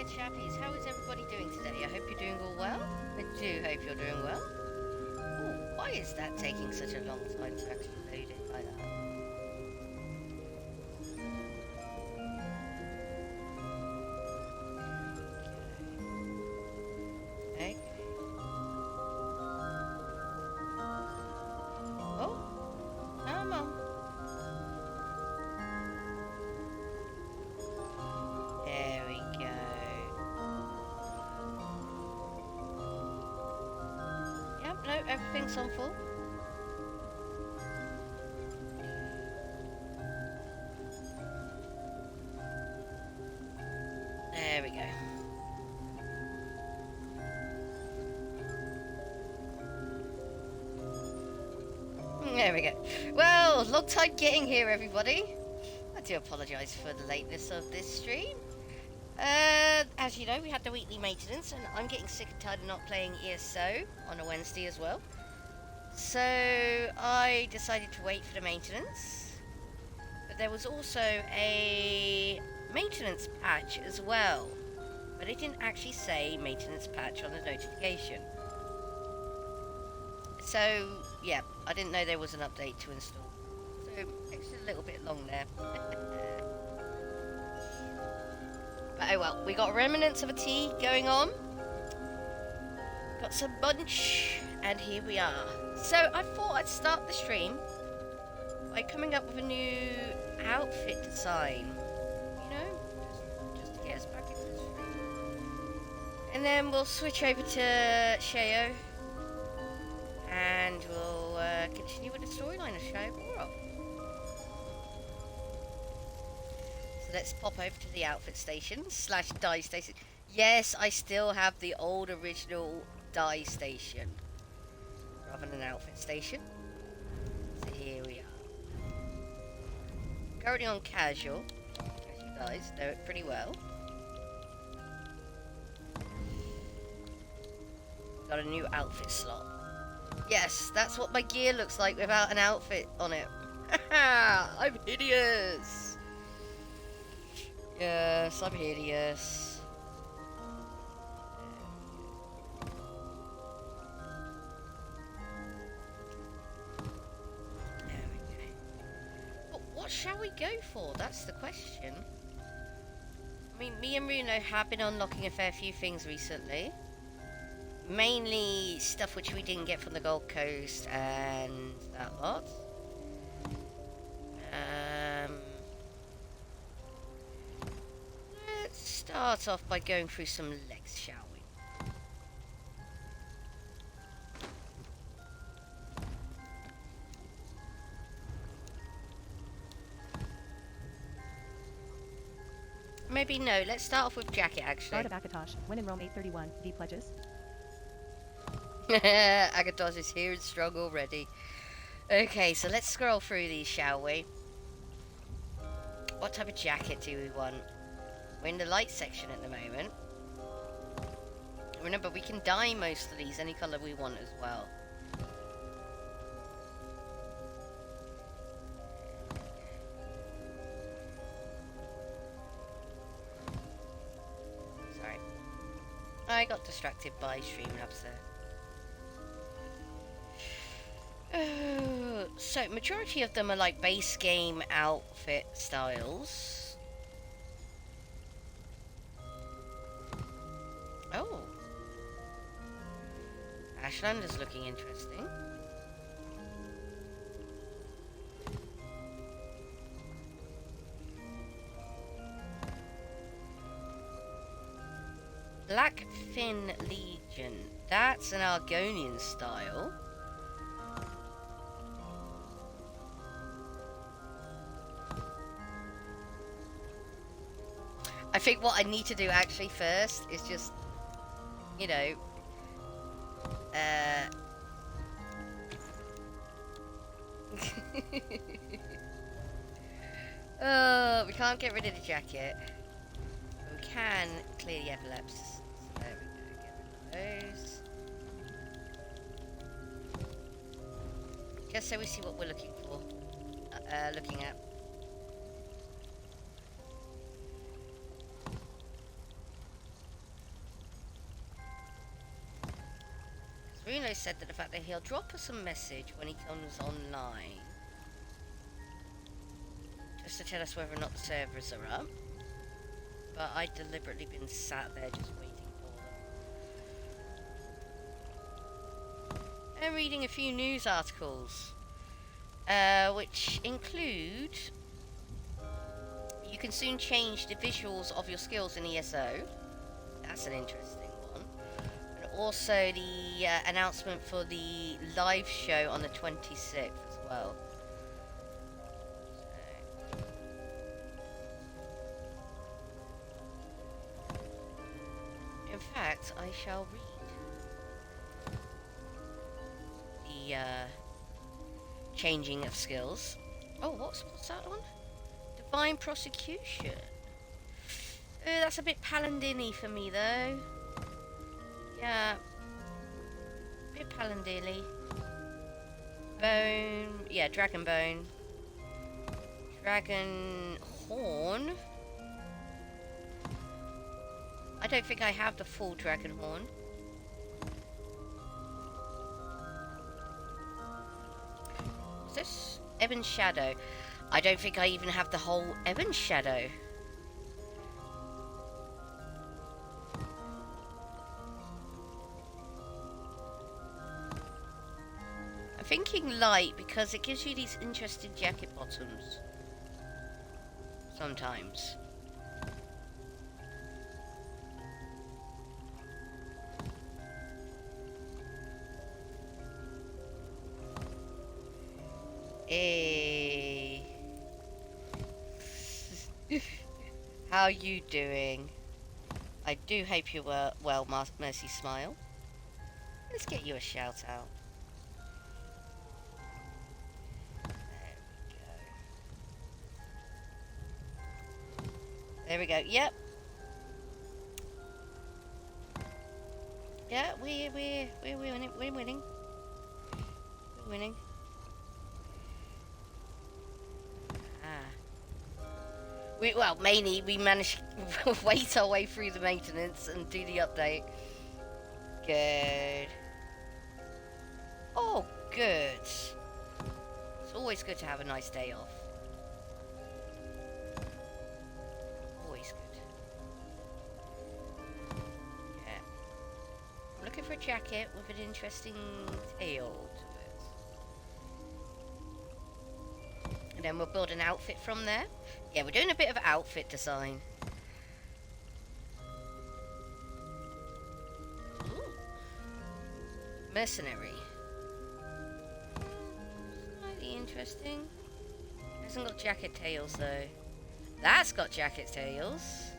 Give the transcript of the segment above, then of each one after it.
there, chappies. How is everybody doing today? I hope you're doing all well. I do hope you're doing well. Ooh, why is that taking such a long time to actually load it like that? Okay. Oh, come on. There we go. Yep, no, everything's on full. There we go. There we go. Well, long time getting here, everybody. I do apologise for the lateness of this stream. As you know, we had the weekly maintenance, and I'm getting sick and tired of not playing ESO on a Wednesday as well. So I decided to wait for the maintenance. But there was also a maintenance patch as well. But it didn't actually say maintenance patch on the notification. So, yeah, I didn't know there was an update to install. So, it's a little bit long there. But oh well, we got remnants of a tea going on. Got some bunch, and here we are. So, I thought I'd start the stream by coming up with a new outfit design. You know, just to get us back into the stream. And then we'll switch over to Sheo. And we'll continue with the storyline of Sheo. So let's pop over to the outfit station / dye station. Yes, I still have the old original dye station rather than an outfit station. So here we are. Currently on casual, as you guys know it pretty well. Got a new outfit slot. Yes, that's what my gear looks like without an outfit on it. I'm hideous. Yes, I'm hideous. There we go. But what shall we go for? That's the question. I mean, me and Bruno have been unlocking a fair few things recently. Mainly stuff which we didn't get from the Gold Coast and that lot. Let's start off by going through some legs, shall we? Maybe no, let's start off with jacket actually. Start of Akatosh, when in Rome 831, V pledges. Agathos is here and strong already. Okay, so let's scroll through these, shall we? What type of jacket do we want? We're in the light section at the moment. Remember, we can dye most of these any colour we want as well. Sorry. I got distracted by Streamlabs there. So, majority of them are like base game outfit styles. Oh. Ashland is looking interesting. Blackfin Legion. That's an Argonian style. I think what I need to do actually first is just, you know, oh, we can't get rid of the jacket. We can clear the envelopes. So there we go, get rid of those. Just so we see what we're looking for, looking at. Bruno said that the fact that he'll drop us a message when he comes online, just to tell us whether or not the servers are up. But I've deliberately been sat there just waiting for them. And reading a few news articles, which include you can soon change the visuals of your skills in ESO. That's an interesting one. And also the announcement for the live show on the 26th as well. In fact, I shall read the changing of skills. Oh, what's that one? Divine Prosecution. That's a bit paladin-y for me, though. Yeah. A bit paladin-y. Bone. Yeah, Dragon Bone. Dragon Horn. I don't think I have the full Dragon Horn. What's this? Ebon Shadow. I don't think I even have the whole Ebon Shadow. I'm thinking light because it gives you these interesting jacket bottoms. Sometimes. Hey. How you doing? I do hope you're well, Mercy Smile. Let's get you a shout out. There we go. Yep. Yeah, we're winning. We're winning. We're winning. Well, mainly we managed to wait our way through the maintenance and do the update. Good. Oh, good. It's always good to have a nice day off. Always good. Yeah. I'm looking for a jacket with an interesting tail to it. And then we'll build an outfit from there. Yeah, we're doing a bit of outfit design. Ooh. Mercenary. Slightly interesting. Hasn't got jacket tails though. That's got jacket tails.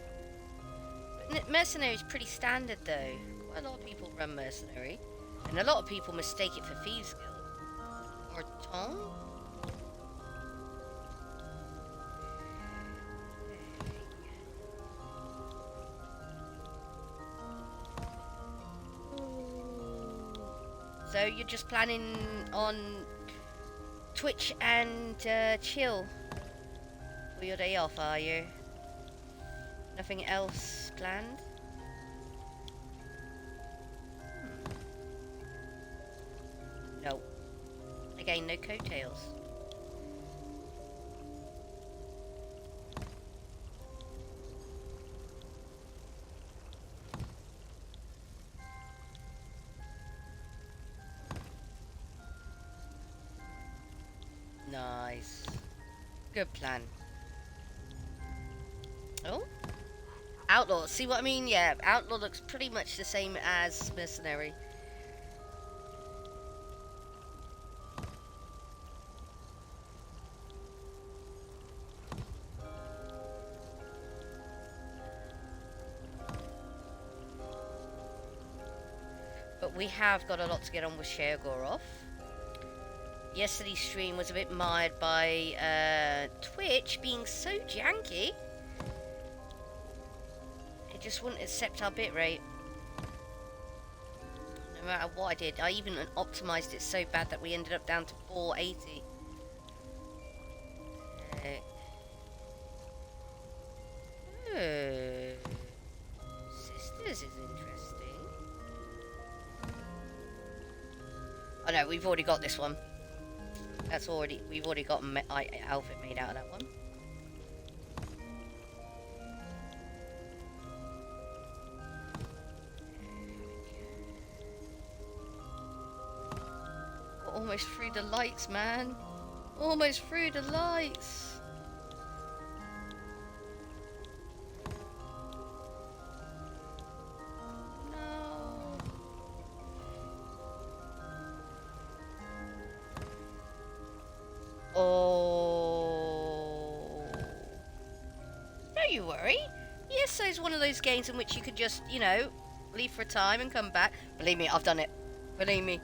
But mercenary is pretty standard though. Quite a lot of people run mercenary. And a lot of people mistake it for Thieves Guild. Or Tom? So you're just planning on Twitch and chill for your day off, are you? Nothing else planned? No. Again, no coattails. Nice. Good plan. Oh? Outlaw. See what I mean? Yeah, Outlaw looks pretty much the same as Mercenary. But we have got a lot to get on with Shergoroth. Yesterday's stream was a bit mired by Twitch being so janky. It just wouldn't accept our bitrate. No matter what I did. I even optimized it so bad that we ended up down to 480. Sisters is interesting. Oh no, we've already got this one. We've already got an outfit made out of that one. Almost through the lights, man. Almost through the lights. No. Oh. Don't you worry. ESO is one of those games in which you could just, you know, leave for a time and come back. Believe me, I've done it. Believe me.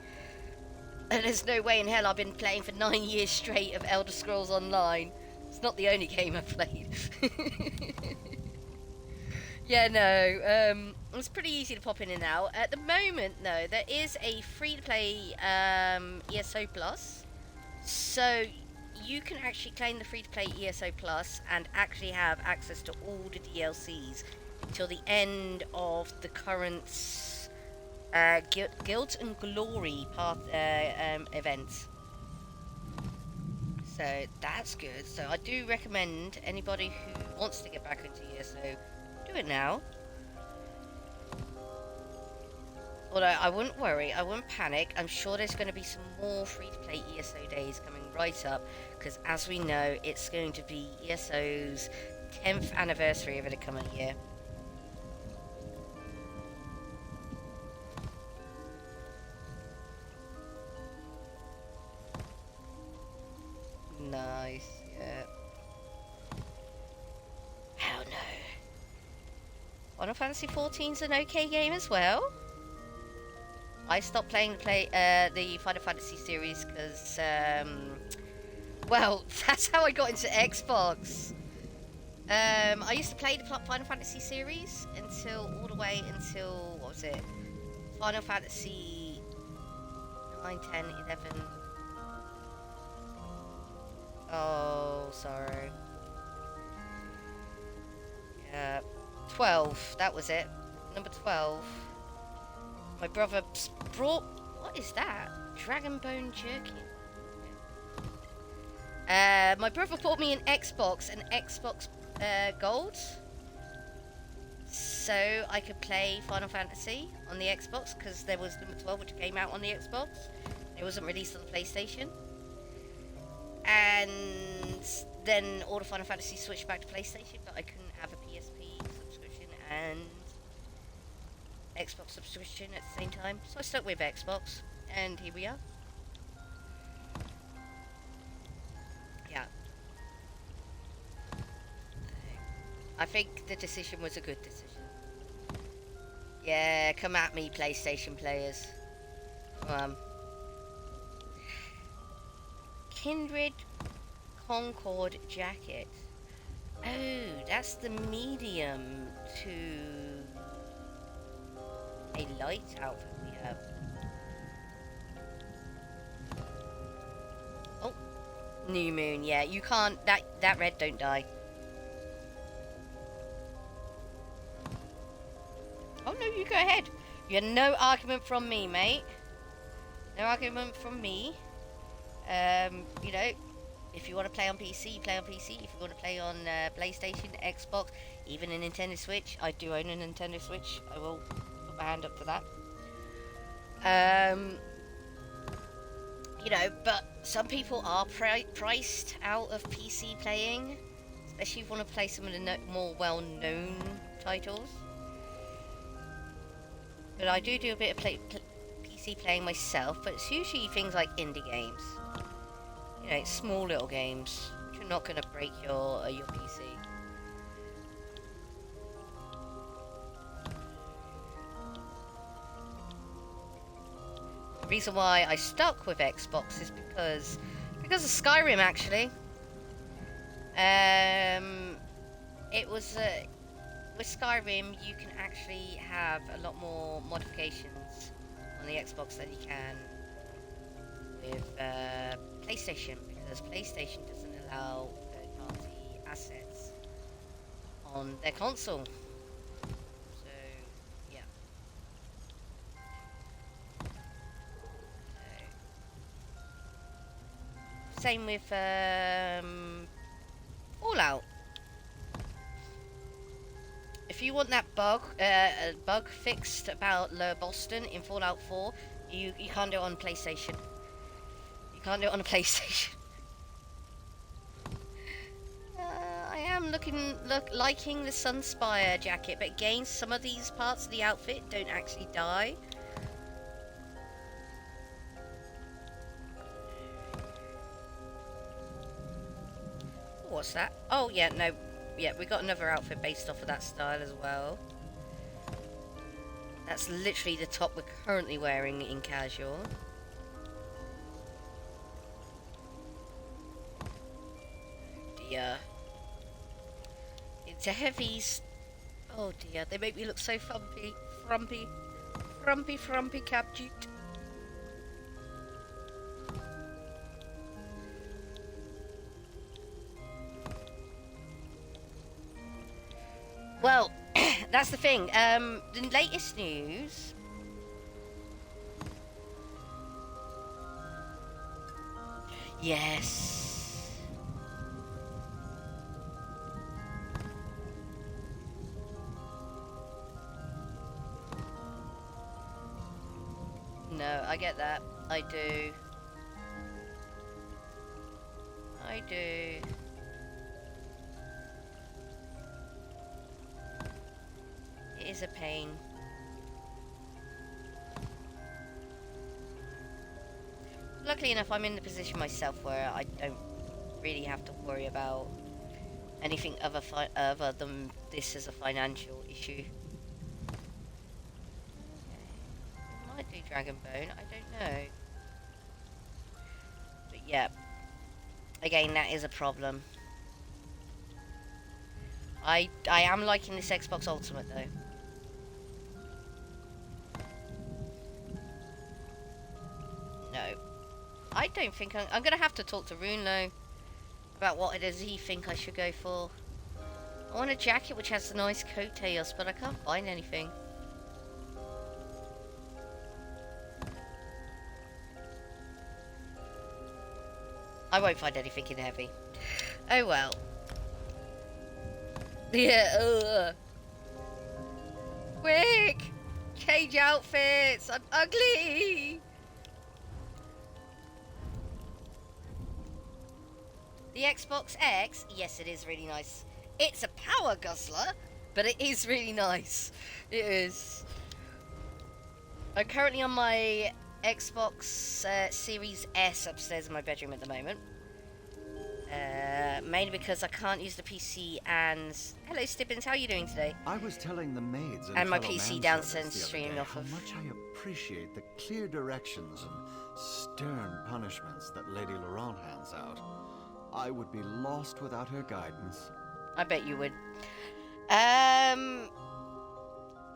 And there's no way in hell I've been playing for 9 years straight of Elder Scrolls Online. It's not the only game I've played. Yeah, no, it's pretty easy to pop in and out. At the moment, though, there is a free-to-play ESO Plus. So you can actually claim the free-to-play ESO Plus and actually have access to all the DLCs until the end of the current Guilt and Glory path events. So that's good. So I do recommend anybody who wants to get back into ESO, do it now. Although I wouldn't worry, I wouldn't panic. I'm sure there's going to be some more free-to-play ESO days coming right up, because as we know, it's going to be ESO's 10th anniversary over the coming year. Nice, yeah. Oh no. Final Fantasy XIV's an okay game as well. I stopped playing the Final Fantasy series because, well, that's how I got into Xbox. I used to play the Final Fantasy series all the way until, what was it? Final Fantasy 9, 10, 11. Oh, sorry. Yeah, 12, that was it. Number 12. My brother brought... What is that? Dragon Bone Jerky. My brother bought me an Xbox Gold. So I could play Final Fantasy on the Xbox, because there was number 12 which came out on the Xbox. It wasn't released on the PlayStation. And then all the Final Fantasy switched back to PlayStation, but I couldn't have a PSP subscription and Xbox subscription at the same time. So I stuck with Xbox, and here we are. Yeah. I think the decision was a good decision. Yeah, come at me, PlayStation players. Kindred Concord jacket. Oh, that's the medium to a light outfit we have. Oh, New Moon. Yeah, you can't. That red don't die. Oh no, you go ahead. You had no argument from me, mate. No argument from me. You know, if you want to play on PC, play on PC. If you want to play on PlayStation, Xbox, even a Nintendo Switch, I do own a Nintendo Switch. I will put my hand up to that. You know, but some people are priced out of PC playing, especially if you want to play some of the more well-known titles. But I do a bit of PC playing myself, but it's usually things like indie games. You know, small little games which are not going to break your PC. The reason why I stuck with Xbox is because of Skyrim, actually. It was with Skyrim you can actually have a lot more modifications on the Xbox than you can with PlayStation, because PlayStation doesn't allow third-party assets on their console. So, yeah. Same with Fallout. If you want that bug fixed about Lower Boston in Fallout 4, you can't do it on PlayStation. You can't do it on a PlayStation. I am liking the Sunspire jacket, but again, some of these parts of the outfit don't actually die. What's that? Oh yeah, no. Yeah, we got another outfit based off of that style as well. That's literally the top we're currently wearing in casual. Dear. It's a heavies. Oh dear, they make me look so frumpy. Frumpy, captured. Well, that's the thing. The latest news. Yes. No, I get that. I do. I do. It is a pain. Luckily enough, I'm in the position myself where I don't really have to worry about anything other than this as a financial issue. Okay. Might do Dragon Bone, I don't know. But yeah, again, that is a problem. I am liking this Xbox Ultimate though. No. I don't think I'm gonna have to talk to Rune though about what it is he think I should go for. I want a jacket which has nice coattails, but I can't find anything. I won't find anything in heavy. Oh well. Yeah. Quick! Change outfits! I'm ugly! The Xbox X, yes, it is really nice. It's a power guzzler, but it is really nice. It is. I'm currently on my Xbox Series S upstairs in my bedroom at the moment. Mainly because I can't use the PC and... Hello Stibbins, how are you doing today? I was telling the maids and my fellow PC manservants downstairs the other streaming day off of... how much I appreciate the clear directions and stern punishments that Lady Laurent hands out. I would be lost without her guidance. I bet you would.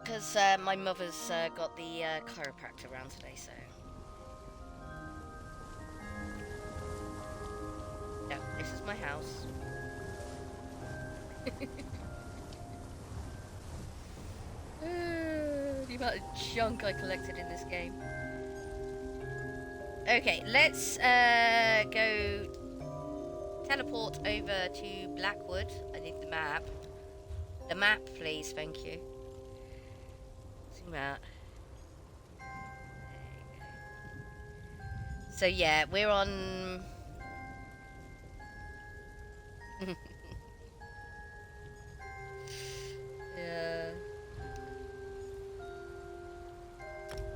Because my mother's got the chiropractor around today, so... No, this is my house. The amount of junk I collected in this game. Okay, let's go teleport over to Blackwood. I need the map. The map, please, thank you. Zoom out. So yeah, we're on... yeah.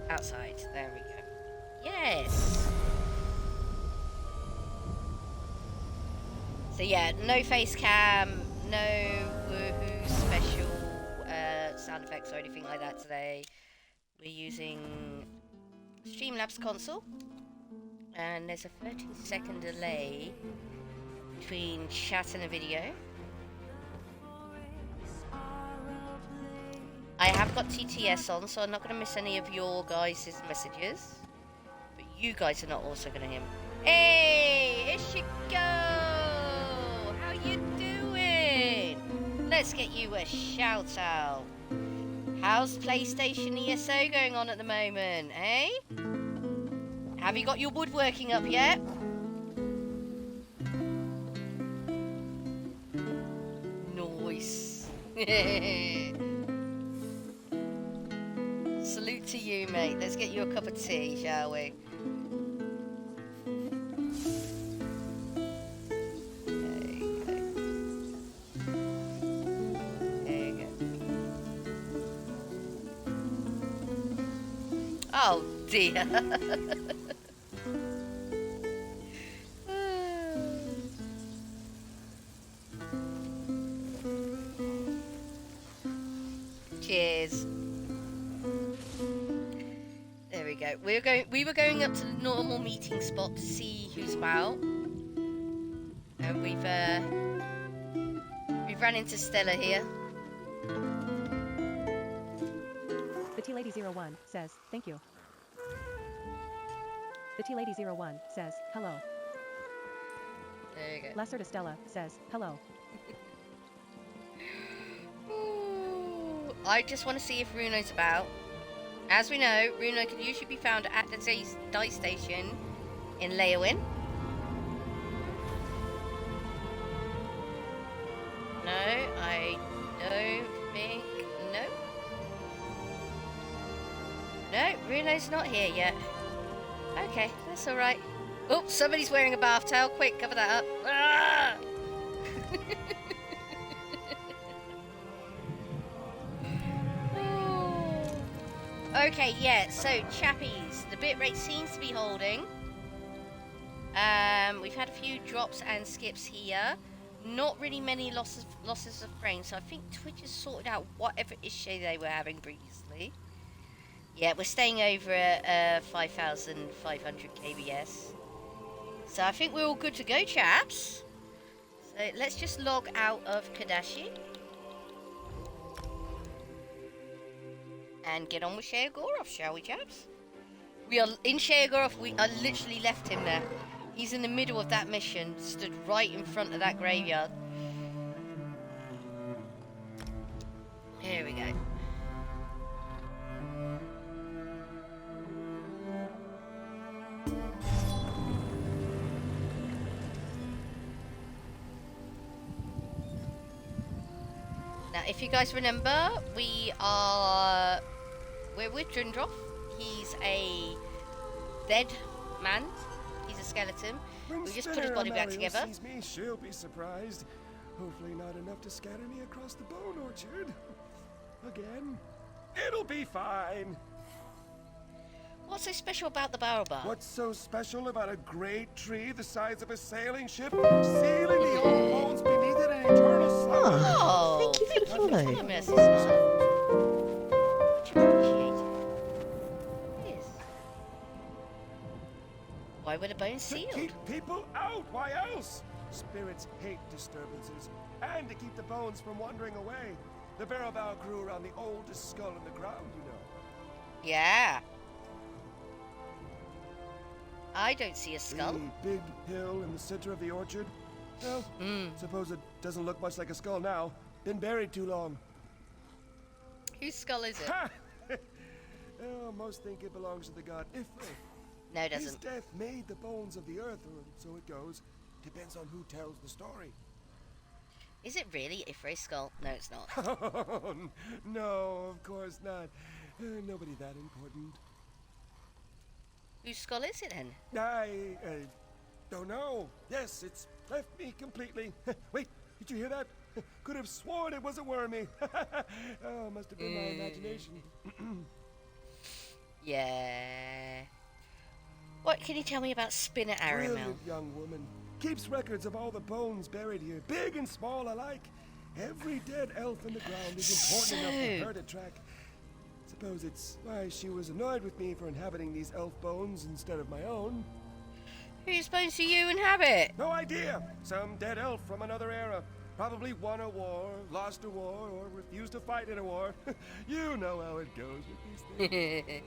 Outside, there we go. Yes! So yeah, no face cam, no woohoo special sound effects or anything like that today. We're using Streamlabs console, and there's a 30-second delay between chat and a video. I have got TTS on, so I'm not going to miss any of your guys' messages. But you guys are not also going to hear me. Hey, here she go! How you doing? Let's get you a shout out. How's PlayStation ESO going on at the moment, eh? Have you got your woodworking up yet? Salute to you, mate. Let's get you a cup of tea, shall we? Oh dear. Cheers. There we go. We were going up to the normal meeting spot to see who's about. And we've ran into Stella here. TheTeaLady01 says, thank you. TheTeaLady01 says, hello. There you go. Lesser to Stella says, hello. Ooh, I just want to see if Runo's about. As we know, Runo can usually be found at the dice station in Leowin. No, I don't think... No? No, Runo's not here yet. Okay, that's alright. Oh, somebody's wearing a bath towel. Quick, cover that up. Ah! Okay, yeah, so chappies, the bitrate seems to be holding. We've had a few drops and skips here. Not really many losses of frame, so I think Twitch has sorted out whatever issue they were having previously. Yeah, we're staying over at 5,500 kbs. So I think we're all good to go, chaps. So let's just log out of Kadashi. And get on with Sheogorath, shall we, chaps? We are in Sheogorath. I literally left him there. He's in the middle of that mission, stood right in front of that graveyard. Here we go. Now, if you guys remember, we're with Drindroff. He's a dead man. He's a skeleton. We just put his body back together. Sees me, she'll be surprised. Hopefully not enough to scatter me across the bone orchard. Again. It'll be fine. What's so special about the Baobab? What's so special about a great tree the size of a sailing ship, sealing the old bones beneath it in eternal slumber? Oh, thank you for the follow. Mercy, Smile. Much appreciated. Yes. Why were the bones To sealed? keep people out, why else? Spirits hate disturbances, and to keep the bones from wandering away. The Barrowbow grew around the oldest skull in the ground, you know. Yeah. I don't see a skull. The big hill in the center of the orchard. Well, suppose it doesn't look much like a skull now. Been buried too long. Whose skull is it? Ha! Oh, most think it belongs to the god Ifrit. No, it His doesn't. death made the bones of the earth, or so it goes. Depends on who tells the story. Is it really Ifrit's skull? No, it's not. Oh, no, of course not. Nobody that important. Whose skull is it then? I don't know. Yes, it's left me completely. Wait, did you hear that? Could have sworn it was a wormy. Oh, must have been my imagination. Yeah. What can you tell me about Spinner Aramel? Brilliant young woman. Keeps records of all the bones buried here, big and small alike. Every dead elf in the ground is important enough for her to track. Suppose it's why she was annoyed with me for inhabiting these elf bones instead of my own. Whose bones do you inhabit? No idea. Some dead elf from another era. Probably won a war, lost a war, or refused to fight in a war. You know how it goes with these things.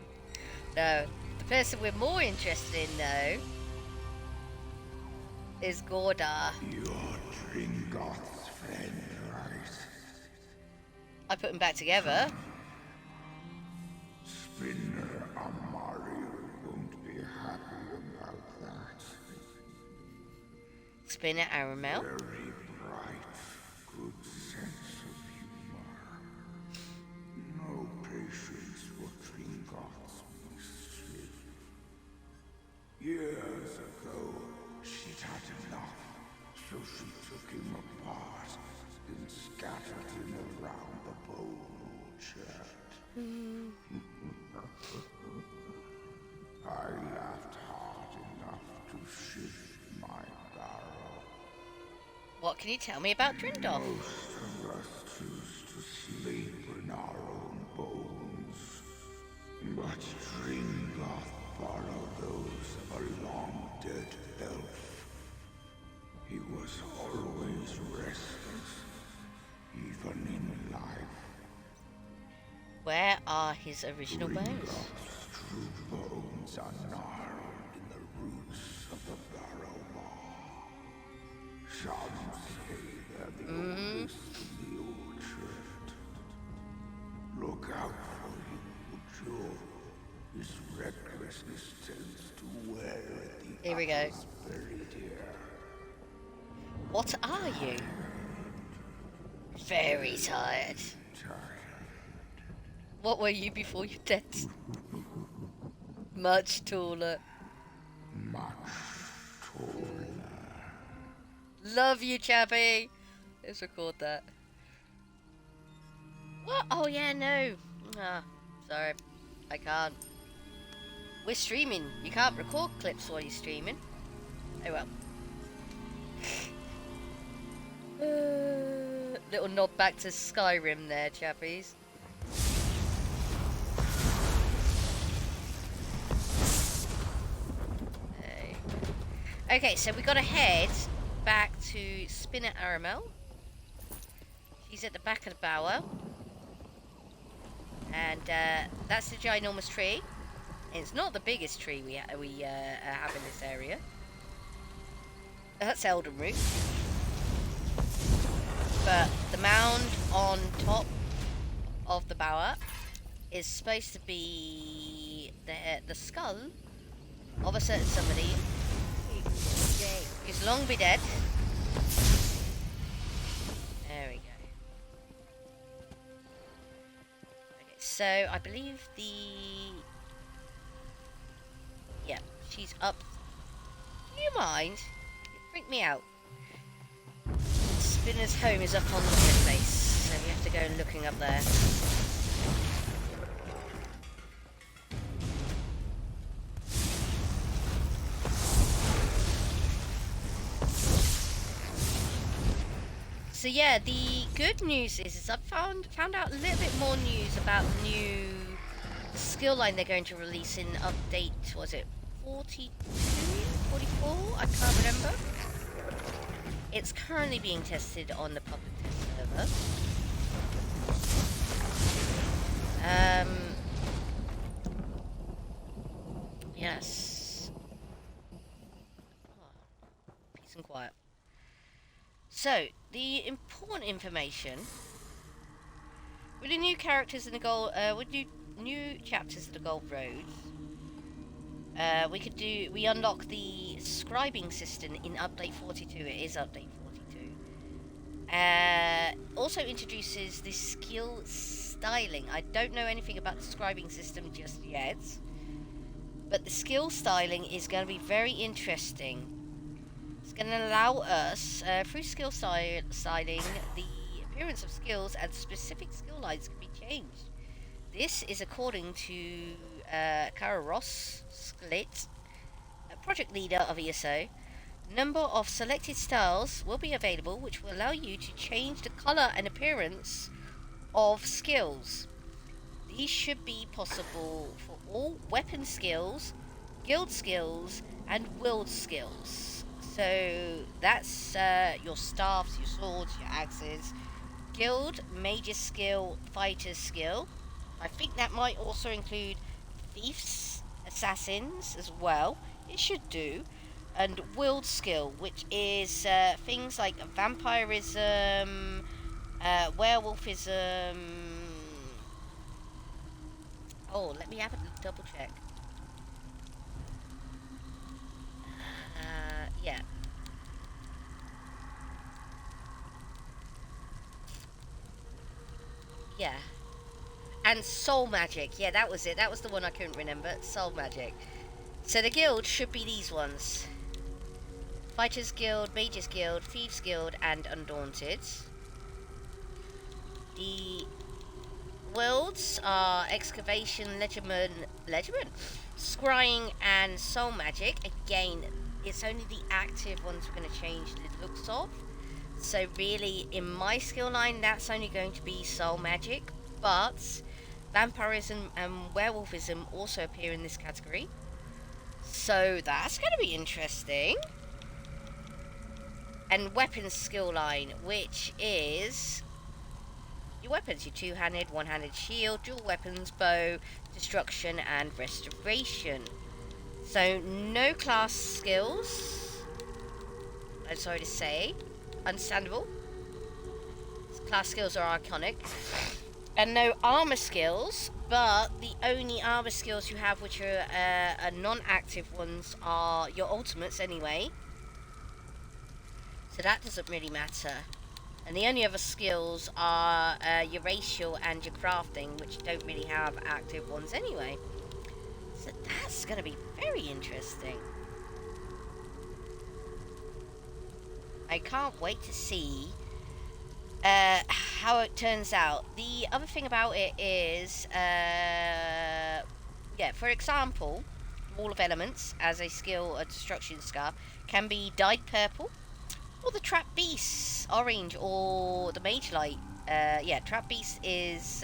No. The person we're more interested in, though, is Gordar. You're Tringoth's friend, right? I put them back together. Spinner Amari won't be happy about that. Spinner Aramel. Very bright, good sense of humor. So she took him apart and scattered him around the bone chest. I laughed hard enough to shift my barrow. What can you tell me about Drindolf? Most of us choose to sleep in our own bones, but Dringoth borrowed those of a long-dead elf. He was always restless, even in life. Where are his original bones? Dringoth's true bones are gnarled in the roots of the barrow wall. Some say they're the oldest in the orchard. Look out for you, Joe. His recklessness tends to wear at the Here we go. apples buried here. What are you? Very tired. What were you before your death? Much taller. Much taller. Love you, Chappie. Let's record that. What? Oh yeah, no. Ah, sorry. I can't. We're streaming. You can't record clips while you're streaming. Oh well. Little nod back to Skyrim there, chappies. Okay, so we gotta head back to Spinner Aramel. She's at the back of the bower. And that's the ginormous tree. It's not the biggest tree we have in this area. That's Eldenroot. But the mound on top of the bower is supposed to be the skull of a certain somebody who's long be dead. There we go. Okay, so I believe yeah, she's up. Do you mind? You freak me out. Spinner's home is up on the place, so we have to go looking up there. So yeah, the good news is I've found out a little bit more news about the new skill line they're going to release in update, was it 42? 44? I can't remember. It's currently being tested on the public test server. Yes. Oh, peace and quiet. So, the important information with the new characters in the gold, with new chapters of the Gold Roads, we unlock the scribing system in update 42. It is update 42. Also introduces the skill styling. I don't know anything about the scribing system just yet, but the skill styling is going to be very interesting. It's going to allow us, through skill styling, the appearance of skills and specific skill lines can be changed. This is according to Kara Ross Sklit, project leader of ESO. Number of selected styles will be available, which will allow you to change the color and appearance of skills. These should be possible for all weapon skills, guild skills, and wield skills. So that's your staffs, your swords, your axes, guild, mage's skill, fighter's skill. I think that might also include thieves, assassins as well. It should do. And wield skill, which is things like vampirism, werewolfism. Oh, let me have a double check. Yeah. Yeah. And soul magic. Yeah, that was it. That was the one I couldn't remember. Soul magic. So the guild should be these ones. Fighters Guild, Mages Guild, Thieves Guild, and Undaunted. The worlds are Excavation, Legerdman, Scrying, and Soul Magic. Again, it's only the active ones we're going to change the looks of. So really, in my skill line, that's only going to be Soul Magic, but Vampirism and Werewolfism also appear in this category. So that's going to be interesting. And Weapons skill line, which is your weapons, your two-handed, one-handed shield, dual weapons, bow, destruction, and restoration. So no class skills, I'm sorry to say. Understandable. Class skills are iconic. And no armor skills, but the only armor skills you have which are non-active ones are your ultimates anyway. So that doesn't really matter. And the only other skills are your racial and your crafting, which don't really have active ones anyway. So that's going to be very interesting. I can't wait to see how it turns out. The other thing about it is, yeah, for example, Wall of Elements as a skill, a destruction scar, can be dyed purple, or the Trap Beast orange, or the Mage Light. Yeah, Trap Beast is.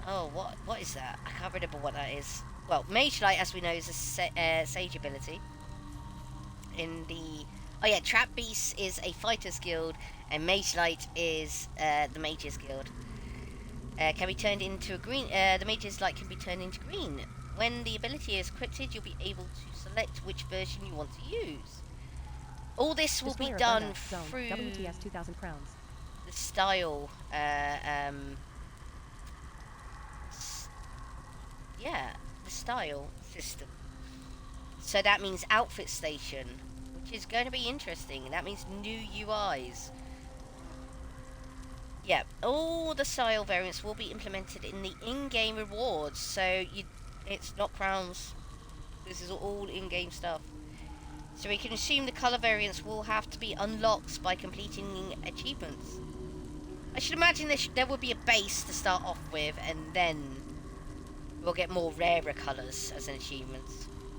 Oh, what is that? I can't remember what that is. Well, Mage Light, as we know, is a Sage ability. Oh yeah, Trap Beast is a Fighters Guild, and Mage Light is the Mages Guild. Can be turned into a green. The Mage's Light can be turned into green. When the ability is equipped, you'll be able to select which version you want to use. All this will be done through WTS 2,000 crowns. the style. Yeah, the style system. So that means Outfit Station, which is going to be interesting. That means new UIs. Yeah, all the style variants will be implemented in the in-game rewards. So it's not crowns. This is all in-game stuff. So we can assume the color variants will have to be unlocked by completing achievements. I should imagine there will be a base to start off with, and then we'll get more rarer colors as an achievement.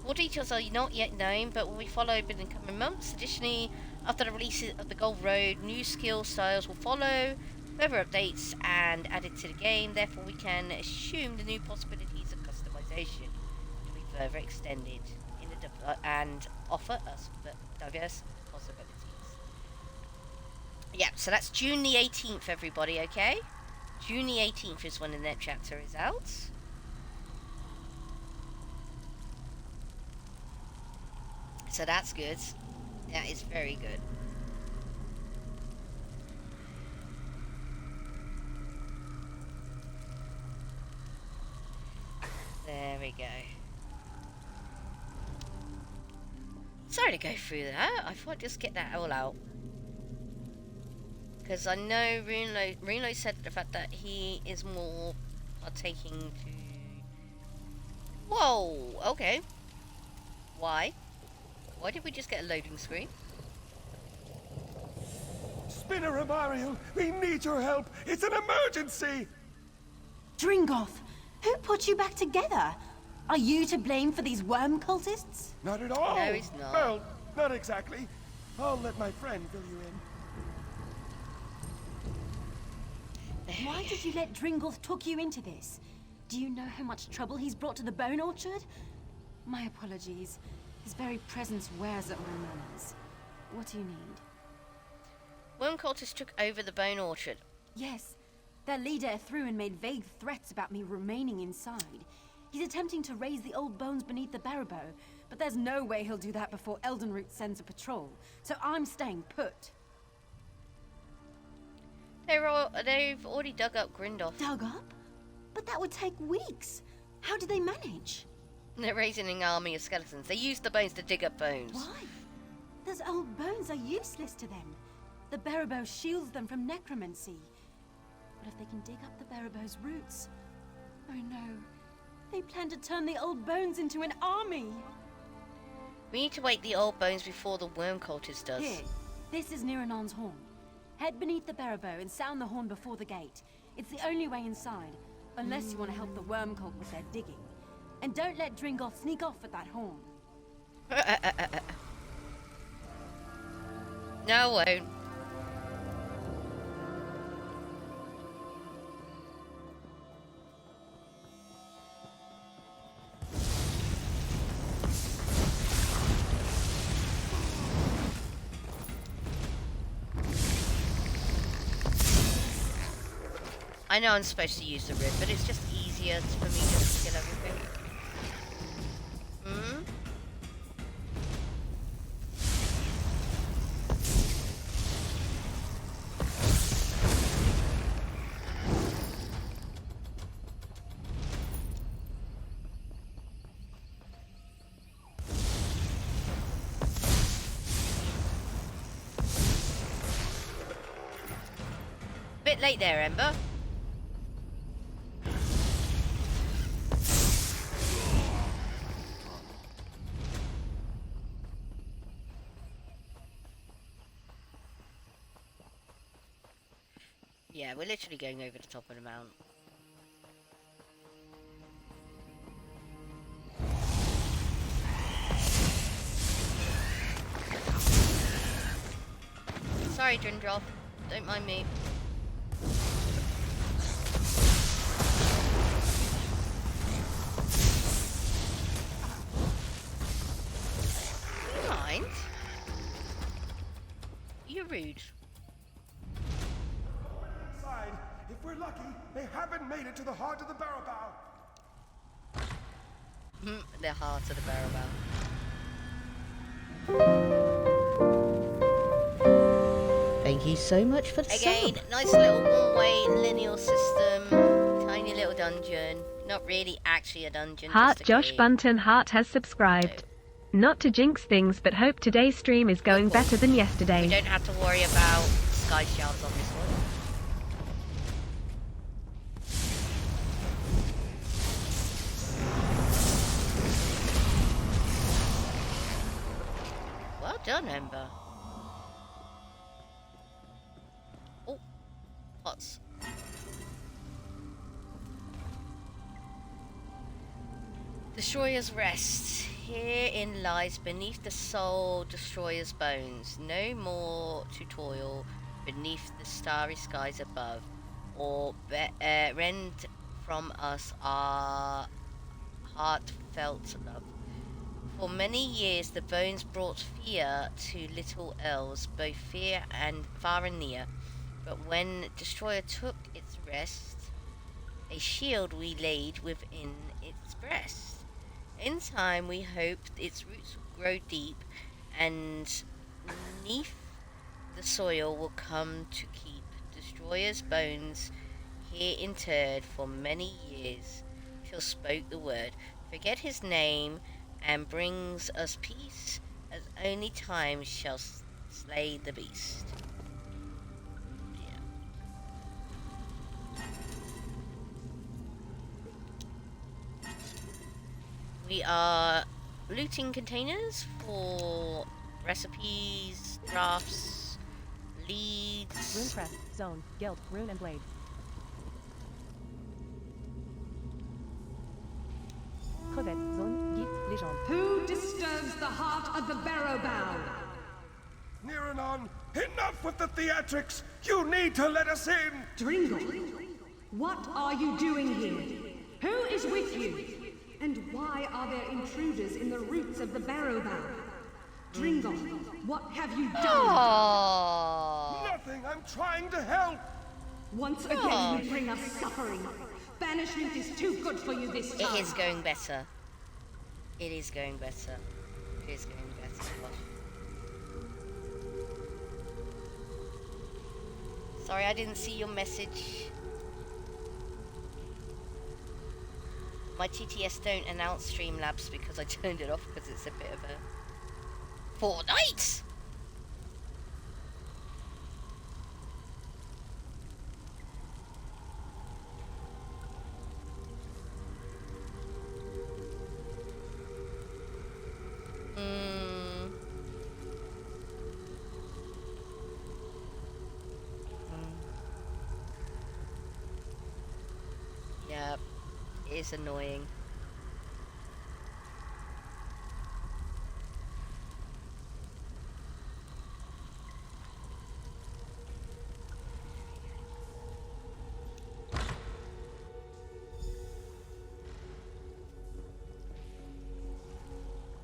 More details are not yet known, but will be followed in the coming months. Additionally, after the release of the Gold Road, new skill styles will follow, further updates and added to the game. Therefore, we can assume the new possibilities of customization will be further extended in the and offer us diverse possibilities. Yeah, so that's June the 18th, everybody. Okay, June the 18th is when the next chapter is out. So that's good. That is very good. There we go. Sorry to go through that. I thought I'd just get that all out. Because I know Runelo said the fact that he is more partaking to... Whoa! Okay. Why? Why did we just get a loading screen? Spinner and Mario, we need your help. It's an emergency. Dringoth, who put you back together? Are you to blame for these worm cultists? Not at all. No, he's not. Well, not exactly. I'll let my friend fill you in. Why did you let Dringoth talk you into this? Do you know how much trouble he's brought to the Bone Orchard? My apologies. His very presence wears at my manners. What do you need? Worm cultists took over the Bone Orchard. Yes, their leader threw and made vague threats about me remaining inside. He's attempting to raise the old bones beneath the Barabo, but there's no way he'll do that before Eldenroot sends a patrol, so I'm staying put. They've already dug up Grindoff. Dug up? But that would take weeks. How did they manage? They're raising an army of skeletons. They use the bones to dig up bones. Why? Those old bones are useless to them. The Barabo shields them from necromancy. But if they can dig up the Barabo's roots... Oh no. They plan to turn the old bones into an army. We need to wake the old bones before the worm cultist does. Here, this is Niranon's horn. Head beneath the barrow and sound the horn before the gate. It's the only way inside, unless you want to help the worm cult with their digging. And don't let Dringoth sneak off with that horn. No, I won't. I know I'm supposed to use the rib, but it's just easier for me just to kill everything. Hmm? Bit late there, Ember. Yeah, we're literally going over the top of the mountain. Sorry, Drindrop. Don't mind me. Do you mind? You're rude. Inside, if we're lucky, they haven't made it to the heart of the barrow bow. The heart of the barrow bow. Thank you so much for the Again, sub. nice little one-way lineal system. Tiny little dungeon. Not really actually a dungeon. Heart just a Josh cave. Bunton Hart has subscribed. Not to jinx things, but hope today's stream is going better than We yesterday. don't have to worry about sky shells on this one. Well done, Ember. Oh, pots. Destroyer's Rest. Herein lies beneath the soul destroyer's bones. No more to toil beneath the starry skies above, or rend from us our heartfelt love. For many years the bones brought fear to little elves, both fear and far and near. But when Destroyer took its rest, a shield we laid within its breast. In time we hoped its roots will grow deep, and beneath the soil will come to keep Destroyer's bones here interred for many years, till spoke the word. Forget his name, and brings us peace, as only time shall slay the beast. We are looting containers for recipes, drafts, leads. Rune crest, zone, guild, rune and blade. Crevet, zone, git, légende. Who disturbs the heart of the barrow bow? Niranon, enough with the theatrics! You need to let us in! Dringle, what are you doing here? Who is with you? And why are there intruders in the roots of the barrow bow? Dringle, what have you done? Oh, Nothing, I'm trying to help! Once again you bring us suffering. Banishment is too good for you this time. it is going better. It is going better. It is going better. Sorry, I didn't see your message. My TTS don't announce Streamlabs because I turned it off because it's a bit of a Fortnite. is annoying.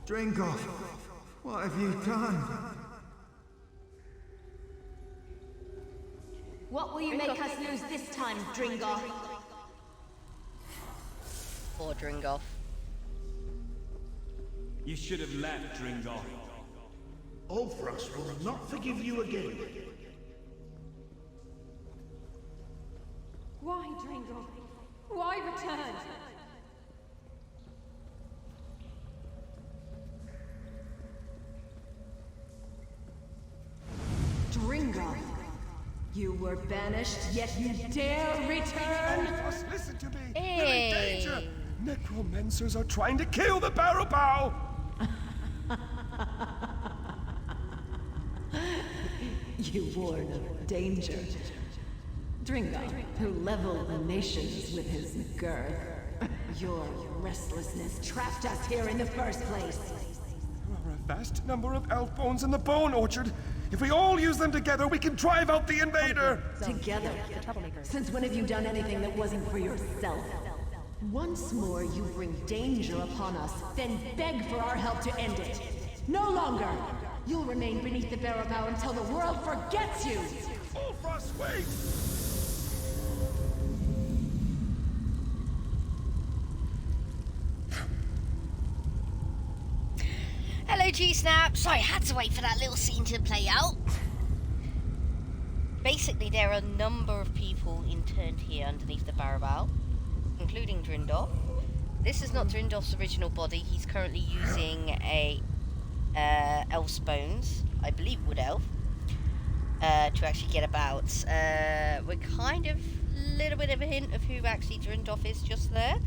Drinkoff, what have you done? What will you make us lose this time, Dringoff? Poor Dringoff. You should have left, Dringoff. Ulfras will not forgive you again. Why, Dringoff? Why return? Dringoff, you were banished, yet you dare return? Just listen to me. Hey. We're in danger. Necromancers are trying to kill the Barrow Bow. You warn of danger. Dringoff, who leveled the nations with his girth. Your restlessness trapped us here in the first place. There are a vast number of elf bones in the bone orchard. If we all use them together, we can drive out the invader. Together? Since when have you done anything that wasn't for yourself? Once more you bring danger upon us, then beg for our help to end it. No longer! You'll remain beneath the Barrow Bow until the world forgets you! Ulfras, wait! Hello, G-Snap. Sorry, I had to wait for that little scene to play out. Basically, there are a number of people interned here underneath the Barrow Bow, including Drindoff. This is not Drindoff's original body. He's currently using a elf's bones, I believe wood elf, to actually get about. We're kind of a little bit of a hint of who actually Drindoff is just there.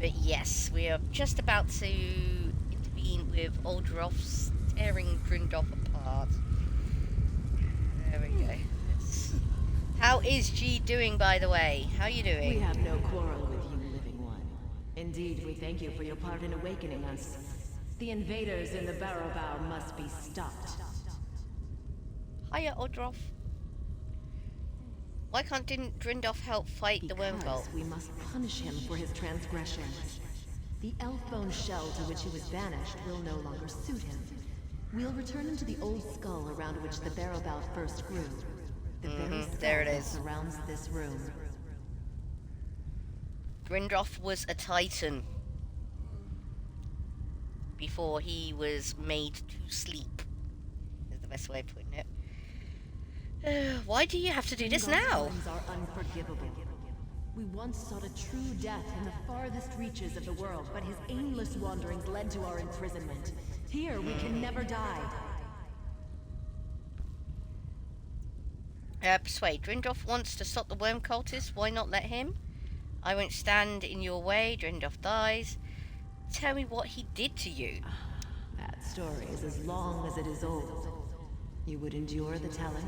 But yes, we are just about to intervene with Oldroff's tearing Drindoff apart. There we go. How is G doing, by the way? How are you doing? We have no quarrel with you, living one. Indeed, we thank you for your part in awakening us. The invaders in the Barrow Bow must be stopped. Hiya, Oldroff. Why didn't Drindoff help fight the worm cult? We must punish him for his transgressions. The elf bone shell to which he was banished will no longer suit him. We'll return him to the old skull around which the Barrow Bow first grew. The very skull there it that is. surrounds this room. Drindoff was a titan before he was made to sleep, is the best way of putting it. Why do you have to do this now? Crimes are unforgivable. We once sought a true death in the farthest reaches of the world, but his aimless wanderings led to our imprisonment. Here, we can never die. Persuade. Drindoff wants to stop the worm cultists. Why not let him? I won't stand in your way. Drindoff dies. Tell me what he did to you. That story is as long as it is old. You would endure the telling?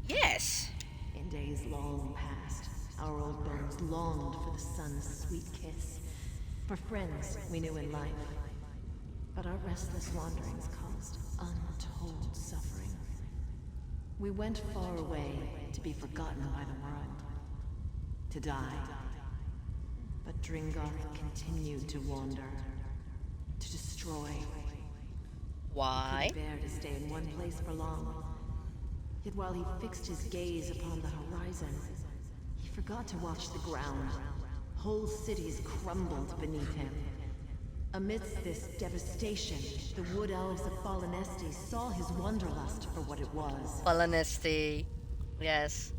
Yes. In days long past, our old bones longed for the sun's sweet kiss, for friends we knew in life. But our restless wanderings caused untold suffering. We went far away to be forgotten by the world, to die. But Dringoff continued to wander, to destroy. Why? Couldn't bear to stay in one place for long. Yet while he fixed his gaze upon the horizon, he forgot to watch the ground. Whole cities crumbled beneath him. Amidst this devastation, the wood elves of Fallenesti saw his wanderlust for what it was. Fallenesti. Yes.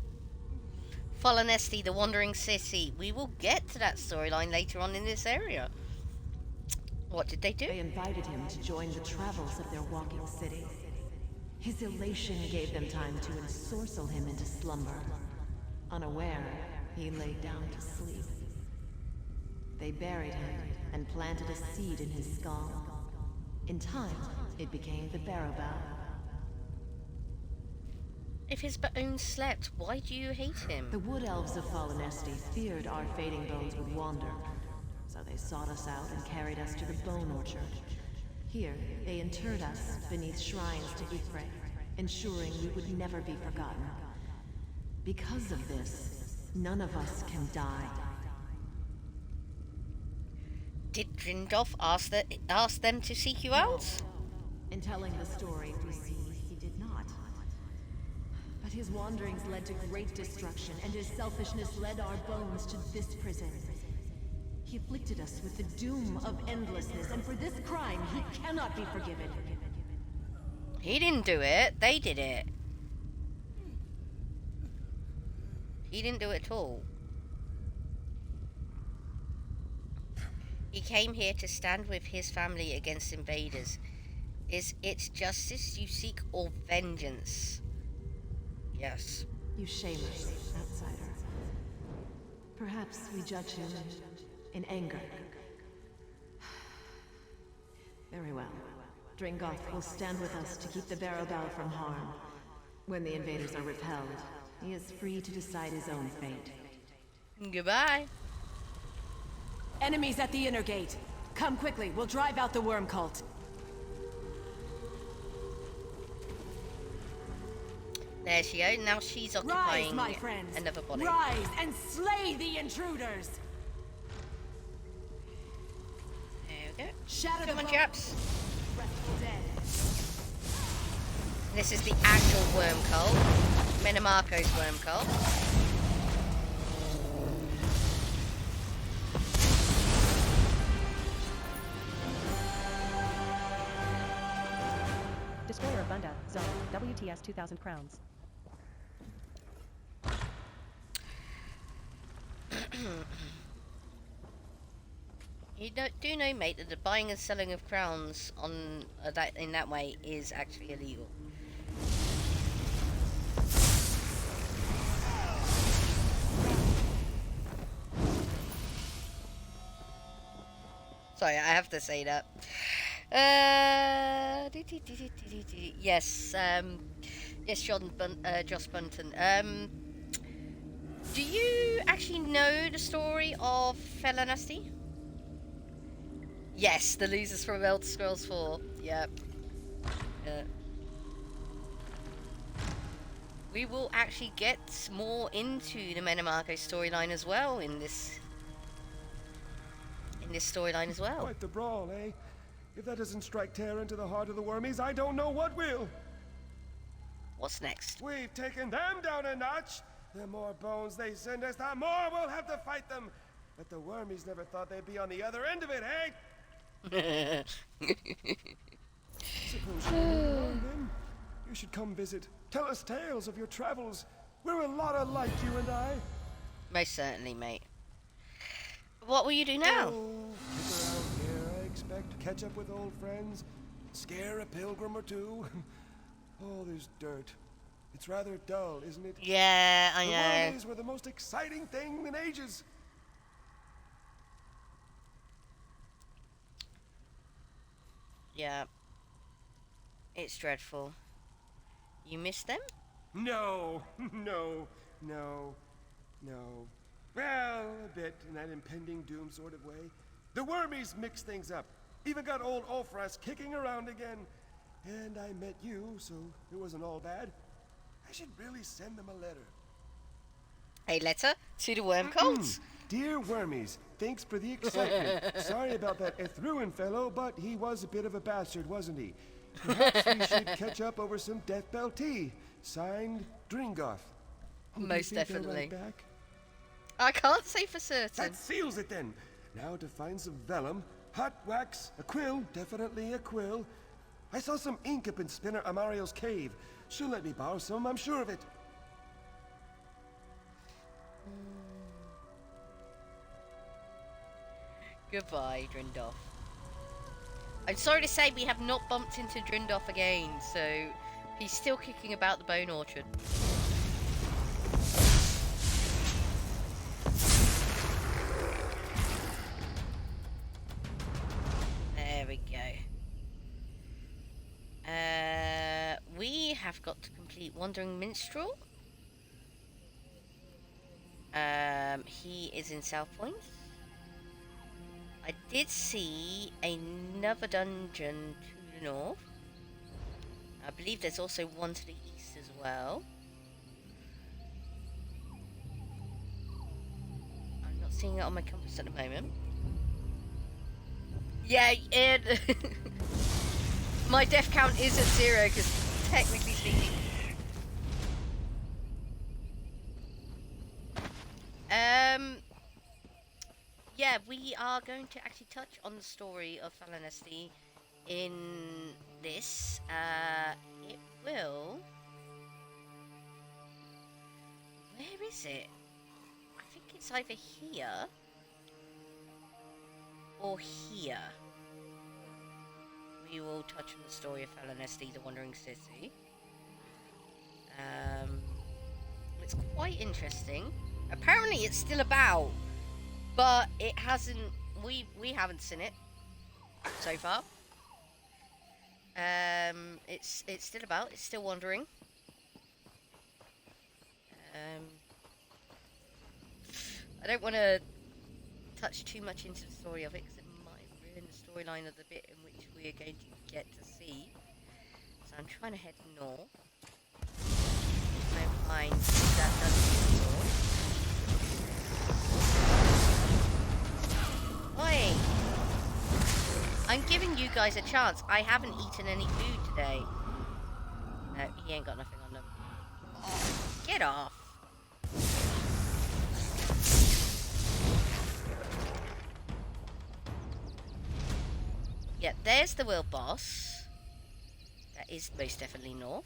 Fallenesti, the wandering city. We will get to that storyline later on in this area. What did they do? They invited him to join the travels of their walking city. His elation gave them time to ensorcel him into slumber. Unaware, he lay down to sleep. They buried him and planted a seed in his skull. In time, it became the Barrow Bow. if his bones slept, why do you hate him? The wood elves of Fallen Esti feared our fading bones would wander, so they sought us out and carried us to the Bone Orchard. Here, they interred us beneath shrines to Ifre, ensuring we would never be forgotten. Because of this, none of us can die. Did Drindoff ask them to seek you out? In telling the story, we see he did not. But his wanderings led to great destruction, and his selfishness led our bones to this prison. He afflicted us with the doom of endlessness, and for this crime, he cannot be forgiven. He didn't do it. They did it. He didn't do it at all. He came here to stand with his family against invaders. Is it justice you seek or vengeance? Yes. You shame us, outsider. Perhaps we judge him in anger. Very well. Dringoth will stand with us to keep the Barrowbow from harm. When the invaders are repelled, he is free to decide his own fate. Goodbye. Enemies at the inner gate. Come quickly, we'll drive out the worm cult. There she goes. Now she's occupying Rise, my friends. another body. Rise and slay the intruders. There we go. Shatter Come the on, chaps. restful dead. This is the actual worm cult. Menamarco's worm cult. Destroyer of Bunda, Zone, WTS 2,000 crowns. You do know, mate, that the buying and selling of crowns on in that way is actually illegal. Sorry, I have to say that. Yes, yes, Joss Bunton. Do you actually know the story of Fesliyan Studios? Yes, the losers from Elder Scrolls 4. Yep. We will actually get more into the Menamarco storyline as well in this storyline as well. Quite the brawl, eh? If that doesn't strike terror into the heart of the wormies, I don't know what will. What's next? We've taken them down a notch. The more bones they send us, the more we'll have to fight them. But the wormies never thought they'd be on the other end of it, eh? Suppose you're alone, then. You should come visit. Tell us tales of your travels. We're a lot alike, you and I. Most certainly, mate. What will you do now? Oh, stick around here, I expect. Catch up with old friends. Scare a pilgrim or two. Oh, there's dirt. It's rather dull, isn't it? Yeah, I know. The wormies were the most exciting thing in ages. Yeah. It's dreadful. You miss them? No, no, no, no. Well, a bit, in that impending doom sort of way. The wormies mixed things up. Even got old Ulfras kicking around again. And I met you, so it wasn't all bad. I should really send them a letter. A letter to the worm cult? Dear wormies, thanks for the excitement. Sorry about that Ethruin fellow, but he was a bit of a bastard, wasn't he? Perhaps we should catch up over some Death Bell tea. Signed, Dringoth. Most definitely. Back? I can't say for certain. That seals it then. Now to find some vellum, hot wax, a quill, definitely a quill. I saw some ink up in Spinner Amario's cave. She'll let me borrow some, I'm sure of it. Goodbye, Drindoff. I'm sorry to say we have not bumped into Drindoff again, so he's still kicking about the Bone Orchard. There we go. We have have got to complete Wandering Minstrel. He is in South Point. I did see another dungeon to the north. I believe there's also one to the east as well. I'm not seeing it on my compass at the moment. Yeah, and my death count is at 0 because technically speaking. Yeah, we are going to actually touch on the story of Fesliyan Studios in this. It will. Where is it? I think it's either here or here. We will touch on the story of Fesliyan Studios, the Wandering City. It's quite interesting. Apparently, it's still about. But it hasn't. We haven't seen it so far. It's still about. It's still wandering. I don't want to touch too much into the story of it because it might ruin the storyline of the bit in which we are going to get to see. So I'm trying to head north. I find that dungeon door. Oi! I'm giving you guys a chance. I haven't eaten any food today. No, he ain't got nothing on them. Get off! Yeah, there's the world boss. That is most definitely north.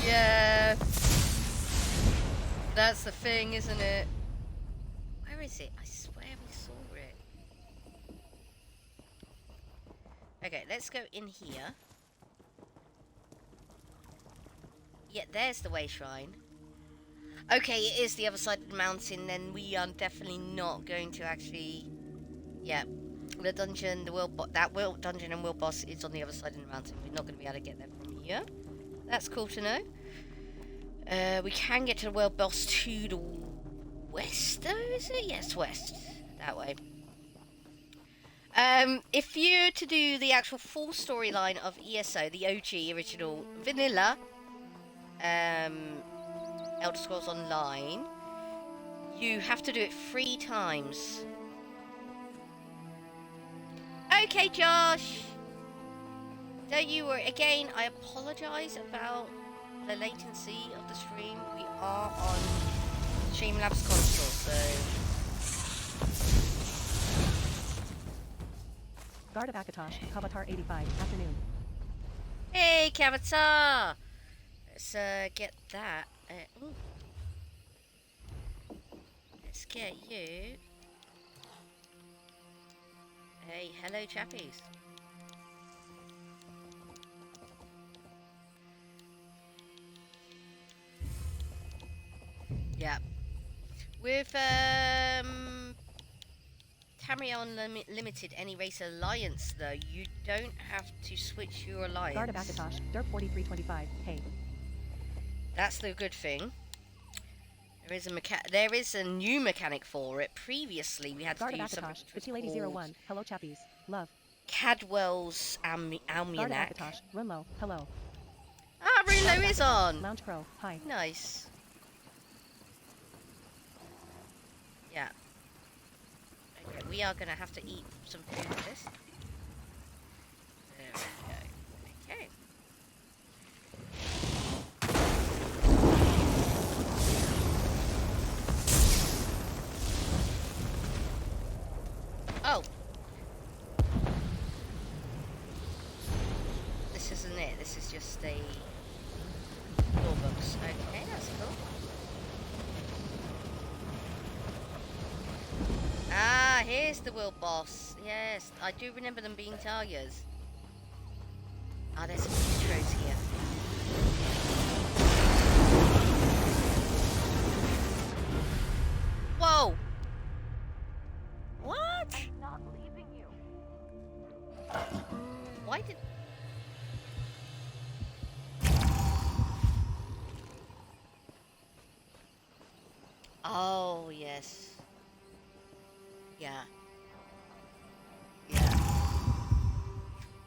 Yeah, that's the thing, isn't it? Where is it? I swear we saw it. Okay, let's go in here. Yeah, there's the way shrine. Okay, it is the other side of the mountain. Then we are definitely not going to actually. Yeah. The dungeon, that world dungeon and world boss is on the other side of the mountain. We're not going to be able to get there from here. That's cool to know. We can get to the world boss to the west, though, is it? Yes, west. That way. If you're to do the actual full storyline of ESO, the OG, original, vanilla, Elder Scrolls Online, you have to do it 3 times. Okay, Josh. Don't you worry. Again, I apologise about the latency of the stream. We are on Streamlabs console, so. Guard of Akatosh, Kavatar 85, afternoon. Hey, Kavatar. Let's get that. Ooh. Let's get you. Hey, hello chappies. Yeah. With Tamriel Limited Any Race Alliance though, you don't have to switch your alliance. Guard of Akatosh, Derp 4325, hey. That's the good thing. There is a new mechanic for it. Previously, we had to do something. TheTeaLady 01. Hello, chappies. Love. Cadwell's Almanac. Runlow. Hello. Ah, Runlow is on. Lounge Pro. Hi. Nice. Yeah. Okay, we are gonna have to eat some food with this. There we go. Okay. Oh. This isn't it. This is just a door books. Okay, that's cool. Ah, here's the world boss. Yes, I do remember them being targets. Ah, there's some intros here. Yes. Yeah. Yeah.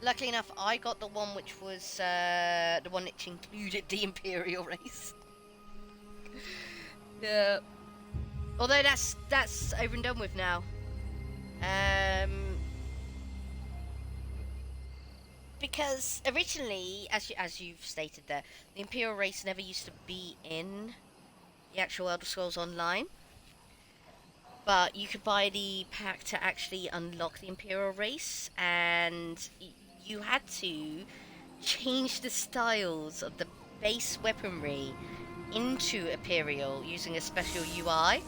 Luckily enough, I got the one which was the one which included the Imperial race. Yeah. Although that's over and done with now. Because originally, as you've stated there, the Imperial race never used to be in the actual Elder Scrolls Online. But you could buy the pack to actually unlock the Imperial race, and you had to change the styles of the base weaponry into Imperial using a special UI.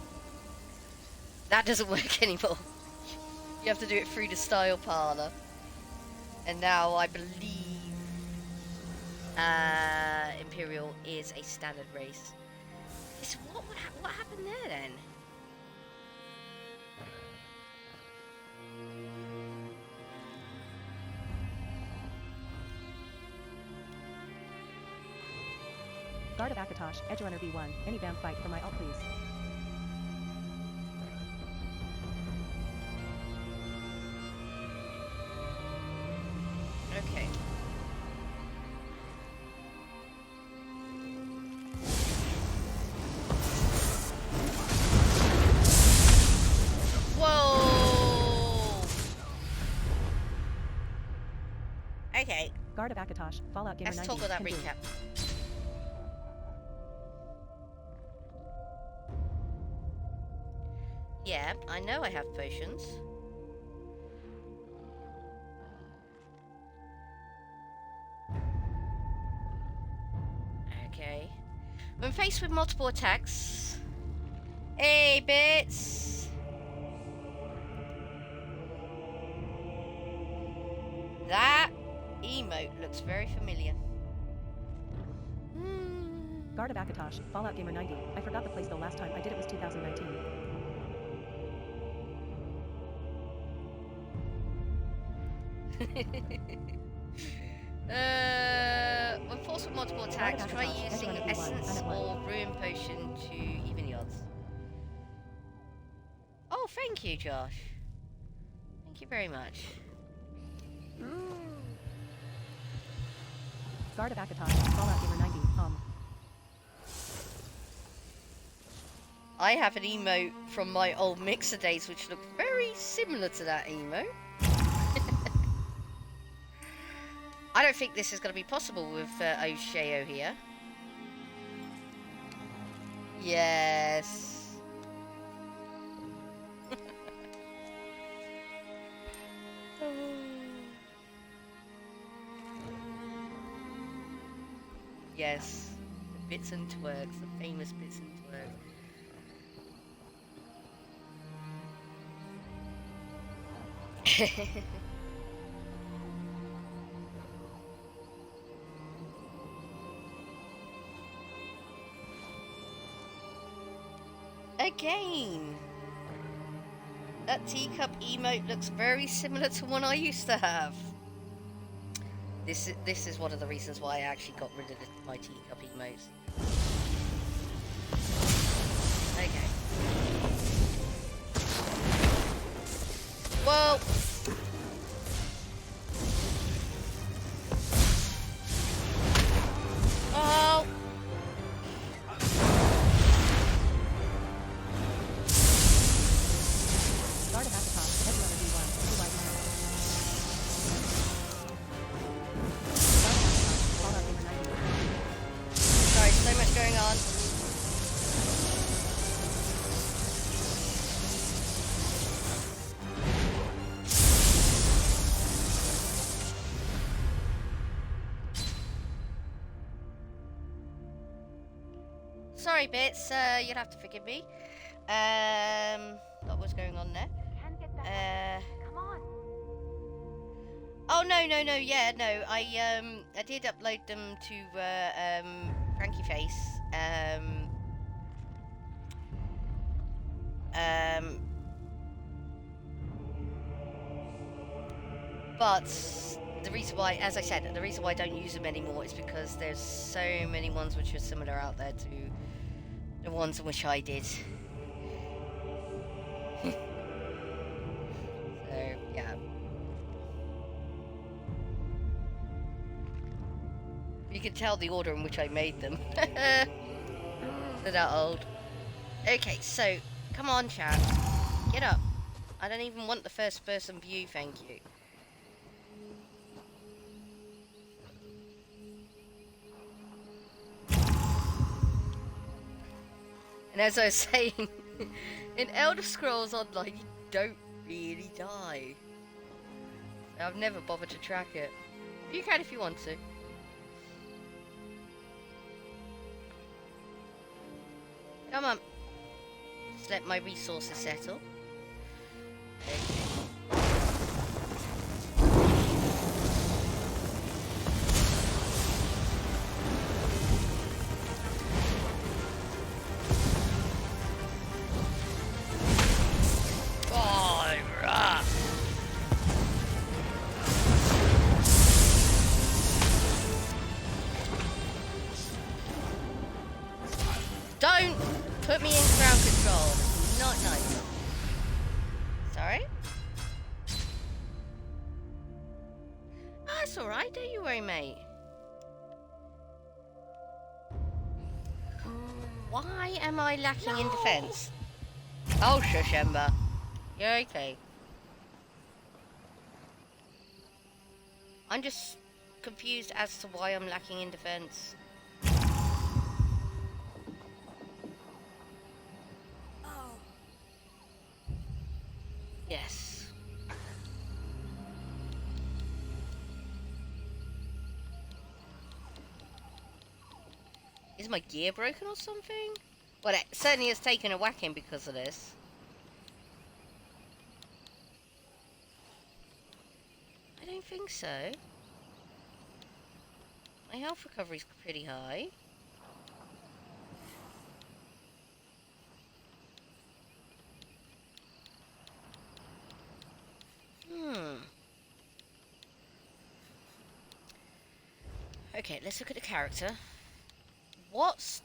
That doesn't work anymore. You have to do it through the style parlor. And now I believe Imperial is a standard race. So what happened there then? Guard of Akatosh, Edgerunner V1, any bound fight for my alt please. Okay. Whoa! Okay. Guard of Akatosh, Fallout Gamer 90. Let's talk about that can do. recap. Yeah, I know I have potions. Okay. When faced with multiple attacks... Hey, bits! That emote looks very familiar. Guard of Akatosh, Fallout Gamer 90. I forgot the place though, last time I did it was 2019. When forced with multiple attacks, try using Essence or Ruin Potion to even the odds. Oh, thank you, Josh. Thank you very much. Guard of Akatosh, Fallout Gamer 90, I have an emote from my old Mixer days which looked very similar to that emote. I don't think this is going to be possible with O'Sheo here. Yes. Yes. The bits and twerks, the famous bits and twerks. Again, that teacup emote looks very similar to one I used to have. This is one of the reasons why I actually got rid of my teacup emotes. Okay. Whoa! Oh! Guard of Akatosh, Edgerunner V1, any white now. Guard of Akatosh, Fallout Gamer 90. Sorry, so much going on. Sorry, bits. You'll have to forgive me. What was going on there? Come on. Oh no, yeah, no. I did upload them to Frankie Face. But the reason why, as I said, the reason why I don't use them anymore is because there's so many ones which are similar out there to the ones in which I did. So, yeah. You can tell the order in which I made them. They're that old. Okay, so, come on, chat. Get up. I don't even want the first person view, thank you. And as I was saying, in Elder Scrolls Online, you don't really die. I've never bothered to track it. You can if you want to. Come on. Just let my resources settle. Okay. Don't put me in crowd control. Not nice. Sorry? Oh, that's alright, don't you worry, mate. Why am I lacking in defense? Oh, shush, Ember. You're okay. I'm just confused as to why I'm lacking in defense. Yes. Is my gear broken or something? Well, it certainly has taken a whacking because of this. I don't think so. My health recovery's pretty high. Okay, let's look at the character. What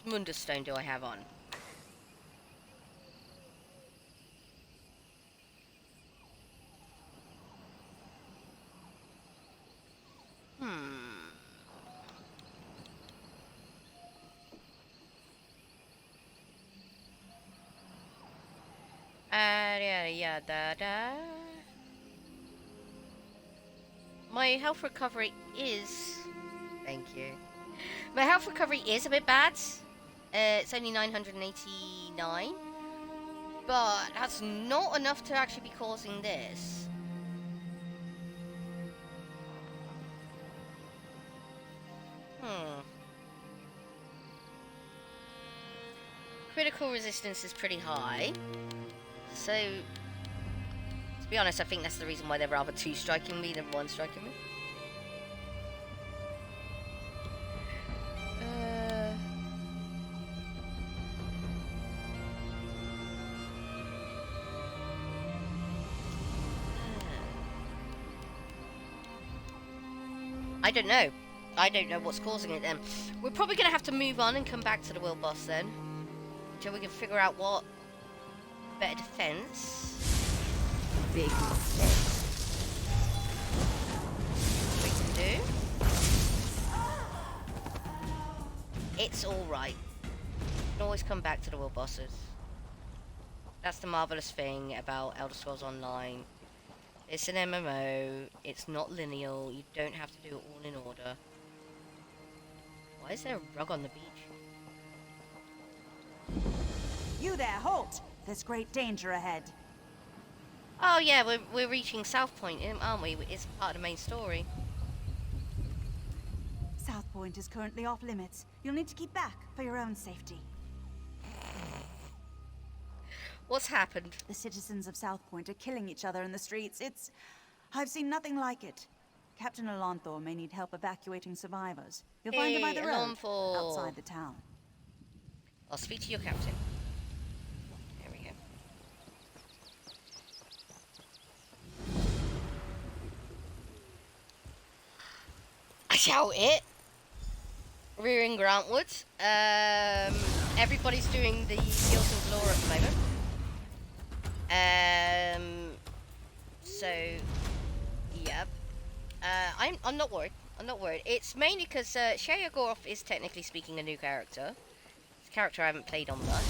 Mundus stone do I have on? Da. My health recovery is... Thank you. My health recovery is a bit bad. It's only 989. But that's not enough to actually be causing this. Critical resistance is pretty high. So, to be honest, I think that's the reason why they're rather two striking me than one striking me. I don't know. I don't know what's causing it then. We're probably going to have to move on and come back to the world boss then. Until we can figure out what better defense. Big mistake. We can do. It's alright. We can always come back to the world bosses. That's the marvellous thing about Elder Scrolls Online. It's an MMO, it's not lineal, you don't have to do it all in order. Why is there a rug on the beach? You there, halt! There's great danger ahead. Oh yeah, we're reaching South Point, aren't we? It's part of the main story. South Point is currently off limits. You'll need to keep back for your own safety. What's happened? The citizens of South Point are killing each other in the streets. I've seen nothing like it. Captain Alonthor may need help evacuating survivors. You'll find him by the road, outside the town. I'll speak to your captain. There we go. I shout it. Rearing Grantwood. Everybody's doing the Guilt and Law at the moment. So, yep. I'm not worried. I'm not worried. It's mainly because Sheogorath is technically speaking a new character. It's a character I haven't played on much.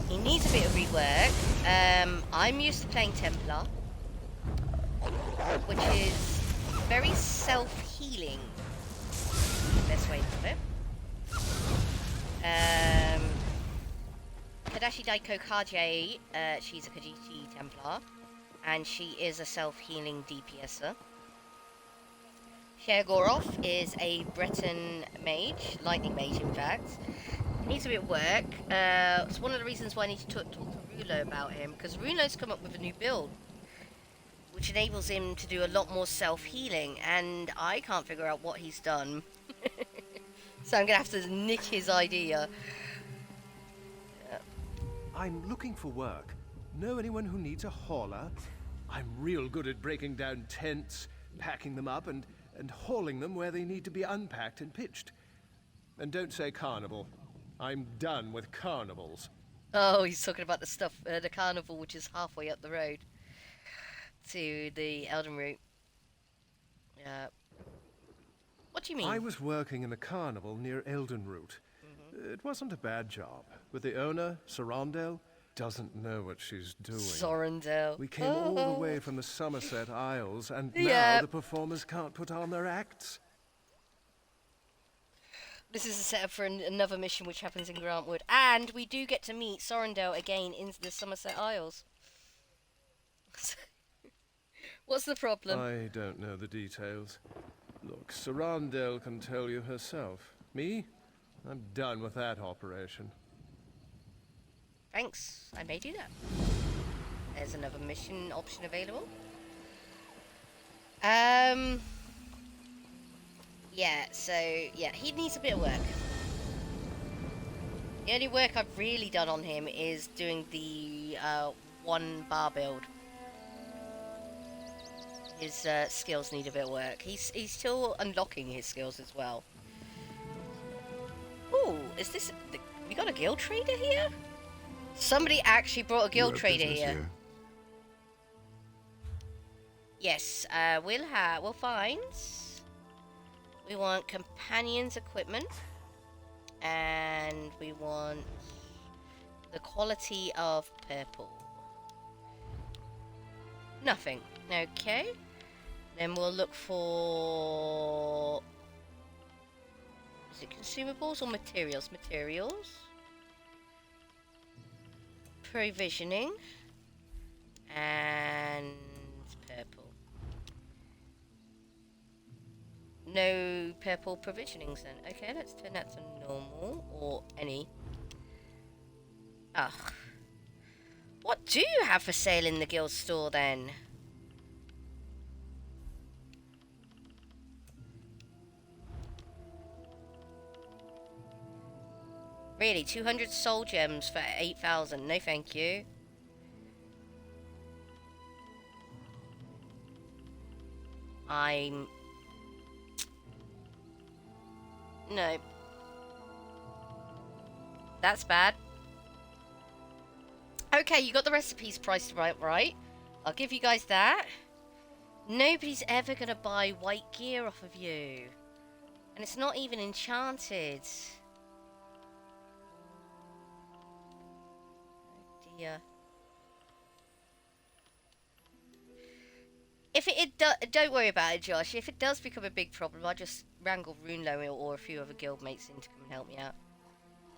He needs a bit of rework. I'm used to playing Templar, which is very self-healing. Best way to put it. Kadashi Daiko Kage, she's a Kajiti Templar, and she is a self-healing DPSer. Sheogorath is a Breton mage, lightning mage in fact. Needs a bit of work. It's one of the reasons why I need to talk to Rulo about him, because Rulo's come up with a new build, which enables him to do a lot more self-healing, and I can't figure out what he's done. So I'm going to have to nick his idea. I'm looking for work. Know anyone who needs a hauler? I'm real good at breaking down tents, packing them up, and hauling them where they need to be unpacked and pitched. And don't say carnival. I'm done with carnivals. Oh, he's talking about the stuff, the carnival, which is halfway up the road to the Elden route. Yeah. What do you mean? I was working in a carnival near Elden route. It wasn't a bad job, but the owner, Sorondel, doesn't know what she's doing. Sorondel. We came all the way from the Somerset Isles, and now the performers can't put on their acts. This is a setup for another mission which happens in Grantwood. And we do get to meet Sorondel again in the Somerset Isles. What's the problem? I don't know the details. Look, Sorondel can tell you herself. Me? I'm done with that operation. Thanks. I may do that. There's another mission option available. Yeah, so, yeah, he needs a bit of work. The only work I've really done on him is doing the one bar build. His skills need a bit of work. He's still unlocking his skills as well. Ooh, is this... we got a guild trader here? Somebody actually brought a guild trader here. Yes, we'll find... We want companions equipment. And we want the quality of purple. Nothing. Okay. Then we'll look for... Is it consumables or materials? Materials. Provisioning. And purple. No purple provisionings then. Okay, let's turn that to normal. Or any. Ugh. What do you have for sale in the guild store then? Really, 200 soul gems for 8,000. No thank you. No. That's bad. Okay, you got the recipes priced right. I'll give you guys that. Nobody's ever gonna buy white gear off of you. And it's not even enchanted. Oh dear. If don't worry about it, Josh. If it does become a big problem, I'll just wrangle Runelo or a few other guildmates in to come and help me out.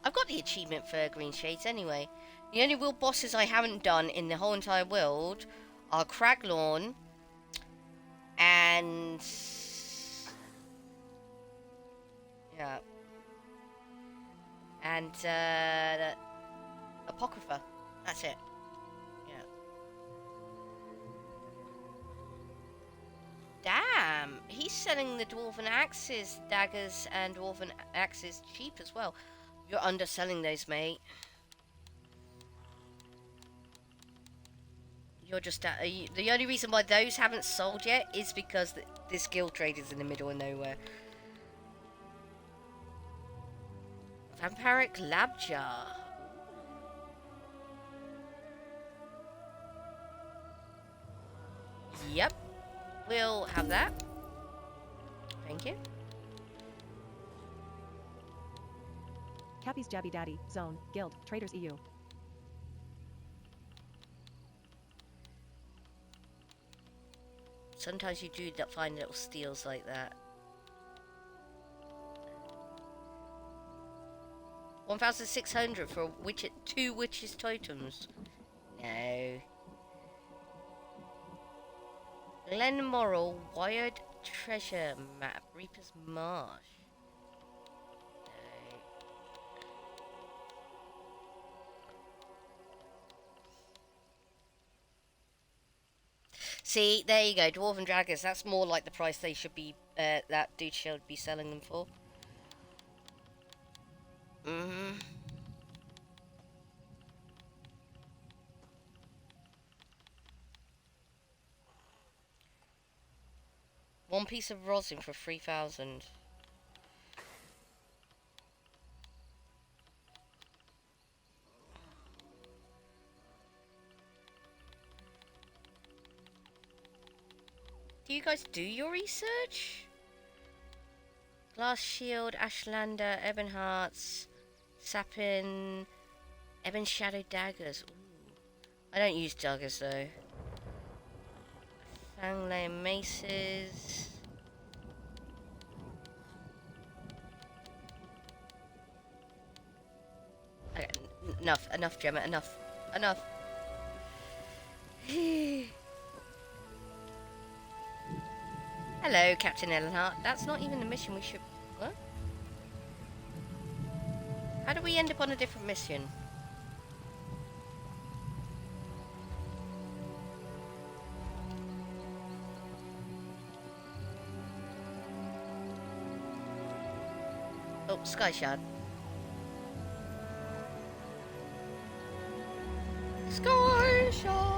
I've got the achievement for Green Shades anyway. The only real bosses I haven't done in the whole entire world are Craglorn and... yeah. And, Apocrypha. That's it. Yeah. Damn! He's selling the Dwarven axes, daggers, and Dwarven axes cheap as well. You're underselling those, mate. You're just... the only reason why those haven't sold yet is because this guild trade is in the middle of nowhere. Vampiric lab jar. Yep. We'll have that. Thank you. Cappy's Jabby Daddy, Zone, Guild, Traders EU. Sometimes you do find little steals like that. 1,600 for a 2 witches totems. No. Glenmoral Wired Treasure Map. Reaper's Marsh. No. See, there you go. Dwarven Daggers. That's more like the price they should be, that dude should be selling them for. Mm-hmm. One piece of rosin for 3,000. Do you guys do your research? Glass Shield, Ashlander, Ebon Hearts, Sapin, Ebon Shadow Daggers. Ooh. I don't use daggers though. Fanglay Maces. Okay, enough, Gemma, enough. Hello, Captain Ellenhart. That's not even the mission we should... What? How do we end up on a different mission? Oh, Sky Shard. Sky Shard!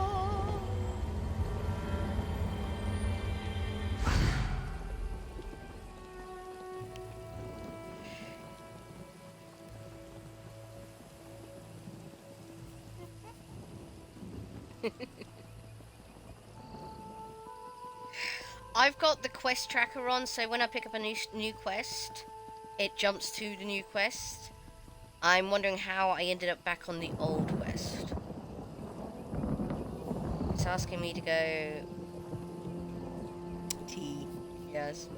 I've got the quest tracker on, so when I pick up a new quest, it jumps to the new quest. I'm wondering how I ended up back on the old quest. It's asking me to go... T. Yes.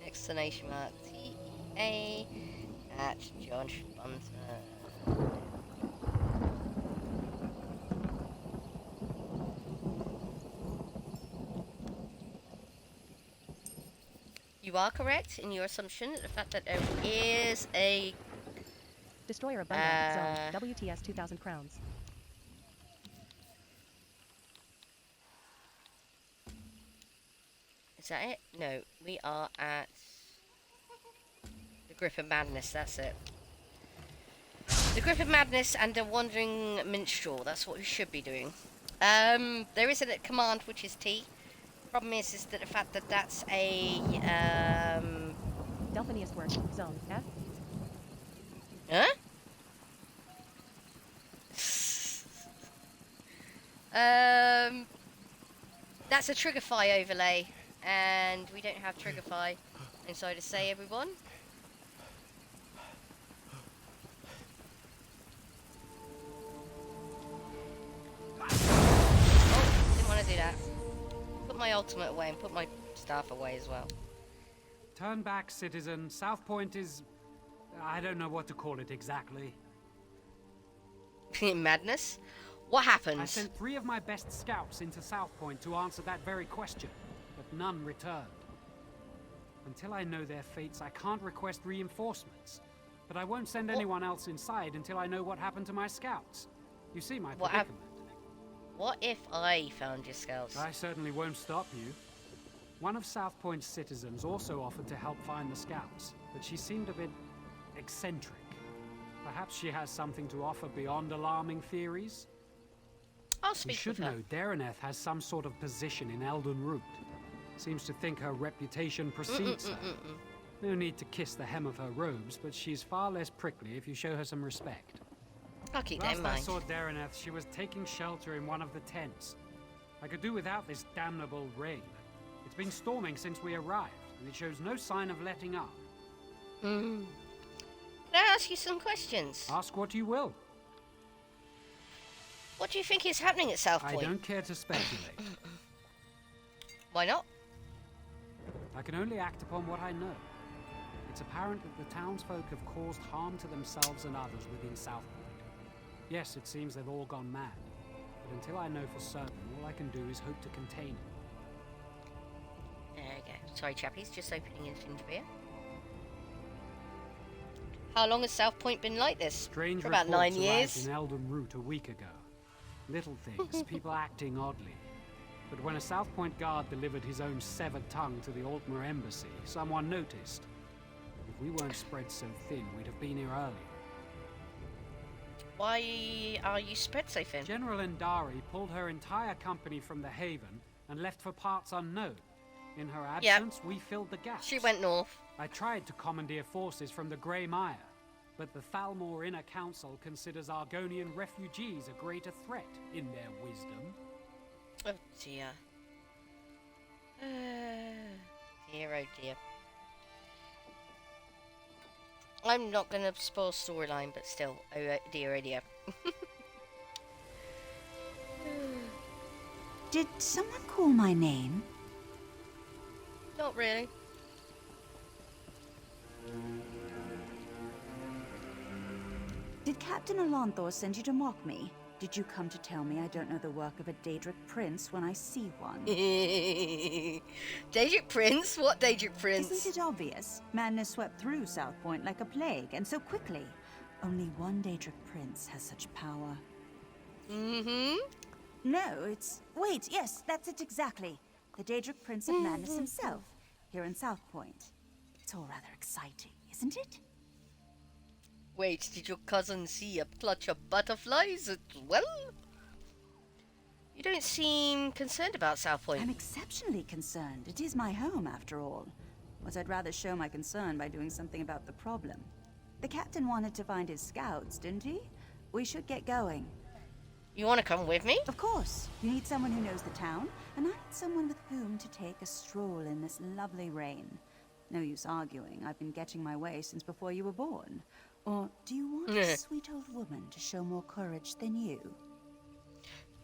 Exclamation mark. T-A. At John Bunter. You are correct in your assumption, the fact that there is a... Destroyer of Bunland, Zone, WTS 2,000 crowns. Is that it? No, we are at... the Grip of Madness, that's it. The Grip of Madness and the Wandering Minstrel, that's what we should be doing. There is a command which is T. Problem is that the fact that that's a Delphinius work, Zone, F. Huh? That's a Triggerfy overlay, and we don't have Triggerfy. And so to say, everyone. Oh, didn't want to do that. Put my ultimate away and put my staff away as well. Turn back, citizen. South Point is... I don't know what to call it exactly. Madness? What happened? I sent 3 of my best scouts into South Point to answer that very question, but none returned. Until I know their fates, I can't request reinforcements. But I won't send anyone else inside until I know what happened to my scouts. You see my predicament. What if I found your scouts? I certainly won't stop you. One of South Point's citizens also offered to help find the scouts, but she seemed a bit eccentric. Perhaps she has something to offer beyond alarming theories? I'll speak with her. You should know Dareneth has some sort of position in Elden Root. Seems to think her reputation precedes her. No need to kiss the hem of her robes, but she's far less prickly if you show her some respect. I'll keep that in Last I mind. saw Dareneth, she was taking shelter in one of the tents. I could do without this damnable rain. It's been storming since we arrived, and it shows no sign of letting up. Can I ask you some questions? Ask what you will. What do you think is happening at South Point? I don't care to speculate. Why not? I can only act upon what I know. It's apparent that the townsfolk have caused harm to themselves and others within South Point. Yes, it seems they've all gone mad. But until I know for certain, all I can do is hope to contain it. There we go. Sorry, chappies, just opening a ginger beer. How long has South Point been like this? Strange For about 9 reports years. arrived in Elden Root a week ago. Little things, people acting oddly. But when a South Point guard delivered his own severed tongue to the Altmer embassy, someone noticed. If we weren't spread so thin, we'd have been here earlier. Why are you spread so thin? General Endari pulled her entire company from the Haven and left for parts unknown. In her absence, we filled the gaps. She went north. I tried to commandeer forces from the Grey Mire, but the Thalmor Inner Council considers Argonian refugees a greater threat in their wisdom. Oh dear. Dear, oh dear. I'm not going to spoil storyline, but still, oh dear, oh dear. Did someone call my name? Not really. Did Captain Alanthor send you to mock me? Did you come to tell me I don't know the work of a Daedric prince when I see one? Daedric prince? What Daedric prince? Isn't it obvious? Madness swept through South Point like a plague, and so quickly. Only one Daedric prince has such power. Mm-hmm. No, it's... Wait, yes, that's it exactly. The Daedric Prince of Madness himself, here in South Point. It's all rather exciting, isn't it? Wait, did your cousin see a clutch of butterflies as well? You don't seem concerned about South Point. I'm exceptionally concerned. It is my home, after all. But I'd rather show my concern by doing something about the problem. The captain wanted to find his scouts, didn't he? We should get going. You want to come with me? Of course. You need someone who knows the town, and I need someone with whom to take a stroll in this lovely rain. No use arguing. I've been getting my way since before you were born. Or do you want a sweet old woman to show more courage than you?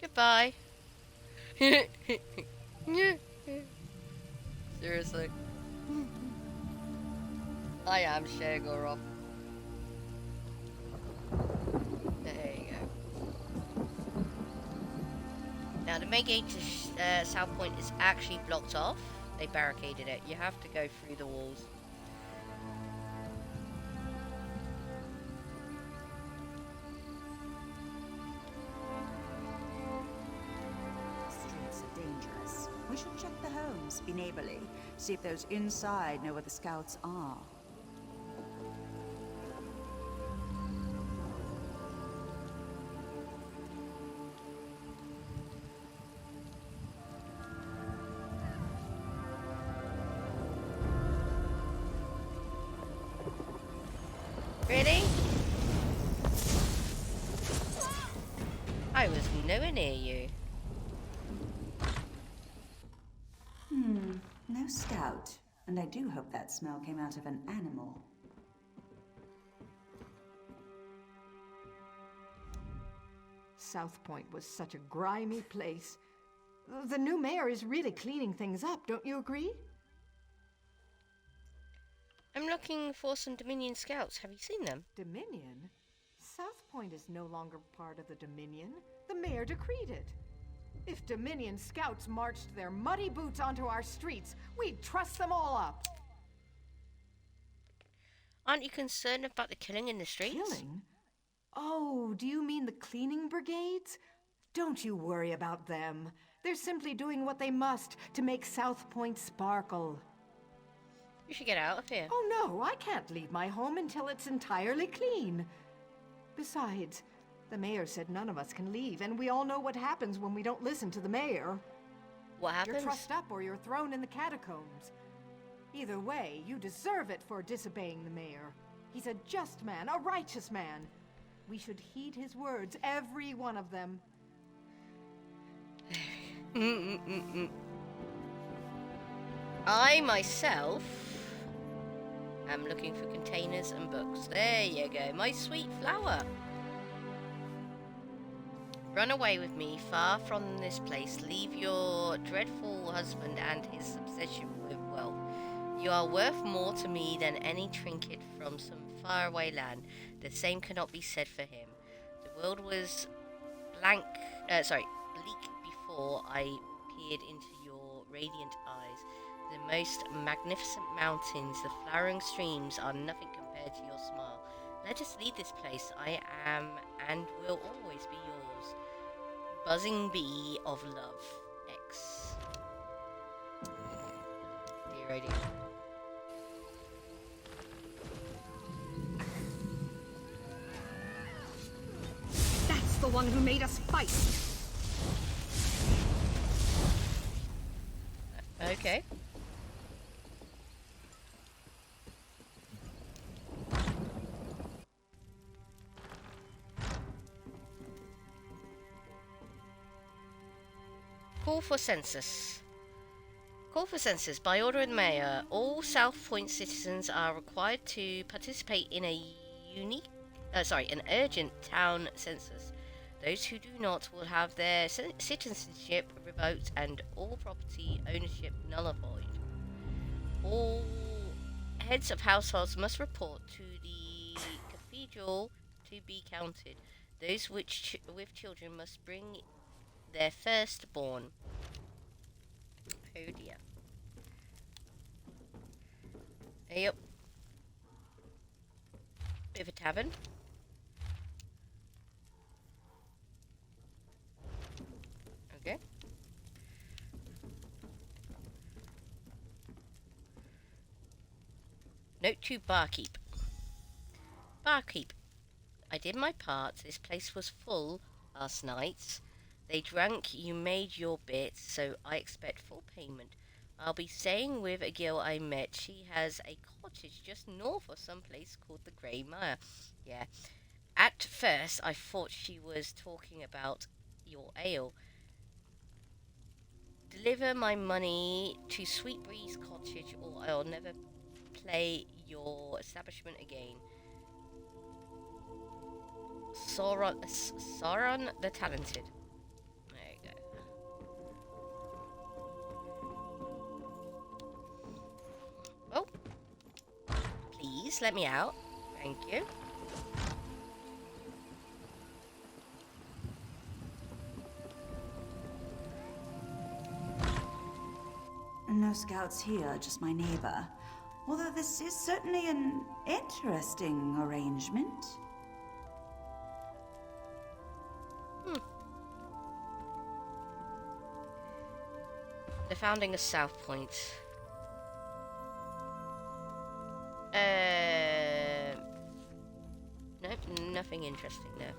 Goodbye. Seriously. I am Shagoroth. There you go. Now the main gate to South Point is actually blocked off. They barricaded it. You have to go through the walls. Streets are dangerous. We should check the homes, be neighborly, see if those inside know where the scouts are. Really? I was nowhere near you. No scout. And I do hope that smell came out of an animal. South Point was such a grimy place. The new mayor is really cleaning things up, don't you agree? I'm looking for some Dominion scouts. Have you seen them? Dominion? South Point is no longer part of the Dominion. The mayor decreed it. If Dominion scouts marched their muddy boots onto our streets, we'd truss them all up. Aren't you concerned about the killing in the streets? Killing? Oh, do you mean the cleaning brigades? Don't you worry about them. They're simply doing what they must to make South Point sparkle. You should get out of here. Oh no, I can't leave my home until it's entirely clean. Besides, the mayor said none of us can leave, and we all know what happens when we don't listen to the mayor. What happens? You're trussed up or you're thrown in the catacombs. Either way, you deserve it for disobeying the mayor. He's a just man, a righteous man. We should heed his words, every one of them. I myself am looking for containers and books. There you go, my sweet flower. Run away with me, far from this place. Leave your dreadful husband and his obsession with wealth. You are worth more to me than any trinket from some faraway land. The same cannot be said for him. The world was bleak before I peered into your radiant eyes. The most magnificent mountains, the flowering streams are nothing compared to your smile. Let us leave this place. I am and will always be yours. Buzzing bee of love. X. TheTeaLady. That's the one who made us fight. Okay. Call for census. Call for census. By order of the mayor, all South Point citizens are required to participate in an urgent town census. Those who do not will have their citizenship revoked and all property ownership nullified. All heads of households must report to the cathedral to be counted. Those with children must bring their firstborn. Oh dear. Yep. Bit of a tavern. Okay. Note to barkeep. Barkeep. I did my part. This place was full last night. They drank, you made your bit, so I expect full payment. I'll be staying with a girl I met. She has a cottage just north of some place called the Grey Mire. Yeah. At first, I thought she was talking about your ale. Deliver my money to Sweetbreeze Cottage or I'll never play your establishment again. Sauron the Talented. Oh, please let me out. Thank you. No scouts here, just my neighbor. Although this is certainly an interesting arrangement. The founding of South Point. Nope, nothing interesting there.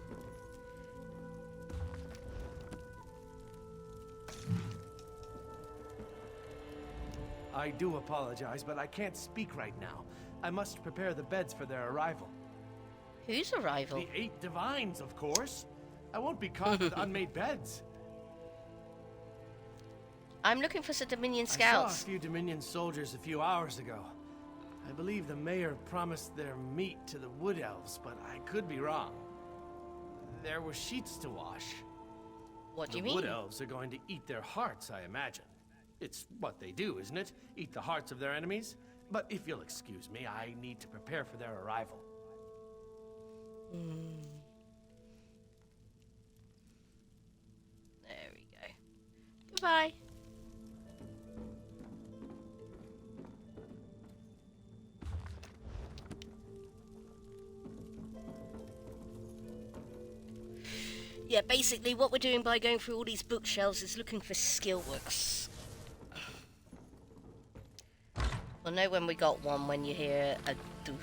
I do apologize, but I can't speak right now. I must prepare the beds for their arrival. Whose arrival? The 8 divines, of course. I won't be caught with unmade beds. I'm looking for some Dominion I scouts. saw a few Dominion soldiers a few hours ago. I believe the mayor promised their meat to the wood elves, but I could be wrong. There were sheets to wash. What do you The mean? wood elves are going to eat their hearts, I imagine. It's what they do, isn't it? Eat the hearts of their enemies? But if you'll excuse me, I need to prepare for their arrival. There we go. Goodbye. Yeah, basically what we're doing by going through all these bookshelves is looking for skill books. We'll know when we got one when you hear a doof.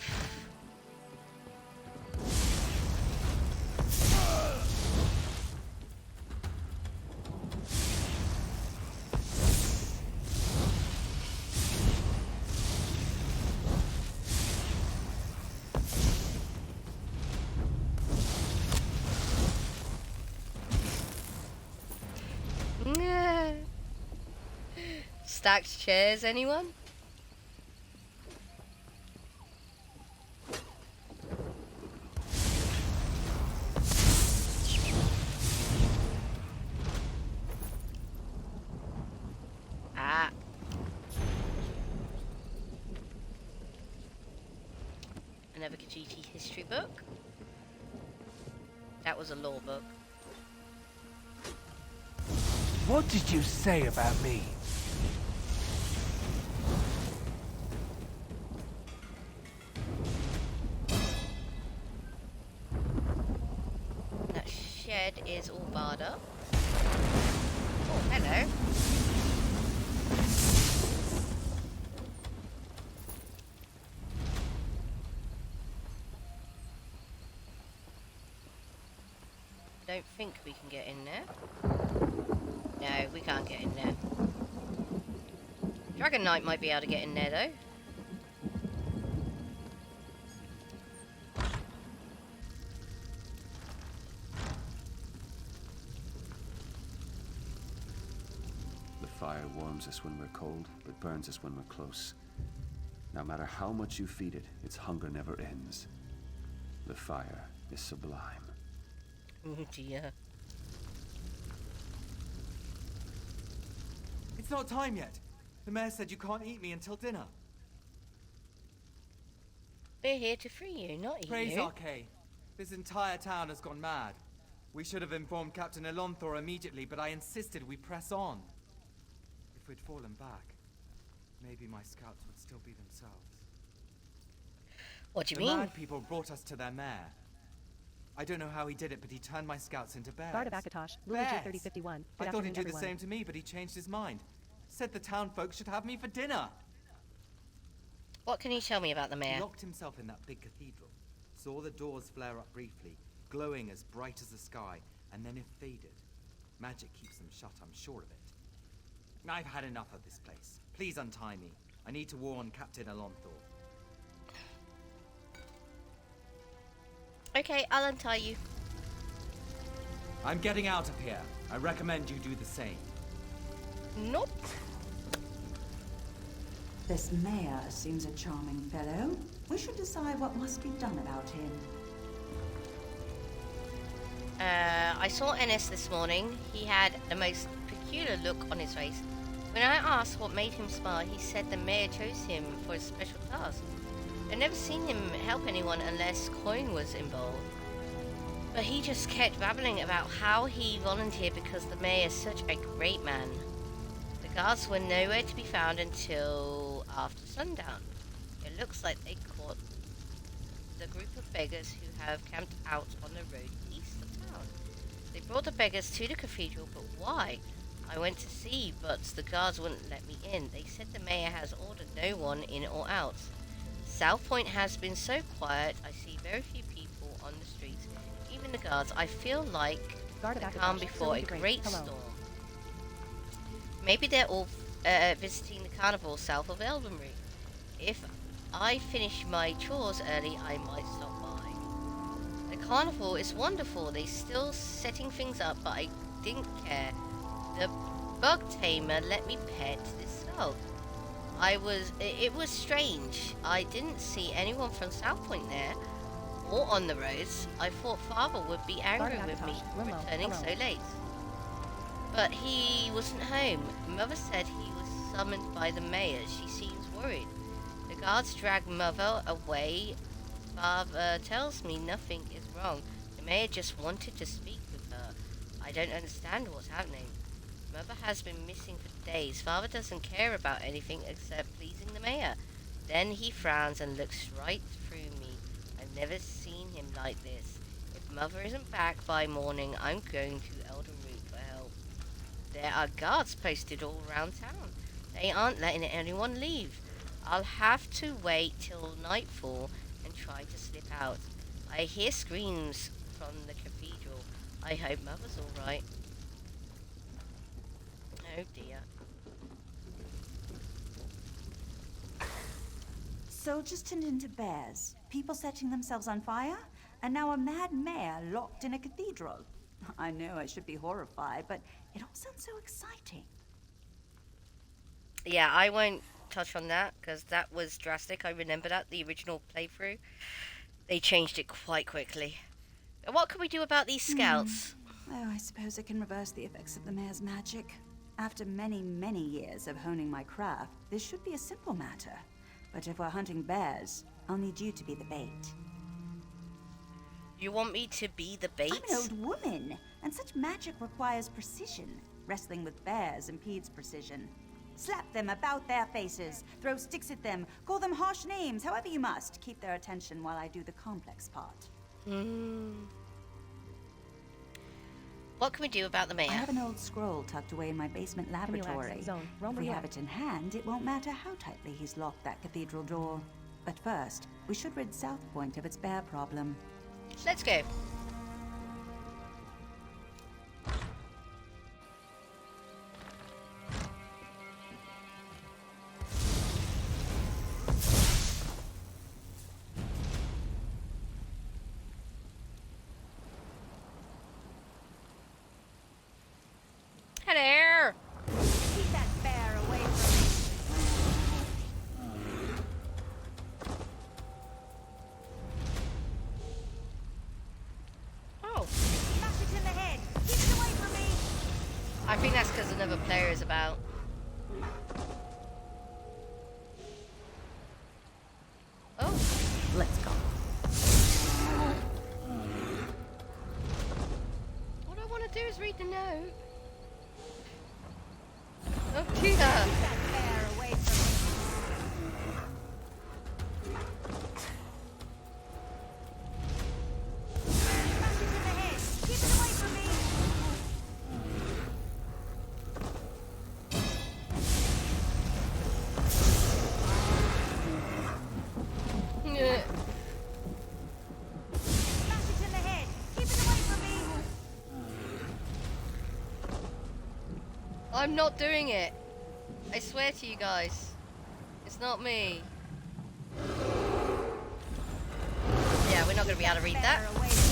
stacked chairs, anyone? Ah. Another Khajiit history book. That was a law book. What did you say about me? That shed is all barred up. Oh, hello. Don't think we can get in there. No, we can't get in there. Dragon Knight might be able to get in there though. The fire warms us when we're cold, but burns us when we're close. No matter how much you feed it, its hunger never ends. The fire is sublime. Oh dear. It's not time yet. The mayor said you can't eat me until dinner. We're here to free you, not eat Praise you. Arcade. This entire town has gone mad. We should have informed Captain Elonthor immediately, but I insisted we press on. If we'd fallen back, maybe my scouts would still be themselves. What do you the mean? Mad people brought us to their mayor. I don't know how he did it, but he turned my scouts into bears. Guard of Akatosh, Lily Bears! G3051. I Good thought he'd afternoon, do the everyone. same to me, but he changed his mind. Said the town folks should have me for dinner. What can you tell me about the mayor? He locked himself in that big cathedral. Saw the doors flare up briefly, glowing as bright as the sky, and then it faded. Magic keeps them shut, I'm sure of it. I've had enough of this place. Please untie me. I need to warn Captain Elonthor. Okay, I'll untie you. I'm getting out of here. I recommend you do the same. Nope. This mayor seems a charming fellow. We should decide what must be done about him. I saw NS this morning. He had the most peculiar look on his face. When I asked what made him smile, he said the mayor chose him for a special task. I've never seen him help anyone unless coin was involved. But he just kept babbling about how he volunteered because the mayor is such a great man. The guards were nowhere to be found until after sundown. It looks like they caught the group of beggars who have camped out on the road east of town. They brought the beggars to the cathedral, but why? I went to see, but the guards wouldn't let me in. They said the mayor has ordered no one in or out. South Point has been so quiet, I see very few people on the streets, even the guards. I feel like the calm before a great storm. Maybe they're all visiting the carnival south of Eldenry. If I finish my chores early, I might stop by. The carnival is wonderful. They're still setting things up, but I didn't care. The bug tamer let me pet this skull. It was strange. I didn't see anyone from South Point there, or on the roads. I thought Father would be angry with me for returning so late. But he wasn't home. Mother said he was summoned by the mayor. She seems worried. The guards dragged Mother away. Father tells me nothing is wrong. The mayor just wanted to speak with her. I don't understand what's happening. Mother has been missing for days. Father doesn't care about anything except pleasing the mayor. Then he frowns and looks right through me. I've never seen him like this. If Mother isn't back by morning, I'm going to Eldenroot for help. There are guards posted all around town. They aren't letting anyone leave. I'll have to wait till nightfall and try to slip out. I hear screams from the cathedral. I hope Mother's alright. Oh dear. Soldiers turned into bears, people setting themselves on fire, and now a mad mayor locked in a cathedral. I know I should be horrified, but it all sounds so exciting. Yeah, I won't touch on that because that was drastic. I remember that, the original playthrough. They changed it quite quickly. And what can we do about these scouts? Oh, I suppose I can reverse the effects of the mayor's magic. After many, many years of honing my craft, this should be a simple matter. But if we're hunting bears, I'll need you to be the bait. You want me to be the bait? I'm an old woman, and such magic requires precision. Wrestling with bears impedes precision. Slap them about their faces, throw sticks at them, call them harsh names, however you must. Keep their attention while I do the complex part. What can we do about the mayor? I have an old scroll tucked away in my basement laboratory. If we have it in hand, it won't matter how tightly he's locked that cathedral door. But first, we should rid South Point of its bear problem. Let's go. Hello. Keep that bear away from Oh. Smash it in the head. Keep it away from me. I think that's because another player is about. Oh. Let's go. What I want to do is read the note. Oh dear. That bear away from me. Smash it in the head. Keep it away from me. Yeah. Smash it in the head. Keep it away from me. I'm not doing it. I swear to you guys. It's not me. Yeah, we're not going to be able to read that. Bear away from me.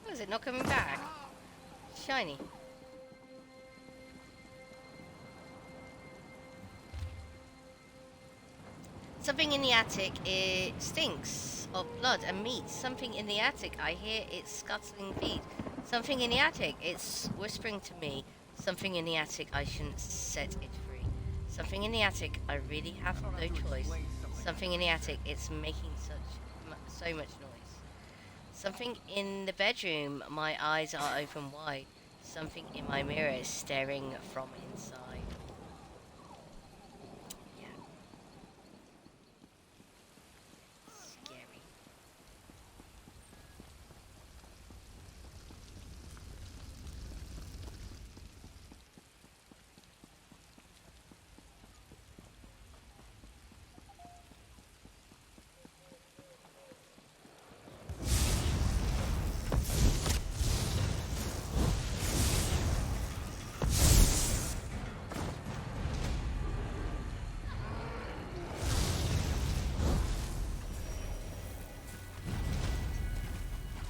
What is it not coming back? Shiny. Something in the attic, it stinks of blood and meat. Something in the attic, I hear its scuttling feet. Something in the attic, it's whispering to me. Something in the attic, I shouldn't set it free. Something in the attic, I really have no choice. Something in the attic, it's making so much noise. Something in the bedroom, my eyes are open wide. Something in my mirror is staring from inside. Yeah. Scary.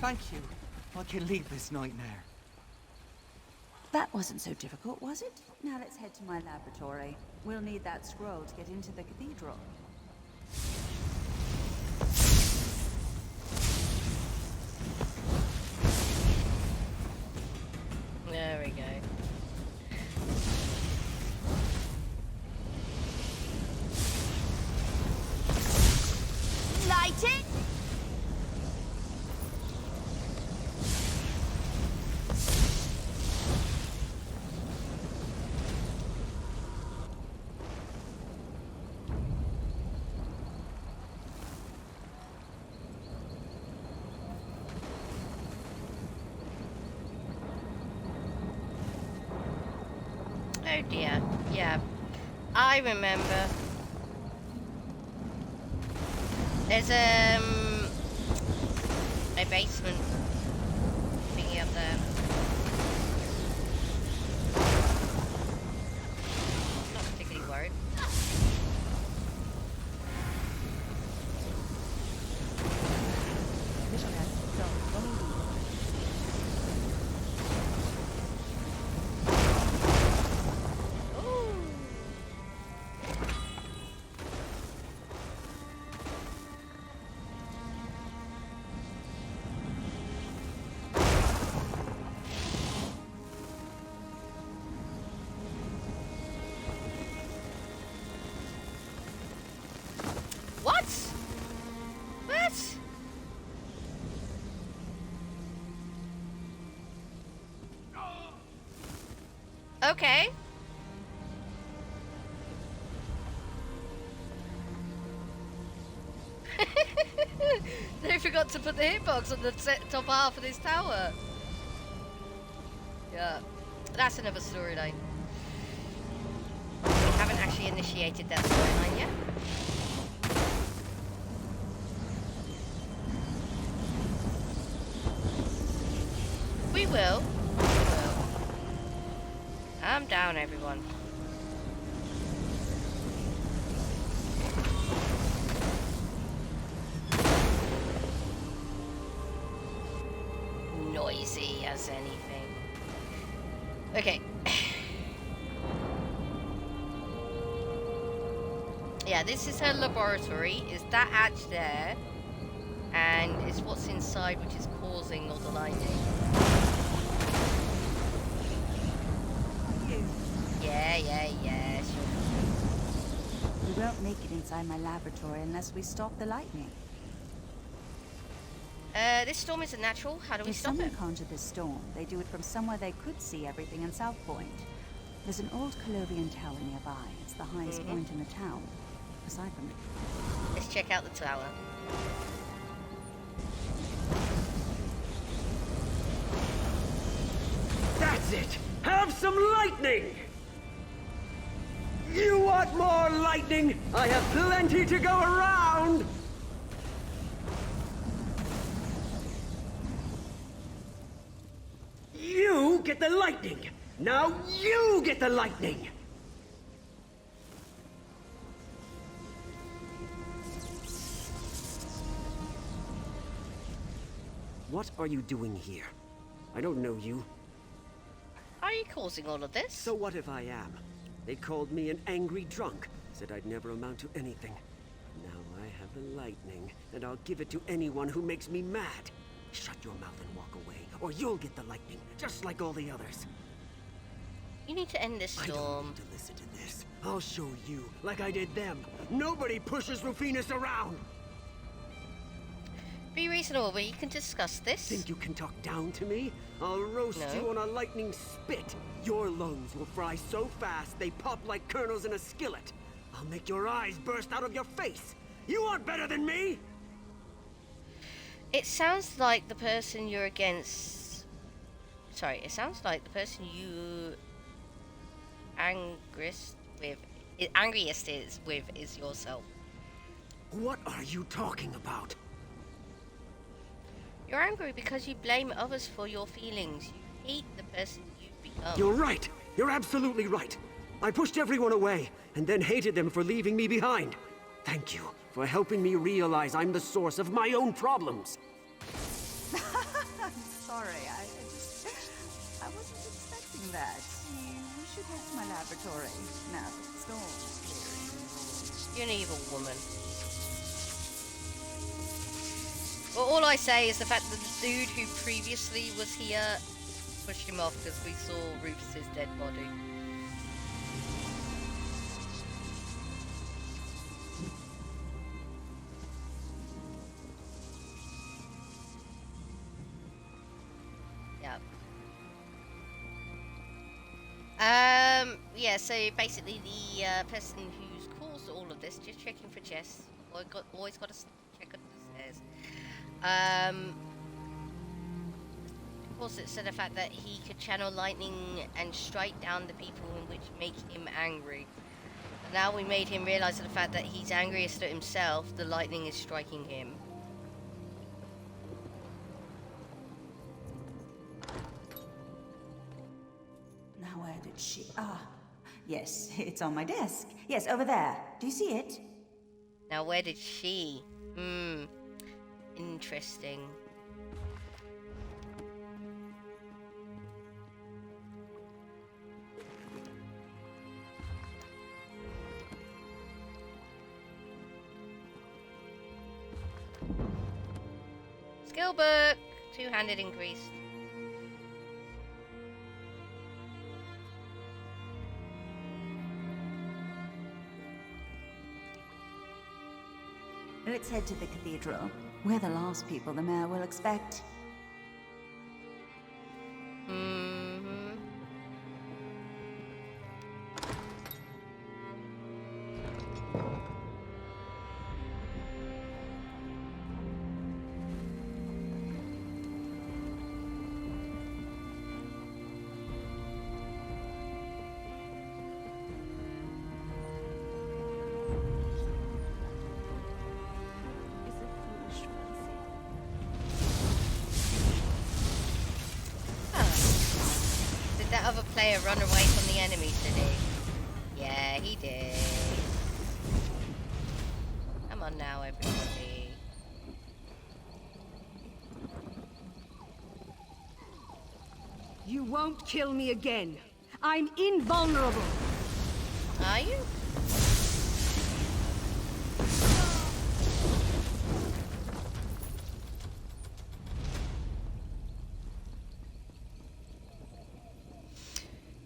Thank you. I can leave this nightmare. That wasn't so difficult, was it? Now let's head to my laboratory. We'll need that scroll to get into the cathedral. There we go. Light it! Oh dear. Yeah. I remember. There's a basement thingy up there. Not particularly worried. Mission S, zone, loading D. What? What? Okay. They forgot to put the hitbox on the top half of this tower. Yeah, that's another storyline. We haven't actually initiated that storyline yet. We will. We will. Calm down, everyone. Noisy as anything. Okay. Yeah, this is her laboratory. Is that hatch there? And it's what's inside which is causing all the lightning. Yeah, sure. We won't make it inside my laboratory unless we stop the lightning. This storm isn't natural. How do we If stop someone it? conjured this storm, they do it from somewhere they could see everything in South Point. There's an old Colovian tower nearby. It's the highest point in the town. Aside from it. Let's check out the tower. That's it! Have some lightning! You want more lightning? I have plenty to go around! You get the lightning! Now you get the lightning! What are you doing here? I don't know you. Are you causing all of this? So what if I am? They called me an angry drunk, said I'd never amount to anything. Now I have the lightning, and I'll give it to anyone who makes me mad. Shut your mouth and walk away, or you'll get the lightning, just like all the others. You need to end this storm. I don't need to listen to this. I'll show you, like I did them. Nobody pushes Rufinus around! Be reasonable, but you can discuss this. Think you can talk down to me? I'll roast you on a lightning spit. Your lungs will fry so fast they pop like kernels in a skillet. I'll make your eyes burst out of your face. You aren't better than me! It sounds like the person you're against... Sorry, it sounds like the person you... angriest with is yourself. What are you talking about? You're angry because you blame others for your feelings. You hate the person you've become. You're right. You're absolutely right. I pushed everyone away, and then hated them for leaving me behind. Thank you for helping me realize I'm the source of my own problems. I'm sorry, I wasn't expecting that. We should head to my laboratory now that the storm's clearing. You're an evil woman. Well, all I say is the fact that the dude who previously was here pushed him off because we saw Rufus's dead body. Yeah, so basically the person who's caused all of this, just checking for Jess. Always got to check under the stairs. Also, it said the fact that he could channel lightning and strike down the people in which make him angry. And now we made him realize the fact that he's angriest at himself, the lightning is striking him. Now where did she... Ah, yes, it's on my desk. Yes, over there. Do you see it? Now where did she? Interesting. Skill book! Two-handed increased. Let's head to the cathedral. We're the last people the mayor will expect. Other player run away from the enemies, did he? Yeah, he did. Come on now, everybody. You won't kill me again. I'm invulnerable. Are you?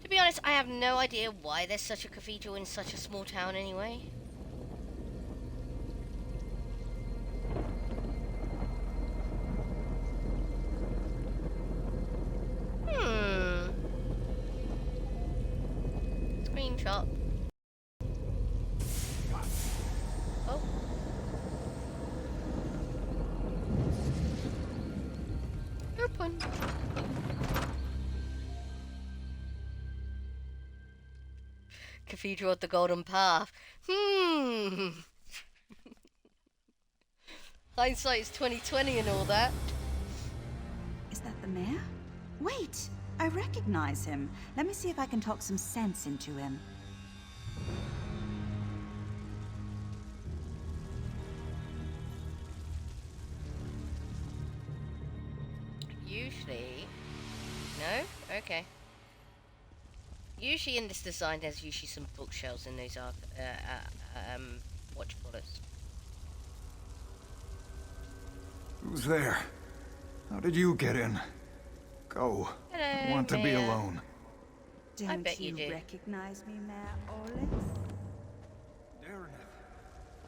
To be honest, I have no idea why there's such a cathedral in such a small town anyway. Screenshot. Oh. Open. Cathedral of the Golden Path. Hindsight is 20/20 and all that. Is that the mayor? Wait, I recognize him. Let me see if I can talk some sense into him. Usually... No? Okay. Usually in this design there's usually some bookshelves in those what you call it? Who's there? How did you get in? Go. Hello, I want to be Mayor. alone. Don't I bet you do. recognize me, Mayor Orlis?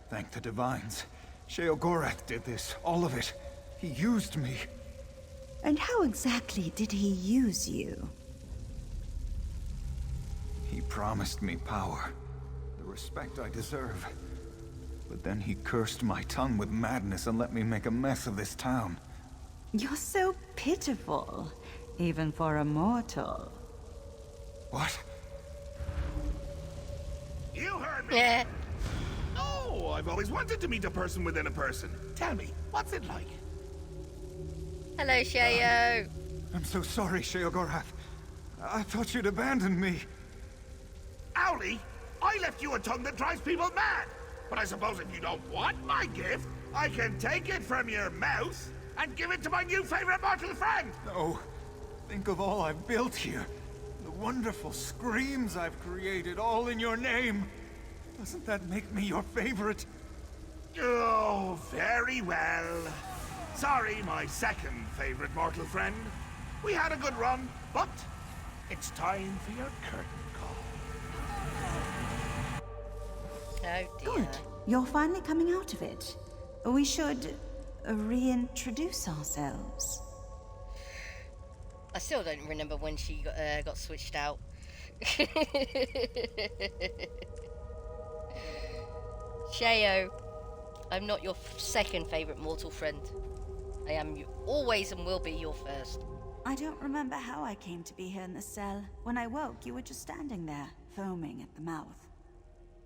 Thank the divines. Sheogorath did this, all of it. He used me. And how exactly did he use you? He promised me power, the respect I deserve. But then he cursed my tongue with madness and let me make a mess of this town. You're so pitiful, even for a mortal. What? You heard me! Yeah. Oh, I've always wanted to meet a person within a person. Tell me, what's it like? Hello, Sheo. I'm so sorry, Sheogorath. I thought you'd abandoned me. Owlie, I left you a tongue that drives people mad. But I suppose if you don't want my gift, I can take it from your mouth and give it to my new favorite mortal friend. No. Think of all I've built here. The wonderful screams I've created, all in your name. Doesn't that make me your favorite? Oh, very well. Sorry, my second favorite mortal friend. We had a good run, but it's time for your curtain call. Oh dear. Good. You're finally coming out of it. We should reintroduce ourselves. I still don't remember when she got switched out. Sheo, I'm not your second favourite mortal friend. I am always and will be your first. I don't remember how I came to be here in the cell. When I woke, you were just standing there, foaming at the mouth.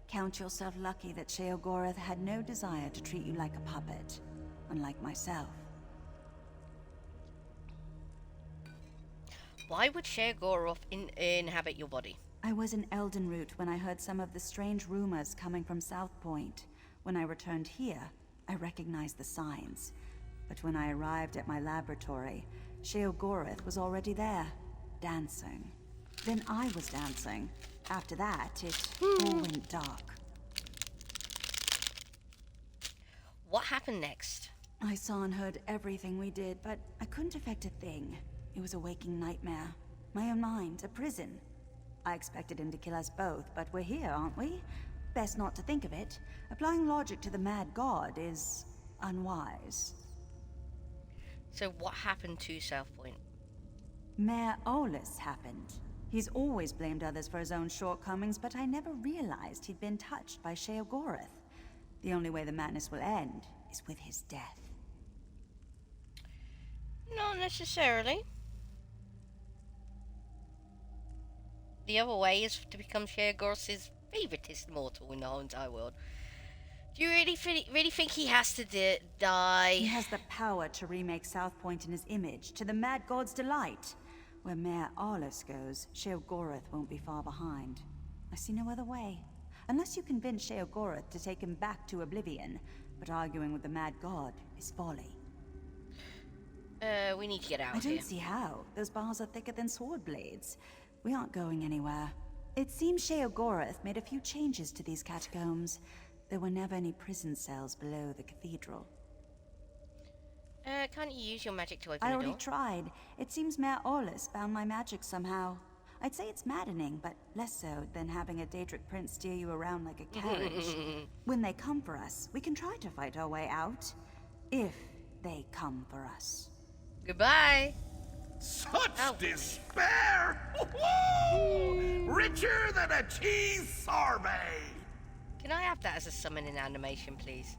Count yourself lucky that Sheogorath had no desire to treat you like a puppet, unlike myself. Why would Sheogorath inhabit your body? I was in Eldenroot when I heard some of the strange rumors coming from South Point. When I returned here, I recognized the signs. But when I arrived at my laboratory, Sheogorath was already there, dancing. Then I was dancing. After that, it all went dark. What happened next? I saw and heard everything we did, but I couldn't affect a thing. It was a waking nightmare. My own mind, a prison. I expected him to kill us both, but we're here, aren't we? Best not to think of it. Applying logic to the mad god is unwise. So what happened to South Point? Mayor Olus happened. He's always blamed others for his own shortcomings, but I never realized he'd been touched by Sheogorath. The only way the madness will end is with his death. Not necessarily. The other way is to become Sheogorath's favoritist mortal in the whole entire world. Do you really think he has to die? He has the power to remake South Point in his image, to the mad god's delight. Where Mayor Arlos goes, Sheogorath won't be far behind. I see no other way. Unless you convince Sheogorath to take him back to oblivion, but arguing with the mad god is folly. We need to get out I of here. don't see how. Those bars are thicker than sword blades. We aren't going anywhere. It seems Sheogorath made a few changes to these catacombs. There were never any prison cells below the cathedral. Can't you use your magic to open I the already door? tried. It seems Mayor Orlus found my magic somehow. I'd say it's maddening, but less so than having a Daedric prince steer you around like a carriage. When they come for us, we can try to fight our way out. If they come for us. Goodbye! Such despair! Richer than a cheese sorbet! Can I have that as a summoning animation, please?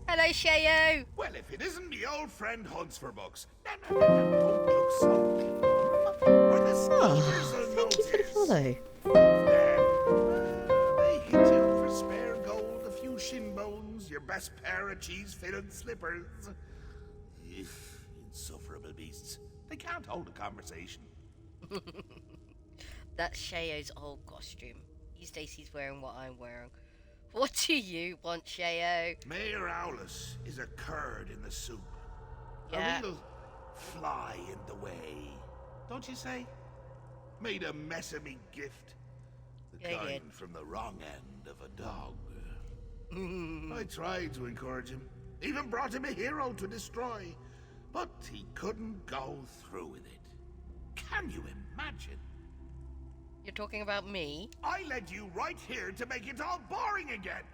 Hello, Sheo! Well, if it isn't me old friend Hunts for Bucks. No, don't look so calm. Or the skeeters will Thank you for the notice. follow. They hit you for spare gold, a few shin bones, your best pair of cheese-fitted slippers. Insufferable beasts. They can't hold a conversation. That's Sheo's old costume. These days he's wearing what I'm wearing. What do you want, Sheo? Mayor Aulus is a curd in the soup. Yeah. A real fly in the way. Don't you say? Made a mess of me gift. The Yeah, kind from the wrong end of a dog. I tried to encourage him. Even brought him a hero to destroy. But he couldn't go through with it. Can you imagine? You're talking about me? I led you right here to make it all boring again.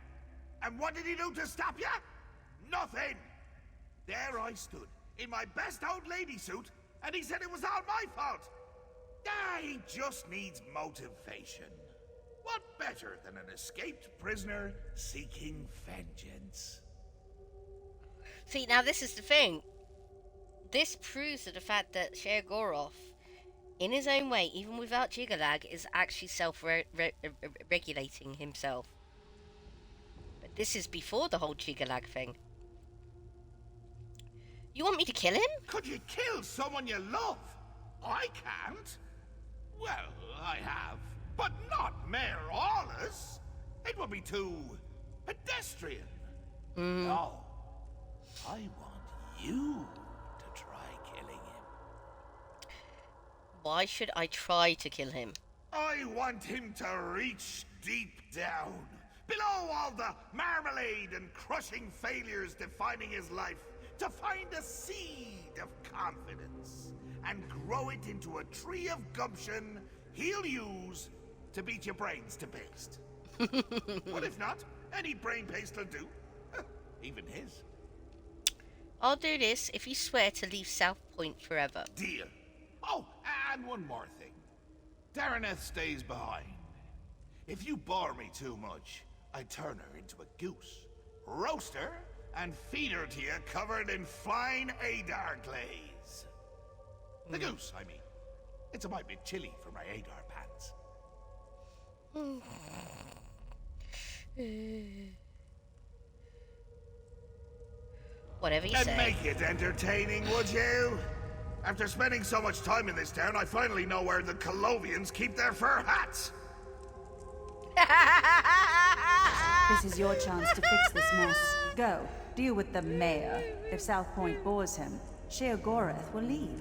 And what did he do to stop you? Nothing. There I stood, in my best old lady suit, and he said it was all my fault. He just needs motivation. What better than an escaped prisoner seeking vengeance? See, now this is the thing. This proves that the fact that Sheogorath, in his own way, even without Jiggalag, is actually self-regulating himself. But this is before the whole Jiggalag thing. You want me to kill him? Could you kill someone you love? I can't. Well, I have. But not Mayor Aulus. It would be too pedestrian. No. I want you to try killing him. Why should I try to kill him? I want him to reach deep down, below all the marmalade and crushing failures defining his life, to find a seed of confidence and grow it into a tree of gumption he'll use to beat your brains to paste. What if not? Any brain paste will do. Even his. I'll do this if you swear to leave South Point forever. Deal. Oh, and one more thing. Dareneth stays behind. If you bore me too much, I turn her into a goose, roast her, and feed her to you covered in fine Adar glaze. The goose, I mean. It's a mite bit chilly for my Agar pants. Whatever you And say. make it entertaining, would you? After spending so much time in this town, I finally know where the Colovians keep their fur hats. This is your chance to fix this mess. Go, deal with the mayor. If South Point bores him, Sheogorath will leave.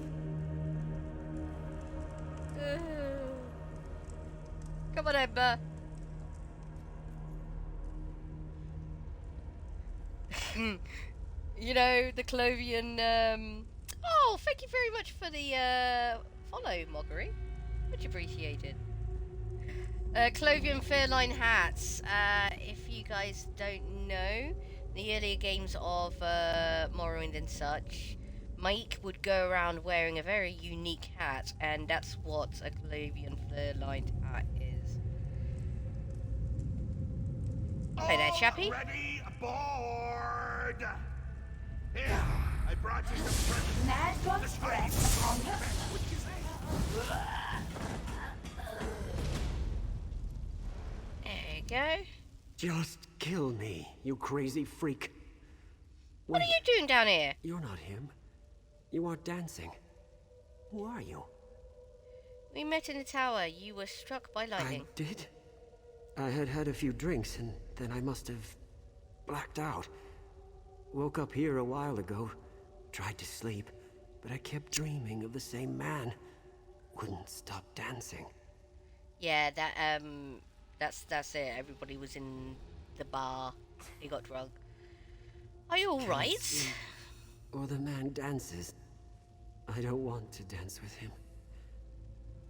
Come on, Emma. You know, the Clovian, Oh, thank you very much for the, follow, Mockery. Much appreciated. Clovian Fairline hats. If you guys don't know, the earlier games of, Morrowind and such, Mike would go around wearing a very unique hat, and that's what a Clovian Fairline hat is. Hey there, chappy. Ready, aboard. Here, I brought you some presents. Mad God's breath on her. What'd you say? There you go. Just kill me, you crazy freak. What are you doing down here? You're not him. You are dancing. Who are you? We met in the tower. You were struck by lightning. I did? I had had a few drinks, and then I must have blacked out. Woke up here a while ago. Tried to sleep, but I kept dreaming of the same man. Wouldn't stop dancing. Yeah, that's it. Everybody was in the bar. He got drunk. Are you all right? Or the man dances. I don't want to dance with him.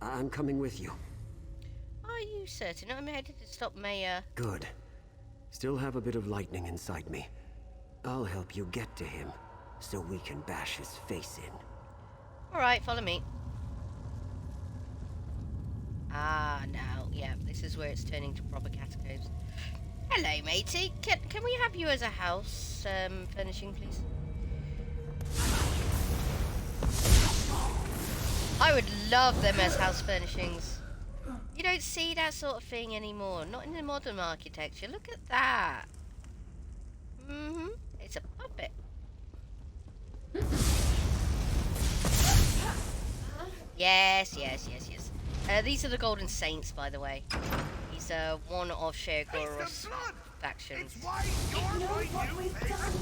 I'm coming with you. Are you certain? I'm headed to stop Mayor. Good. Still have a bit of lightning inside me. I'll help you get to him, so we can bash his face in. Alright, follow me. Ah, now, yeah, this is where it's turning to proper catacombs. Hello, matey. Can we have you as a house furnishing, please? I would love them as house furnishings. You don't see that sort of thing anymore. Not in the modern architecture. Look at that. It's a puppet. Yes. These are the Golden Saints, by the way. He's one of Sheogorath's factions. It knows what we've done.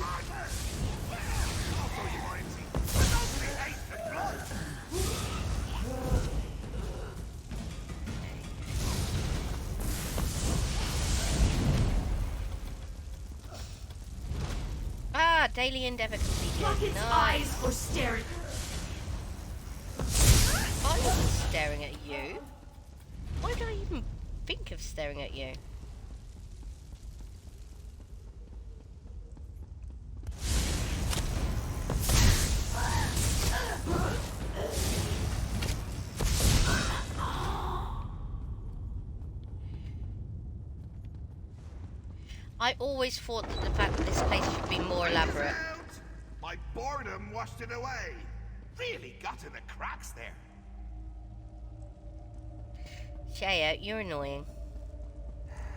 Ah, daily endeavor completed. Nice. Eyes were staring. I wasn't staring at you. Why did I even think of staring at you? I always thought that the fact that this place should be more elaborate. My boredom washed it away. Really got in the cracks there. Shea, you're annoying.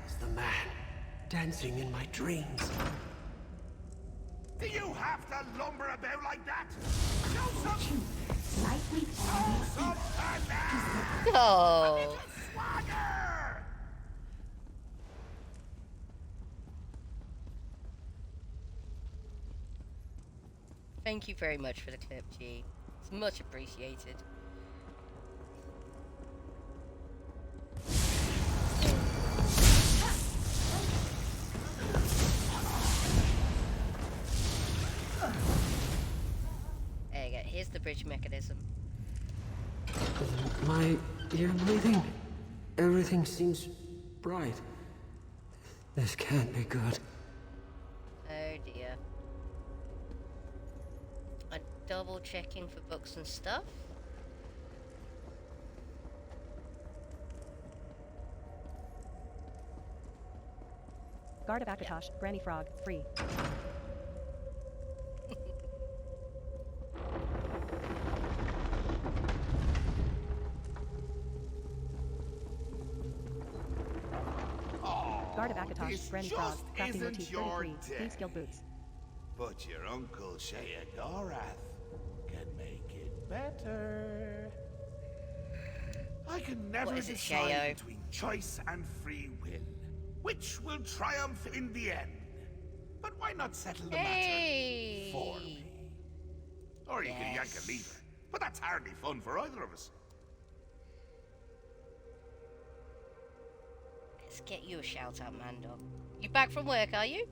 It's the man dancing in my dreams. Do you have to lumber about like that? Show some Slightly Oh. swagger! Thank you very much for the clip, G. It's much appreciated. There you go. Here's the bridge mechanism. My ear bleeding? Everything seems bright. This can't be good. Oh dear. I'm double checking for books and stuff. Guard of Akatosh, Granny Frog, free. Guard of Akatosh, This Granny Frog, just crafting isn't motif your 33, day. Thieves Guild boots. But your uncle Sheogorath can make it better. I can never What is it, decide Sheo? between choice and free will. Which will triumph in the end? But why not settle the matter for me? Or you can yank a lever. But that's hardly fun for either of us. Let's get you a shout out, Mandog. You back from work, are you?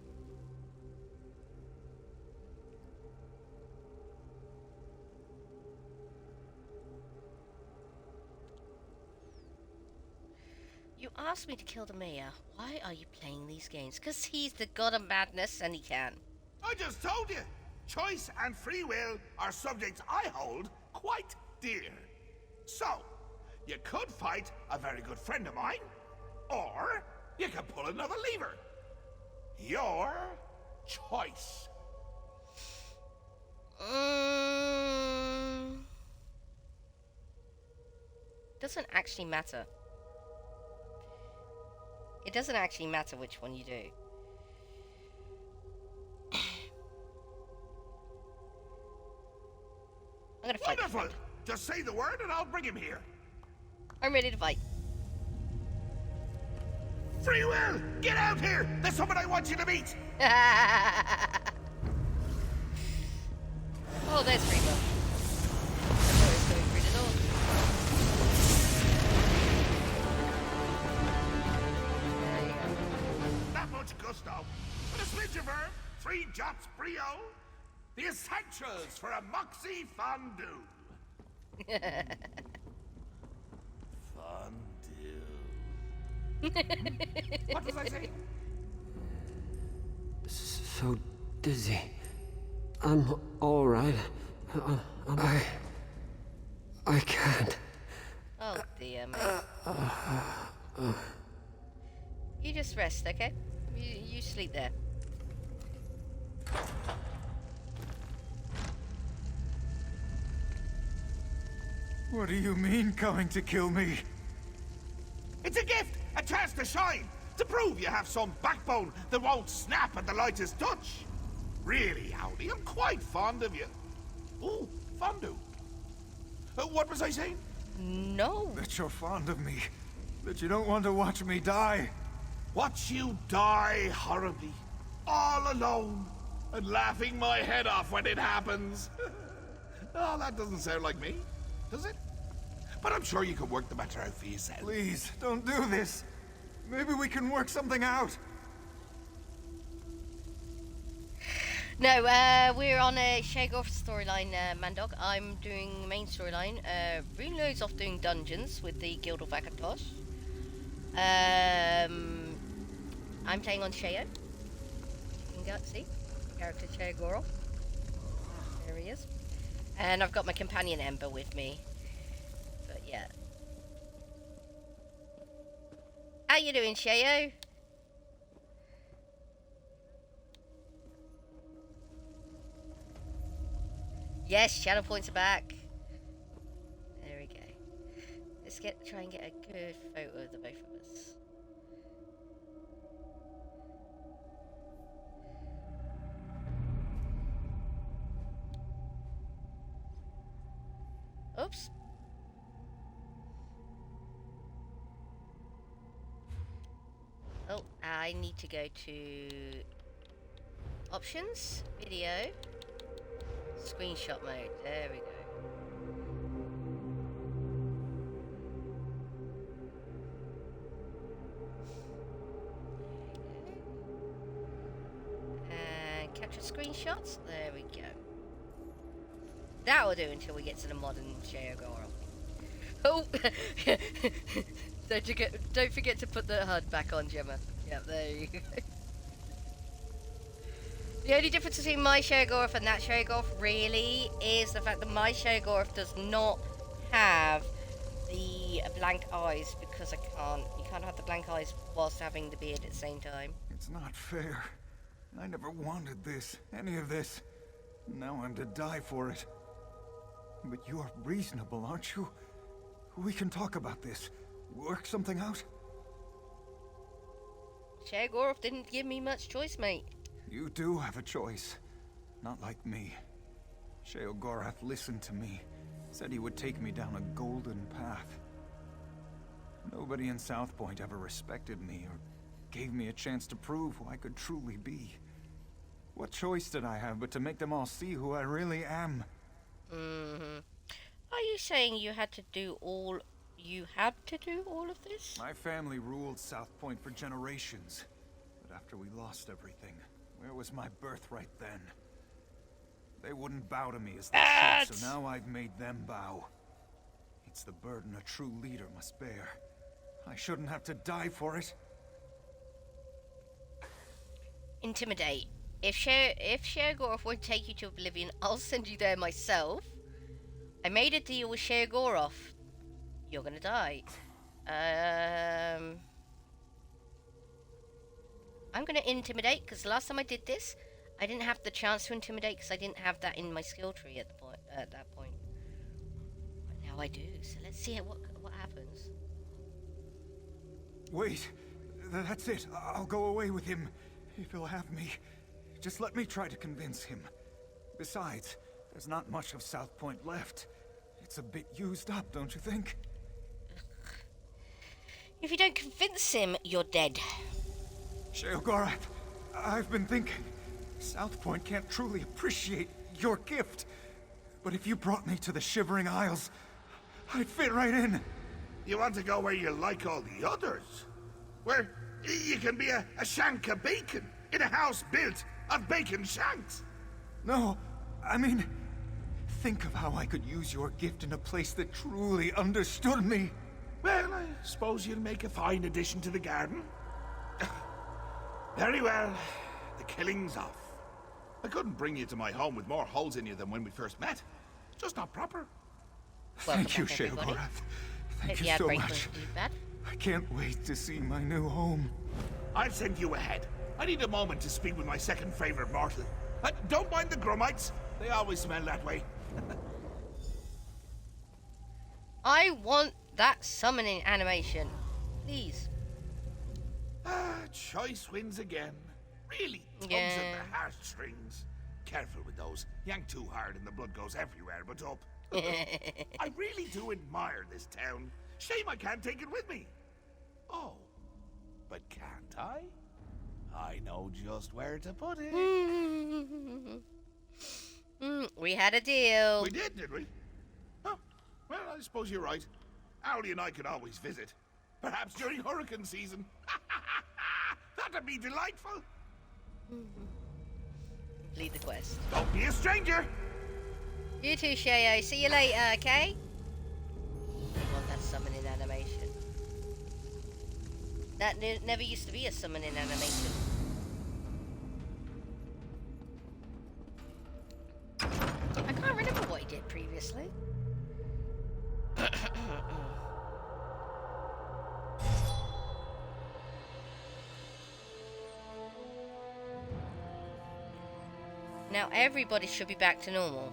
You asked me to kill the mayor. Why are you playing these games? Because he's the god of madness and he can. I just told you. Choice and free will are subjects I hold quite dear. So, you could fight a very good friend of mine, or you can pull another lever. Your choice. Doesn't actually matter. It doesn't actually matter which one you do. I'm gonna fight. Wonderful! Just say the word and I'll bring him here. I'm ready to fight. Free will! Get out here! There's someone I want you to meet! Oh, there's free will. I thought it was going through the door. There you go. Not much gusto. But a smidge of herb, 3 jots brio, the essentials for a moxie fondue. What was I saying? So dizzy. I'm all right. I can't. Oh dear, mate. You just rest, okay? You sleep there. What do you mean, coming to kill me? It's a gift! A chance to shine! To prove you have some backbone that won't snap at the lightest touch! Really, Howdy, I'm quite fond of you. Ooh, fondue. What was I saying? No. That you're fond of me. That you don't want to watch me die. Watch you die horribly. All alone. And laughing my head off when it happens. Oh, that doesn't sound like me, does it? But I'm sure you can work the matter out for yourself. Please, don't do this. Maybe we can work something out. No, we're on a Shaggoff storyline, Mandog. I'm doing main storyline. Runelo's off doing dungeons with the Guild of Akatosh. I'm playing on Sheo. You can go see. Character Sheo. There he is. And I've got my companion Ember with me. But yeah. How you doing, Sheo? Yes, channel points are back. There we go. Let's try and get a good photo of the both of us. Oops. Oh, I need to go to options, video. Screenshot mode, there we go. And capture screenshots, there we go. That will do until we get to the modern Sheogoro. Oh! Don't forget to put the HUD back on, Gemma. Yep, there you go. The only difference between my Sheogorth and that Sheogorth really is the fact that my Sheogorth does not have the blank eyes because you can't have the blank eyes whilst having the beard at the same time. It's not fair. I never wanted this, any of this. Now I'm to die for it. But you're reasonable, aren't you? We can talk about this. Work something out. Shagoroth didn't give me much choice, mate. You do have a choice. Not like me. Sheogorath listened to me. Said he would take me down a golden path. Nobody in South Point ever respected me or gave me a chance to prove who I could truly be. What choice did I have but to make them all see who I really am? Are you saying you had to do all of this? My family ruled South Point for generations. But after we lost everything, where was my birthright then? They wouldn't bow to me as they should, so now I've made them bow. It's the burden a true leader must bear. I shouldn't have to die for it. Intimidate. If Sheogorath won't take you to Oblivion, I'll send you there myself. I made a deal with Sheogorath. You're gonna die. I'm gonna intimidate, because last time I did this, I didn't have the chance to intimidate because I didn't have that in my skill tree at that point. But now I do. So let's see what happens. Wait, that's it. I'll go away with him if he'll have me. Just let me try to convince him. Besides, there's not much of South Point left. It's a bit used up, don't you think? If you don't convince him, you're dead. Sheogorath, I've been thinking. South Point can't truly appreciate your gift. But if you brought me to the Shivering Isles, I'd fit right in. You want to go where you like all the others? Where you can be a shank of bacon in a house built of bacon shanks? No, I mean, think of how I could use your gift in a place that truly understood me. Well, I suppose you'll make a fine addition to the garden. Very well. The killing's off. I couldn't bring you to my home with more holes in you than when we first met. Just not proper. Thank you, Sheogorath. Thank you so much. I can't wait to see my new home. I'll send you ahead. I need a moment to speak with my second favorite mortal. Don't mind the grummites. They always smell that way. I want that summoning animation. Please. Choice wins again. Really tugs at the heartstrings. Careful with those. Yank too hard and the blood goes everywhere but up. I really do admire this town. Shame I can't take it with me. Oh, but can't I? I know just where to put it. We had a deal. We did we? Oh, well, I suppose you're right. Owlie and I could always visit. Perhaps during hurricane season. That'd be delightful. Lead the quest. Don't be a stranger. You too, Sheo. See you later, okay? I want that summoning animation. That never used to be a summoning animation. I can't remember what he did previously. Now everybody should be back to normal.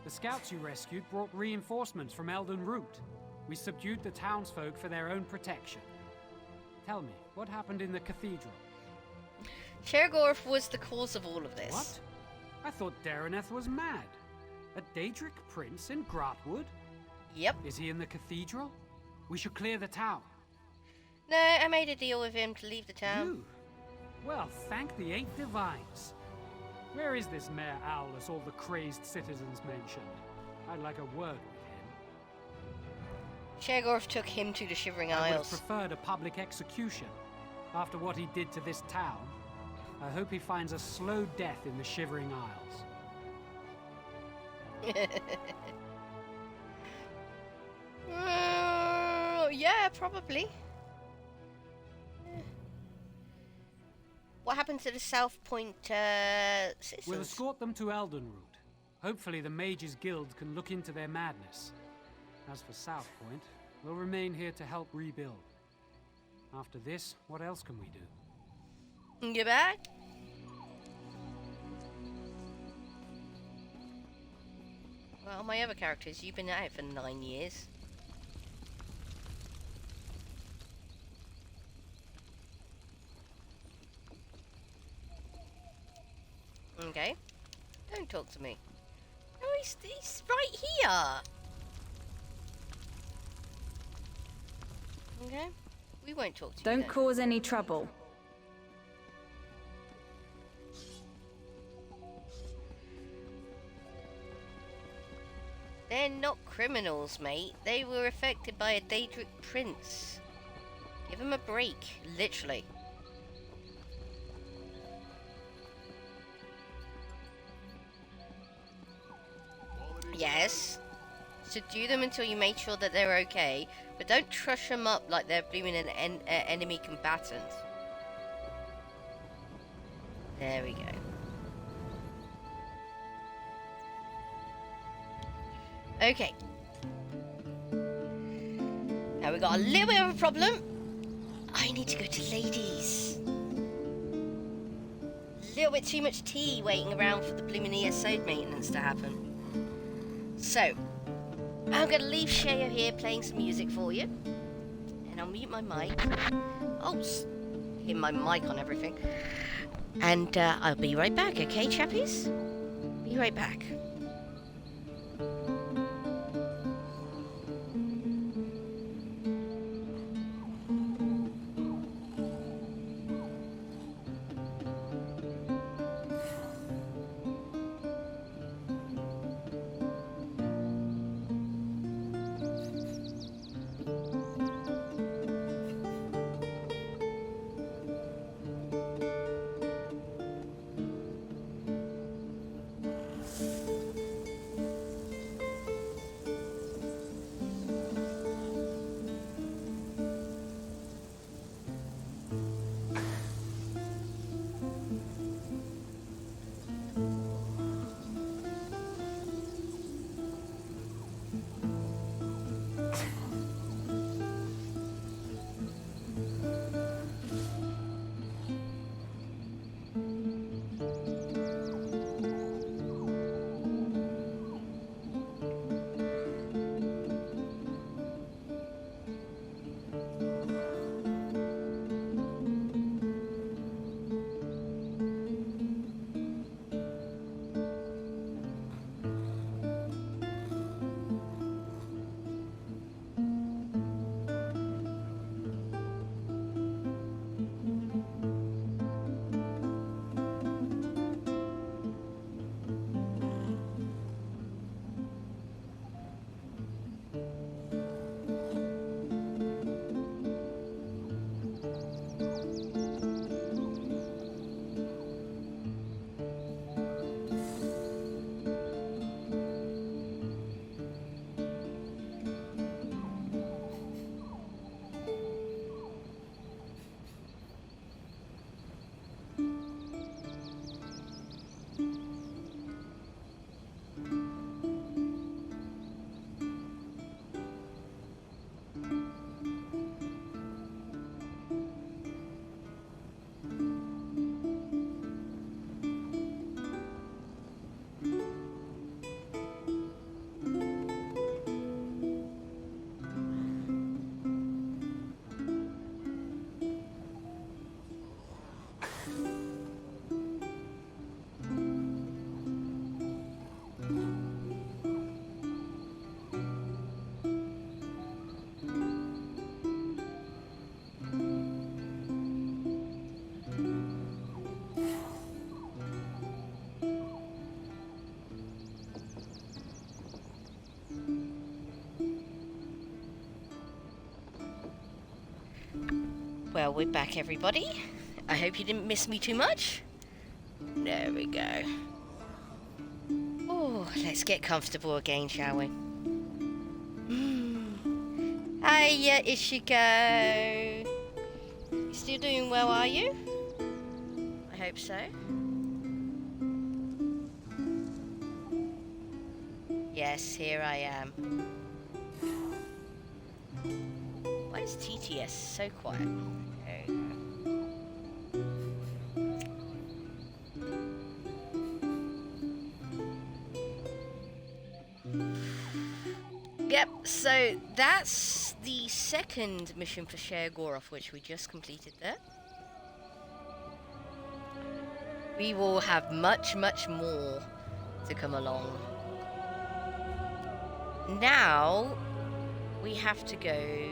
The scouts you rescued brought reinforcements from Elden Root. We subdued the townsfolk for their own protection. Tell me, what happened in the cathedral? Sheogorath was the cause of all of this. What? I thought Dareneth was mad. A Daedric prince in Gratwood? Yep. Is he in the cathedral? We should clear the town. No, I made a deal with him to leave the town. You? Well, thank the 8 divines. Where is this Mayor Owlus all the crazed citizens mentioned? I'd like a word with him. Sheogorath took him to the Shivering I would have Isles. preferred a public execution. After what he did to this town, I hope he finds a slow death in the Shivering Isles. Yeah, probably. What happened to the South Point citizens? We'll escort them to Eldenroot. Hopefully the Mages Guild can look into their madness. As for South Point, we'll remain here to help rebuild. After this, what else can we do? Get back? Well, my other characters, you've been at it for 9 years. Okay. Don't talk to me. No, he's right here. Okay. We won't talk to you Don't then. cause any trouble. They're not criminals, mate. They were affected by a Daedric prince. Give them a break, literally. Yes. Subdue them until you make sure that they're okay, but don't trush them up like they're blooming an enemy combatant. There we go. Okay. Now we got a little bit of a problem. I need to go to ladies. A little bit too much tea waiting around for the blooming ESO maintenance to happen. So, I'm going to leave Sheo here playing some music for you. And I'll mute my mic. Oh, hit my mic on everything. And I'll be right back, okay, chappies? Be right back. Well, we're back, everybody. I hope you didn't miss me too much. There we go. Oh, let's get comfortable again, shall we? Hiya, Ishiko. You still doing well, are you? I hope so. Yes, here I am. Why is TTS so quiet? There you go. Yep, so that's the second mission for Sheogorath, which we just completed there. We will have much, much more to come along. Now, we have to go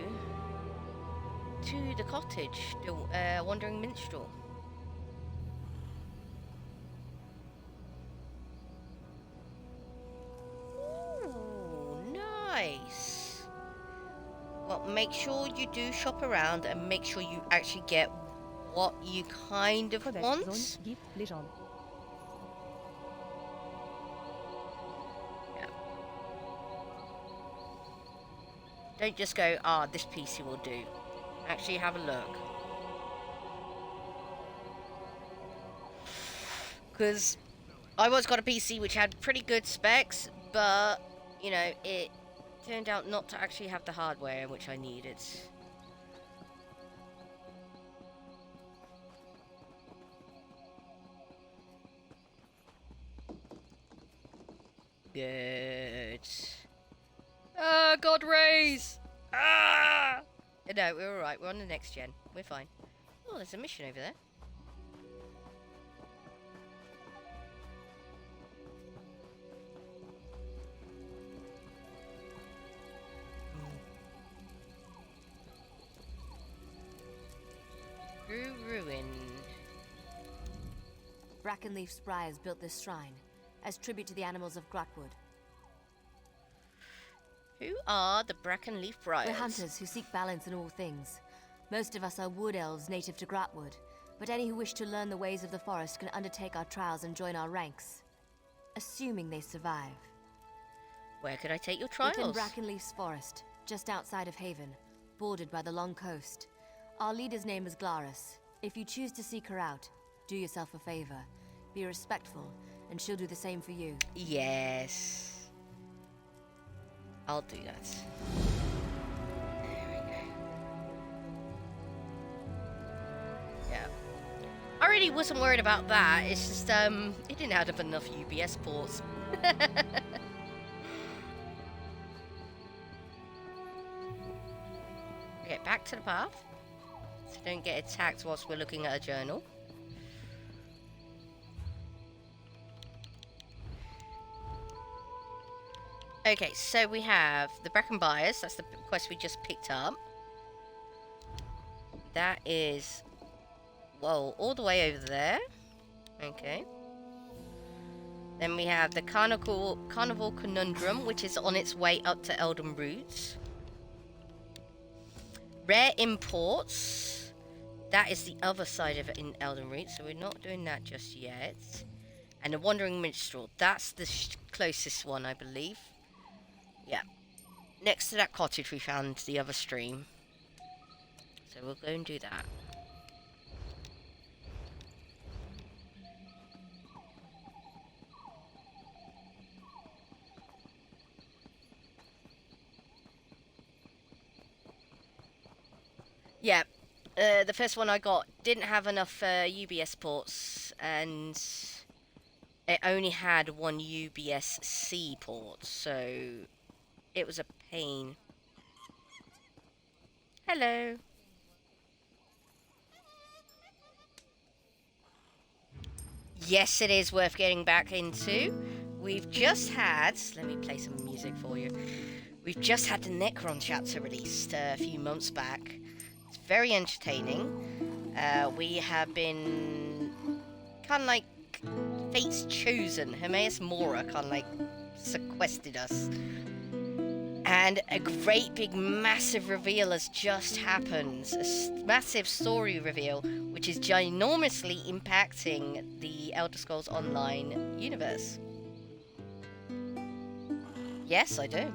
to the cottage, the Wandering Minstrel. Nice. Well, make sure you do shop around and make sure you actually get what you kind of want. Yeah. Don't just go, this PC will do. Actually have a look. Because I once got a PC which had pretty good specs, but, you know, it turned out not to actually have the hardware which I needed. Good. God rays! No, we're alright. We're on the next gen. We're fine. Oh, there's a mission over there. Through ruin. Brackenleaf Spryers built this shrine as tribute to the animals of Gratwood. Who are the Brackenleaf Briars? We're hunters who seek balance in all things. Most of us are wood elves native to Gratwood, but any who wish to learn the ways of the forest can undertake our trials and join our ranks. Assuming they survive. Where could I take your trials? Within Brackenleaf's forest, just outside of Haven, bordered by the long coast. Our leader's name is Glaris. If you choose to seek her out, do yourself a favor. Be respectful, and she'll do the same for you. Yes. I'll do that. There we go. Yeah. I really wasn't worried about that. It's just, it didn't have enough UBS ports. Okay, back to the path. So don't get attacked whilst we're looking at a journal. Okay, so we have the Bracken Buyers. That's the quest we just picked up. That is, whoa, all the way over there. Okay. Then we have the Carnival Conundrum, which is on its way up to Elden Roots. Rare Imports. That is the other side of it in Elden Roots, so we're not doing that just yet. And the Wandering Minstrel. That's the closest one, I believe. Yeah. Next to that cottage we found the other stream. So we'll go and do that. Yeah. The first one I got didn't have enough UBS ports, and it only had one UBS-C port, so it was a pain. Hello. Yes, it is worth getting back into. We've just had... Let me play some music for you. We've just had the Necron chapter released a few months back. It's very entertaining. We have been... kind of like... Fate's chosen. Hermaeus Mora kind of like... sequestered us. And a great big massive reveal has just happened. A massive story reveal, which is ginormously impacting the Elder Scrolls Online universe. Yes, I do.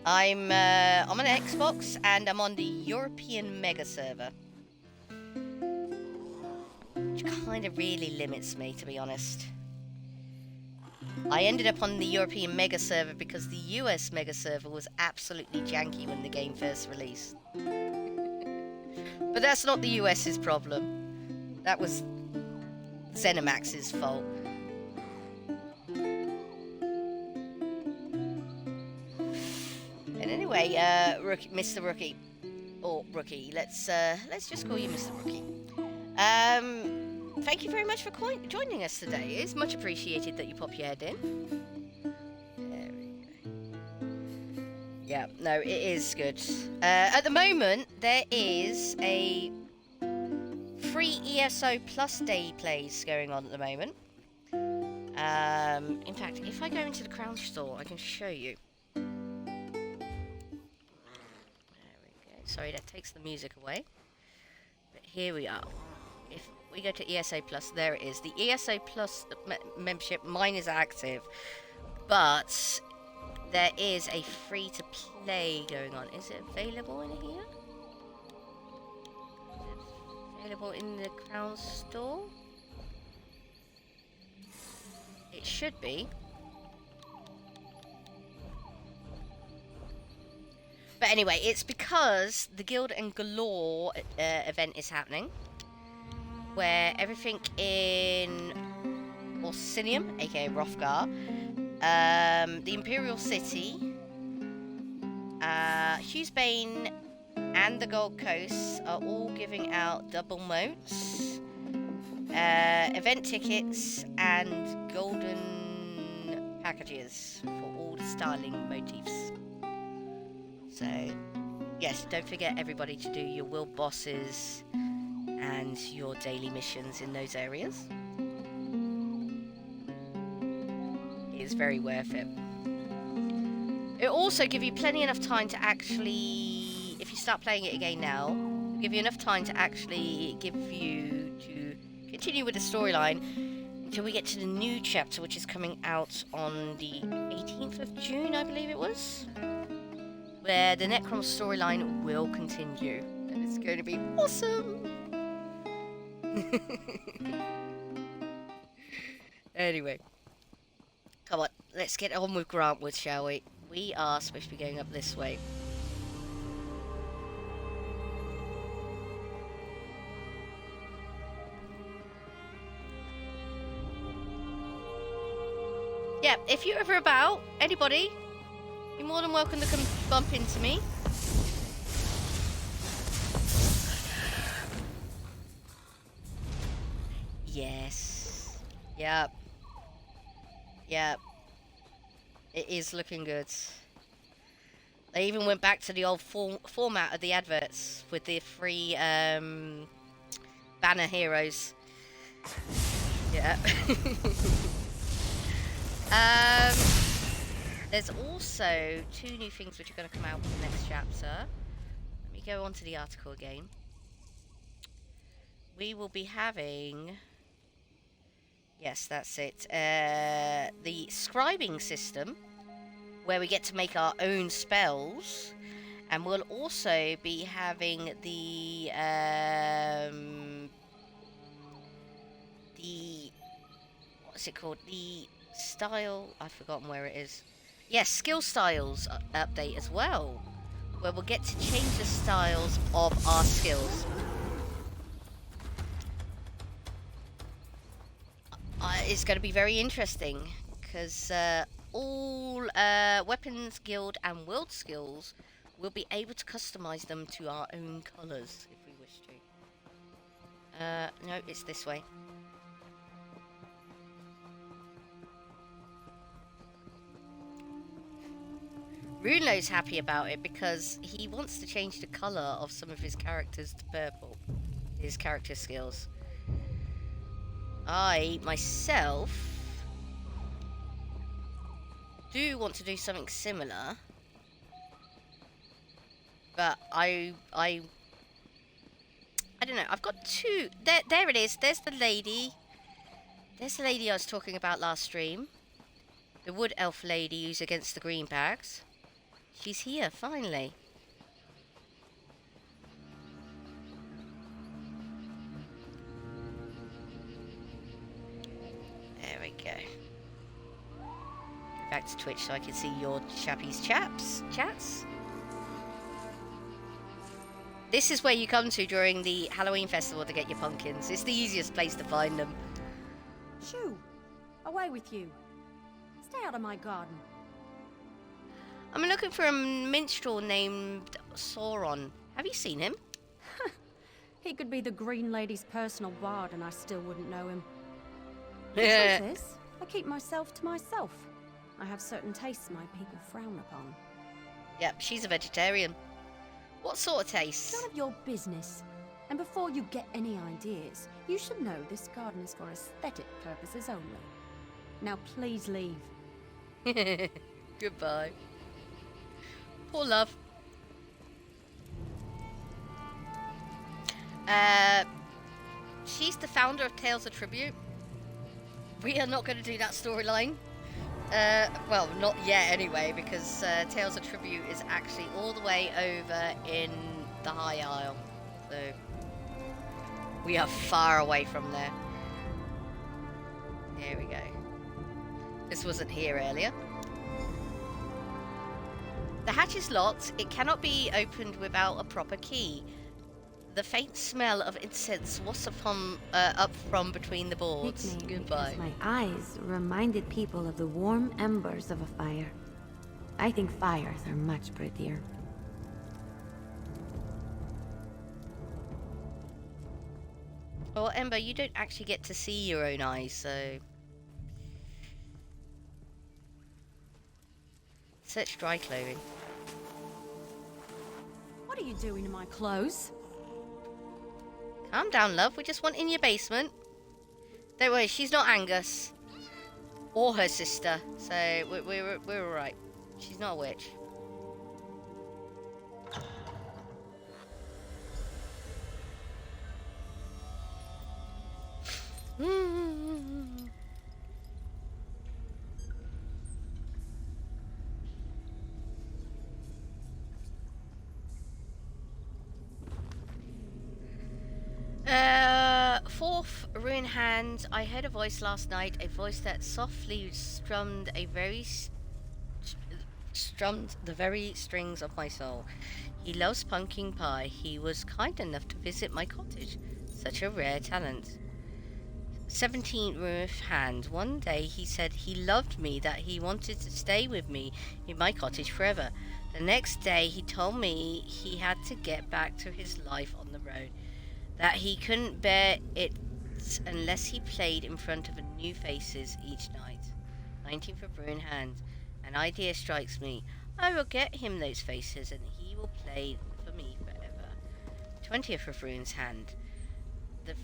I'm on an Xbox and I'm on the European Mega Server. Which kind of really limits me, to be honest. I ended up on the European Mega Server because the US Mega Server was absolutely janky when the game first released. But that's not the US's problem. That was ZeniMax's fault. But anyway, Mr. Rookie, or Rookie, let's just call you Mr. Rookie. Thank you very much for joining us today. It's much appreciated that you pop your head in. There we go. Yeah, no, it is good. At the moment, there is a free ESO Plus Day plays going on at the moment. In fact, if I go into the Crown store, I can show you. There we go. Sorry, that takes the music away. But here we are. If we go to ESO Plus, there it is. The ESO Plus membership, mine is active. But there is a free-to-play going on. Is it available in here? Available in the Crown store? It should be. But anyway, it's because the Guild and Galore event is happening, where everything in Orsinium, aka Hrothgar, the Imperial City, Hughesbane, and the Gold Coast are all giving out double motes, event tickets, and golden packages for all the styling motifs. So, yes, don't forget everybody to do your world bosses and your daily missions in those areas. It is very worth it. It'll also give you plenty enough time to actually, if you start playing it again now, give you enough time to actually to continue with the storyline until we get to the new chapter, which is coming out on the 18th of June, I believe it was, where the Necrom storyline will continue, and it's going to be awesome. Anyway, come on, let's get on with Grantwood, shall we? We are supposed to be going up this way. Yeah, if you're ever about, anybody, you're more than welcome to come bump into me. Yes. Yep. Yep. It is looking good. They even went back to the old format of the adverts with the free banner heroes. Yeah. There's also 2 new things which are going to come out in the next chapter. Let me go on to the article again. We will be having... Yes, that's it. The scribing system, where we get to make our own spells. And we'll also be having the what's it called? The style... I've forgotten where it is. Yes, skill styles update as well, where we'll get to change the styles of our skills. It's going to be very interesting, because all weapons, guild, and world skills, we'll be able to customize them to our own colours, if we wish to. No, it's this way. Runelo's happy about it because he wants to change the colour of some of his characters to purple. His character skills. I, myself, do want to do something similar. But I don't know. I've got 2. There it is. There's the lady. There's the lady I was talking about last stream. The wood elf lady who's against the green bags. She's here, finally. There we go. Back to Twitch so I can see your chappies chats. This is where you come to during the Halloween festival to get your pumpkins. It's the easiest place to find them. Shoo! Away with you. Stay out of my garden. I'm looking for a minstrel named Sauron. Have you seen him? He could be the Green Lady's personal bard and I still wouldn't know him. Yeah. The truth is, I keep myself to myself. I have certain tastes my people frown upon. Yep, she's a vegetarian. What sort of tastes? None of your business. And before you get any ideas, you should know this garden is for aesthetic purposes only. Now please leave. Goodbye. Poor love. She's the founder of Tales of Tribute. We are not going to do that storyline. Well, not yet anyway, because Tales of Tribute is actually all the way over in the High Isle. So, we are far away from there. Here we go. This wasn't here earlier. The hatch is locked. It cannot be opened without a proper key. The faint smell of incense was up from between the boards. Goodbye. My eyes reminded people of the warm embers of a fire. I think fires are much prettier. Well, Ember, you don't actually get to see your own eyes, so... Search dry clothing. What are you doing to my clothes? Calm down, love. We just want in your basement. Don't worry, she's not Angus. Or her sister. So, we're alright. She's not a witch. Fourth rune hand. I heard a voice last night, a voice that softly strummed the very strings of my soul. He loves pumpkin pie. He was kind enough to visit my cottage. Such a rare talent. 17th rune hand. One day he said he loved me, that he wanted to stay with me in my cottage forever. The next day he told me he had to get back to his life on the road, that he couldn't bear it unless he played in front of new faces each night. 19th of rune hand. An idea strikes me. I will get him those faces and he will play for me forever. 20th of rune's hand. The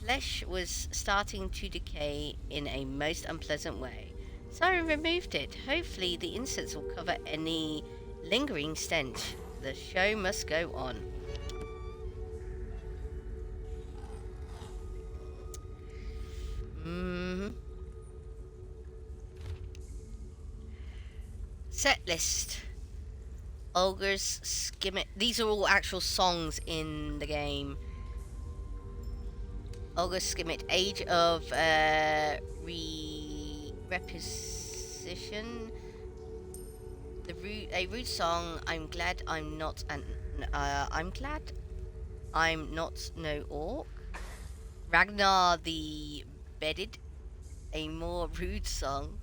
flesh was starting to decay in a most unpleasant way, so I removed it. Hopefully the incense will cover any lingering stench. The show must go on. Set list. Ogre's Skimmit. These are all actual songs in the game. Ogre's Skimmit. Age of Reposition. A rude song. I'm glad I'm not no orc. Ragnar the Bedded. A more rude song.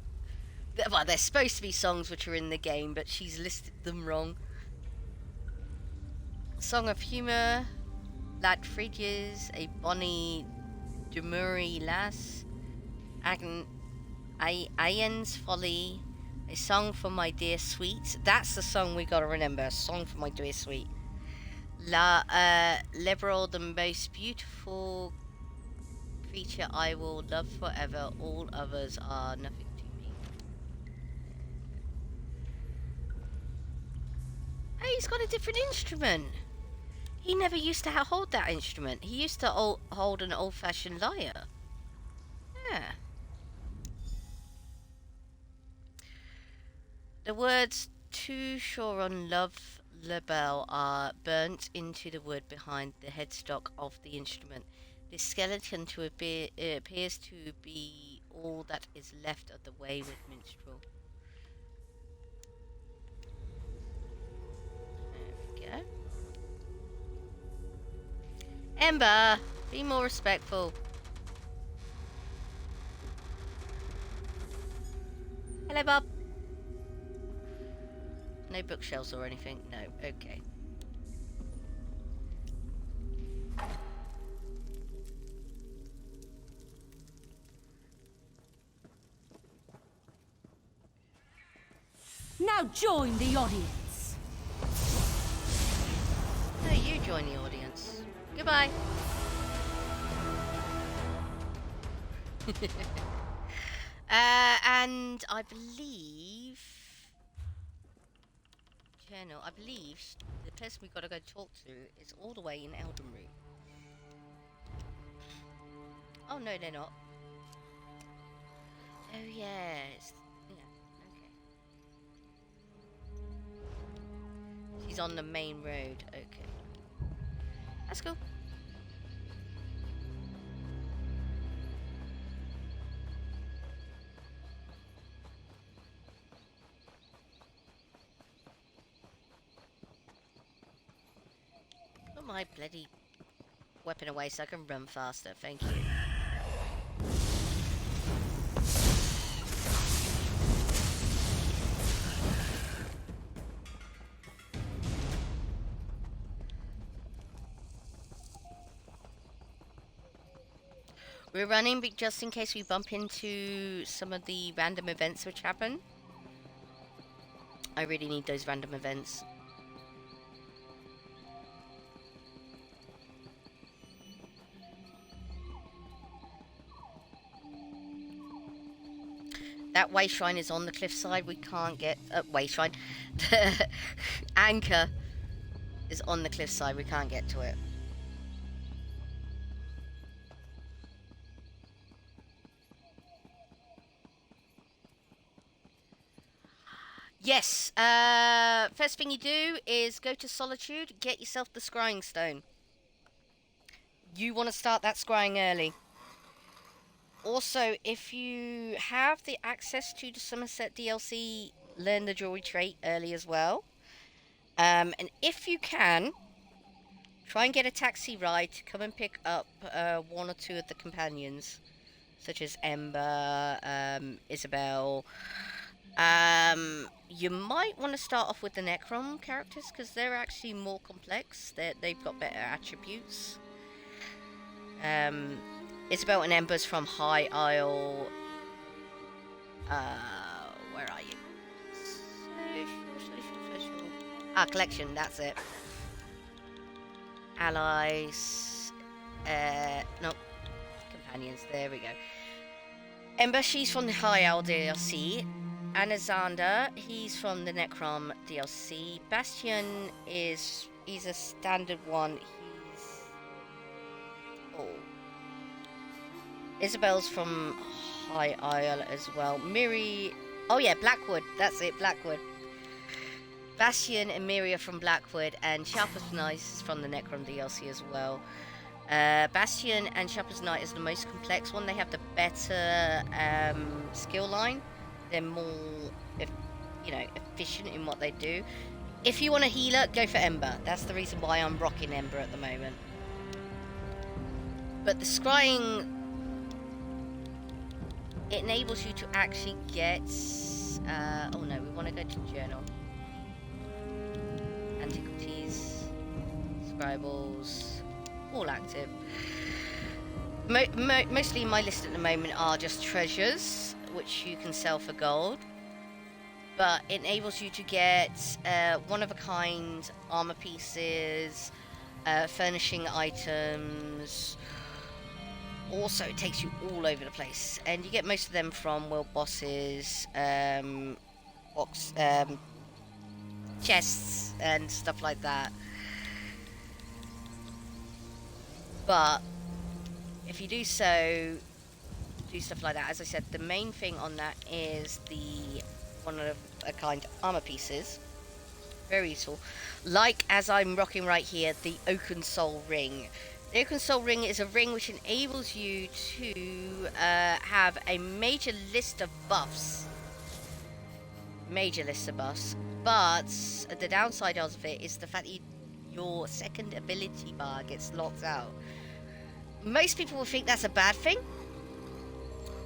Well, they're supposed to be songs which are in the game, but she's listed them wrong. Song of Humour. Lad Fridges. A bonny demurry lass. Ian's Folly. A song for my dear sweet. That's the song we gotta remember. A song for my dear sweet. Liberal, the most beautiful creature I will love forever. All others are nothing to me. Hey, he's got a different instrument. He never used to hold that instrument. He used to hold an old-fashioned lyre. Yeah. The words "too sure on love label" are burnt into the wood behind the headstock of the instrument. This skeleton appears to be all that is left of the wayward minstrel. There we go. Ember, be more respectful. Hello, Bob. No bookshelves or anything? No, okay. Now join the audience. No, you join the audience. Goodbye. And I believe... Channel, I believe the person we've got to go talk to is all the way in Eldenroot. Oh no, they're not. Oh yes. Yeah, okay. She's on the main road, okay. That's cool. Put my bloody weapon away so I can run faster, thank you. We're running just in case we bump into some of the random events which happen. I really need those random events. That way shrine is on the cliffside. We can't get way shrine. The anchor is on the cliffside. We can't get to it. Yes. First thing you do is go to Solitude. Get yourself the scrying stone. You want to start that scrying early. Also, if you have the access to the Somerset DLC, learn the jewelry trait early as well. And if you can, try and get a taxi ride to come and pick up one or two of the companions, such as Ember, Isabel. You might want to start off with the Necrom characters, because they're actually more complex. They've got better attributes. Isabel and Ember's from High Isle. Where are you? Social. Ah, collection, that's it. Allies. No. Companions, there we go. Ember, she's from the High Isle DLC. Anazander, he's from the Necrom DLC. Bastion he's a standard one. Isabel's from High Isle as well. Miri... Oh yeah, Blackwood. That's it, Blackwood. Bastion and Miri are from Blackwood, and Sharper's Knight is from the Necrom DLC as well. Bastion and Sharper's Knight is the most complex one. They have the better skill line. They're more, efficient in what they do. If you want a healer, go for Ember. That's the reason why I'm rocking Ember at the moment. But the scrying... it enables you to actually get... oh no, we want to go to Journal. Antiquities. Scribbles. All active. Mostly my list at the moment are just treasures, which you can sell for gold. But it enables you to get one-of-a-kind armor pieces, furnishing items... Also, it takes you all over the place, and you get most of them from world bosses, chests, and stuff like that. But if you do stuff like that. As I said, the main thing on that is the one-of-a-kind armor pieces. Very useful. Like, as I'm rocking right here, the Oaken Soul Ring. The Oaken Soul Ring is a ring which enables you to have a major list of buffs. But the downside of it is the fact that your second ability bar gets locked out. Most people will think that's a bad thing.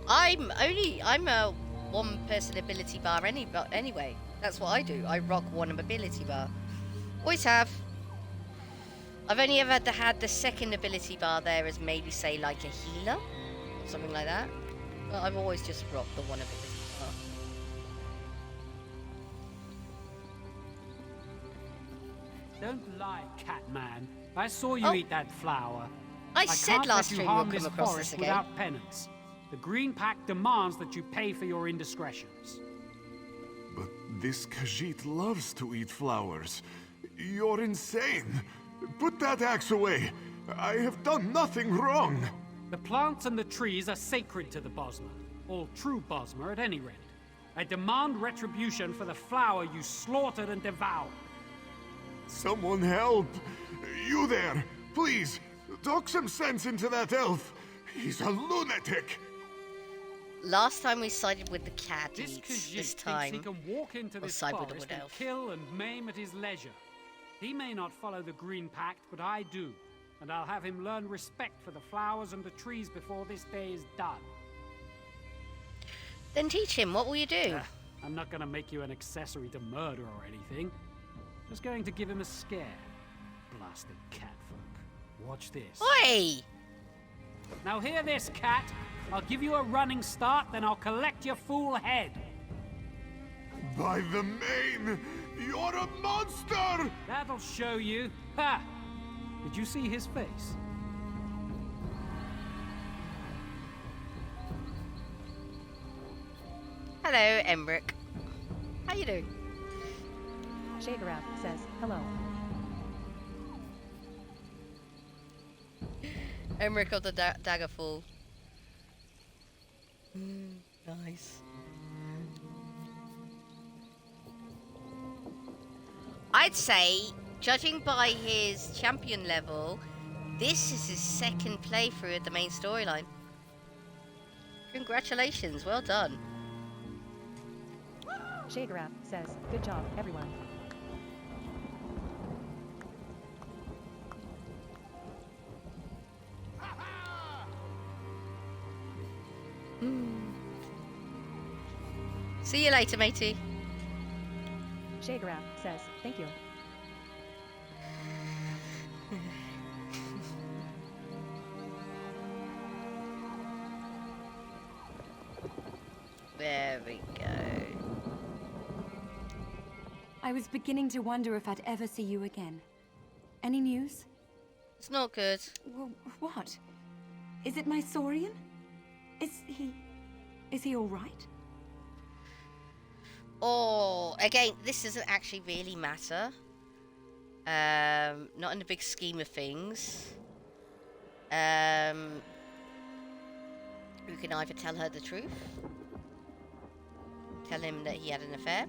I'm a one-person ability bar anyway. That's what I do. I rock one ability bar. Always have. I've only ever had the second ability bar there as maybe, say, like a healer. Or something like that. But I've always just rocked the one ability bar. Don't lie, Catman. I saw you eat that flower. I said last stream stream you'll come across this again. Without penance. The Green Pact demands that you pay for your indiscretions. But this Khajiit loves to eat flowers. You're insane. Put that axe away. I have done nothing wrong. The plants and the trees are sacred to the Bosmer. All true Bosmer, at any rate. I demand retribution for the flower you slaughtered and devoured. Someone help! You there! Please, talk some sense into that elf. He's a lunatic. Last time we sided with the cat, This this Khajiit time thinks he can walk into we'll this side with the forest wood and elf. kill and maim at his leisure. He may not follow the Green Pact, but I do. And I'll have him learn respect for the flowers and the trees before this day is done. Then teach him. What will you do? I'm not going to make you an accessory to murder or anything. Just going to give him a scare. Blasted catfolk. Watch this. Oi! Now hear this, cat. I'll give you a running start, then I'll collect your fool head. By the mane! You're a monster! That'll show you. Ha! Did you see his face? Hello, Emric. How you doing? Shagarath says, hello. Emric of the Daggerfall. Nice. I'd say, judging by his champion level, this is his second playthrough of the main storyline. Congratulations, well done. Shagarath says, good job, everyone. See you later, matey. Shagarath says, thank you. There we go. I was beginning to wonder if I'd ever see you again. Any news? It's not good. What? Is it my Saurian? Is he all right? Oh, again, this doesn't actually really matter. Not in the big scheme of things. We can either tell her the truth, tell him that he had an affair,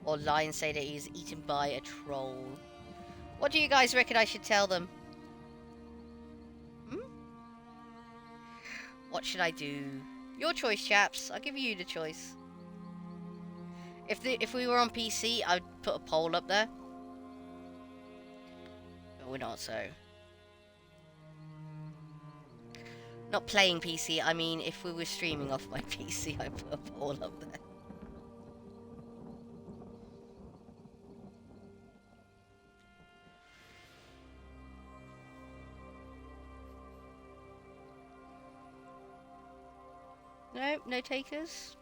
or lie and say that he was eaten by a troll. What do you guys reckon I should tell them? What should I do? Your choice, chaps. I'll give you the choice. If we were on PC, I'd put a poll up there. But we're not, so. Not playing PC, I mean if we were streaming off my PC, I'd put a poll up there. No, no takers.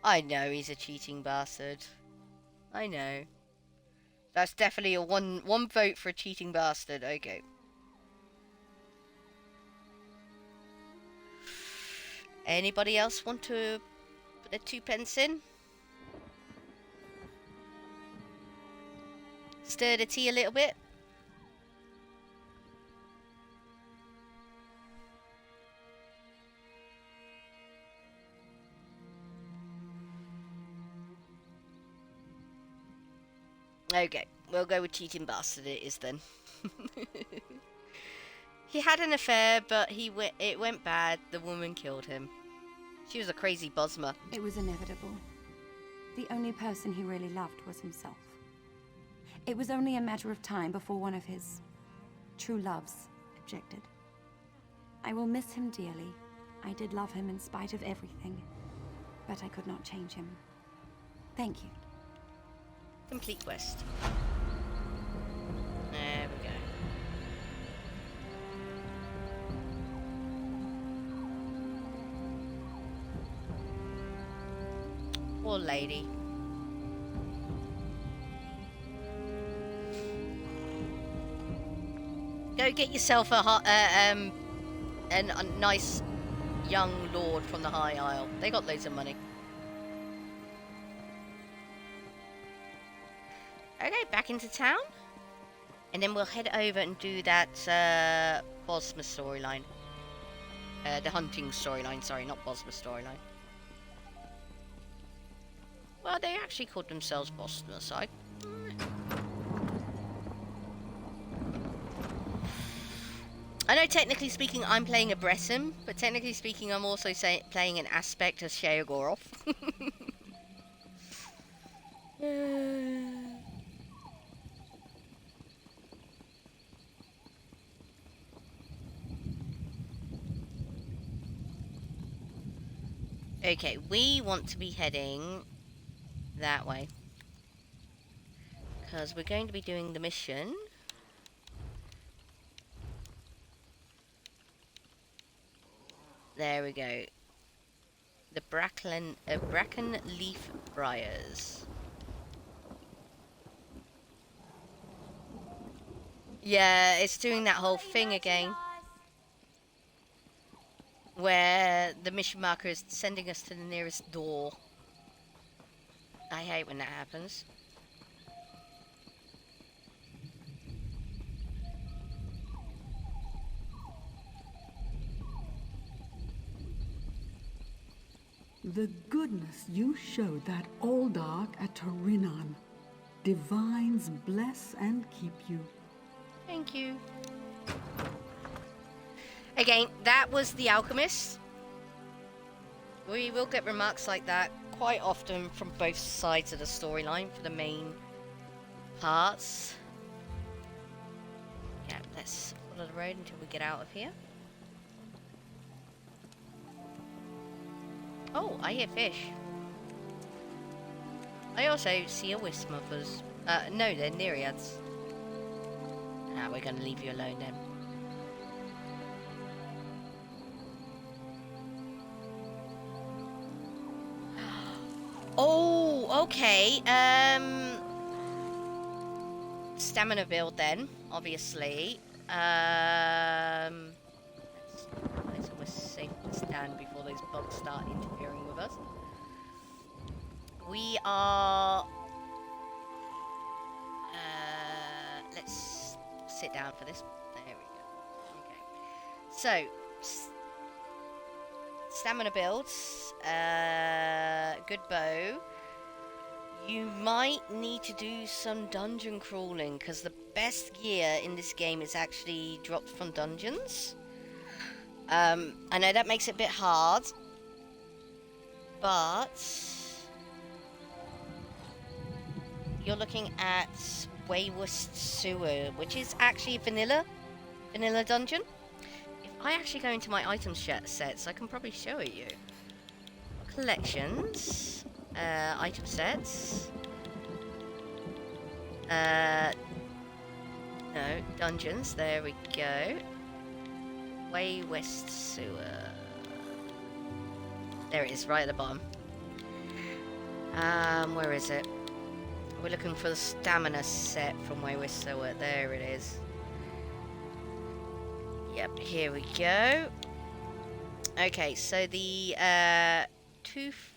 I know he's a cheating bastard. I know. That's definitely a one vote for a cheating bastard. Okay. Anybody else want to put their 2 pence in? Stir the tea a little bit. Okay, we'll go with cheating bastard it is then. He had an affair, but it went bad. The woman killed him. She was a crazy Bosmer. It was inevitable. The only person he really loved was himself. It was only a matter of time before one of his true loves objected. I will miss him dearly, I did love him in spite of everything, but I could not change him. Thank you. Complete quest. There we go. Poor lady. Go get yourself a nice young lord from the High Isle. They got loads of money. Okay, back into town. And then we'll head over and do that Bosma storyline. The hunting storyline, sorry, not Bosma storyline. Well, they actually called themselves Bosma, so I know technically speaking I'm playing a Bressen, but technically speaking I'm also playing an aspect of Sheogorath. Okay, we want to be heading that way. Because we're going to be doing the mission. There we go. The Bracken Leaf Briars. Yeah, it's doing that whole thing again. Where the mission marker is sending us to the nearest door. I hate when that happens. The goodness you showed that Oldark at Torinan. Divines bless and keep you. Thank you. Again, that was the alchemist. We will get remarks like that quite often from both sides of the storyline for the main parts. Yeah, let's follow the road until we get out of here. Oh, I hear fish. I also see a wisp mothers. No, they're nereids. Ah, we're gonna leave you alone then. Oh, okay. Stamina build then, obviously. It's almost safe to stand before those bugs start interfering with us. We are... let's sit down for this. There we go. Okay. So, stamina builds, good bow. You might need to do some dungeon crawling, because the best gear in this game is actually dropped from dungeons. I know that makes it a bit hard, but you're looking at Waywest Sewer, which is actually a vanilla dungeon. If I actually go into my item sets, I can probably show it you. Collections, item sets, no, dungeons, there we go. Waywest Sewer. There it is, right at the bottom. Where is it? We're looking for the stamina set from Waywest Sewer. There it is. Yep, here we go. Okay, so the Tooth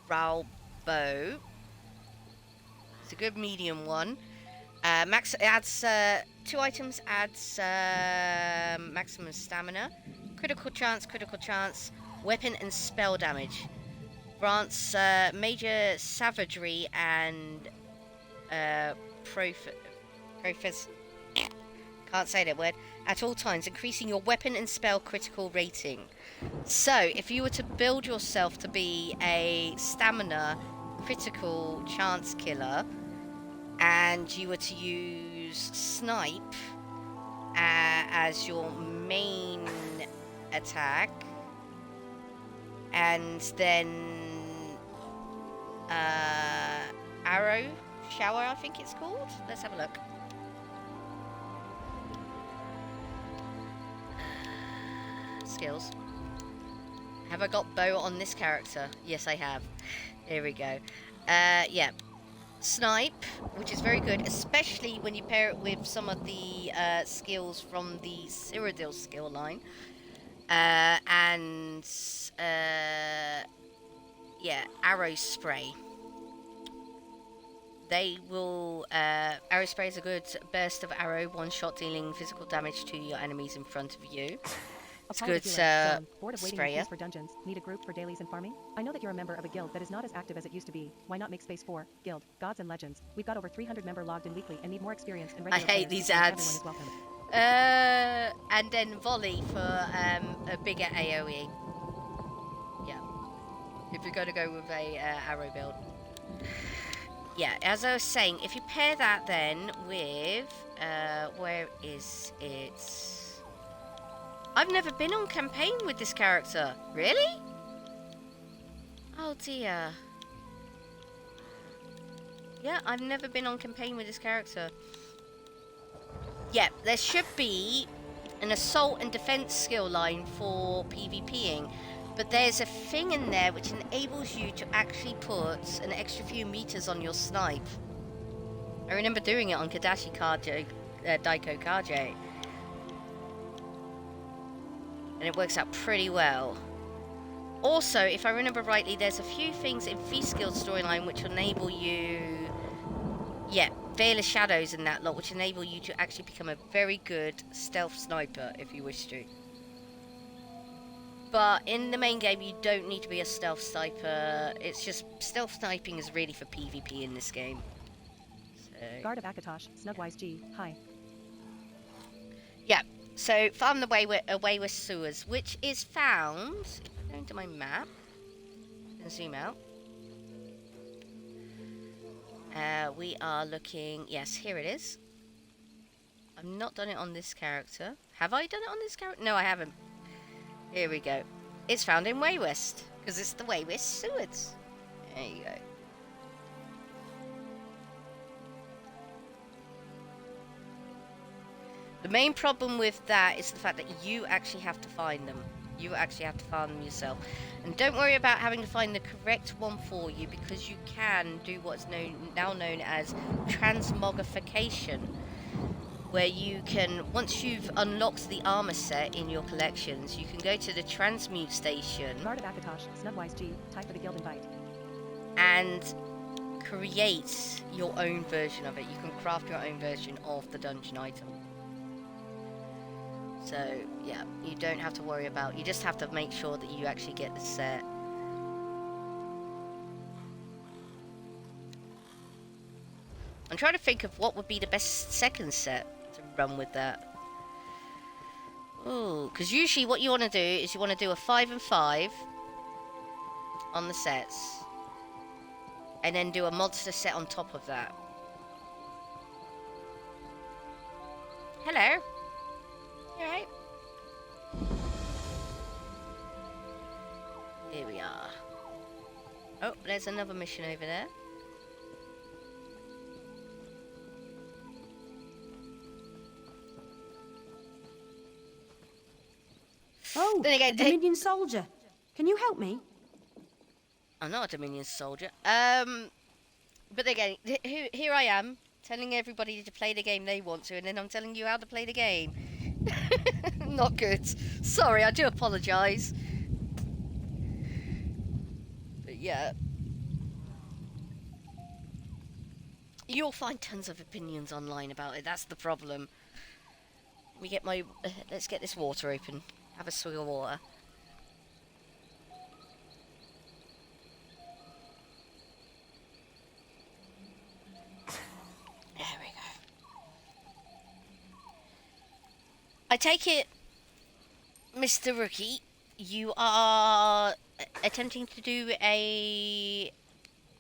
Row Bow. It's a good medium one. Max adds 2 items, adds maximum stamina, critical chance, weapon and spell damage. Grants major savagery and can't say that word at all times, increasing your weapon and spell critical rating. So, if you were to build yourself to be a stamina critical chance killer, and you were to use snipe as your main attack, and then arrow shower, I think it's called. Let's have a look. Skills. Have I got bow on this character? Yes, I have. Here we go. Yeah. Snipe, which is very good, especially when you pair it with some of the skills from the Cyrodiil skill line. And yeah, arrow spray. They will, arrow spray is a good burst of arrow, one shot dealing physical damage to your enemies in front of you. It's good, Bored of waiting in queues for dungeons. Need a group for dailies and farming? I know that you're a member of a guild that is not as active as it used to be. Why not make space for Guild, Gods and Legends? We've got over 300 member logged in weekly and need more experience and regular I hate players. these ads. Everyone is welcome. And then volley for a bigger AoE. Yeah. If you're going to go with a arrow build. Yeah, as I was saying, if you pair that then with, where is it? I've never been on campaign with this character. Really? Oh dear. Yeah, I've never been on campaign with this character. Yeah, there should be an assault and defense skill line for PvPing, but there's a thing in there which enables you to actually put an extra few meters on your snipe. I remember doing it on Kadashi Daiko Kaje. And it works out pretty well. Also, if I remember rightly, there's a few things in Feast Guild storyline which enable you... Yeah, Veil of Shadows and that lot, which enable you to actually become a very good stealth sniper if you wish to. But in the main game, you don't need to be a stealth sniper. It's just, stealth sniping is really for PvP in this game. So, Guard of Akatosh, Snugwise G, hi. Yeah. So, farm the Wayward Sewers, which is found... If I go into my map and zoom out. We are looking... Yes, here it is. I've not done it on this character. Have I done it on this character? No, I haven't. Here we go. It's found in Waywest, because it's the Waywest Sewers. There you go. The main problem with that is the fact that you actually have to find them. You actually have to find them yourself. And don't worry about having to find the correct one for you, because you can do what's now known as transmogrification, where you can, once you've unlocked the armor set in your collections, you can go to the transmute station. Guard of Akatosh, Snugwise G, type for the guild invite. And create your own version of it. You can craft your own version of the dungeon item. So, yeah, you don't have to worry about... You just have to make sure that you actually get the set. I'm trying to think of what would be the best second set to run with that. Ooh, because usually what you want to do is you want to do a 5 and 5 on the sets. And then do a monster set on top of that. Hello. Alright. Here we are. Oh, there's another mission over there. Oh, then again, a Dominion soldier. Can you help me? I'm not a Dominion soldier. But again, here I am, telling everybody to play the game they want to, and then I'm telling you how to play the game. Not good. Sorry, I do apologise. But yeah. You'll find tons of opinions online about it, that's the problem. Let's get this water open. Have a swig of water. There we go. I take it, Mr. Rookie, you are attempting to do a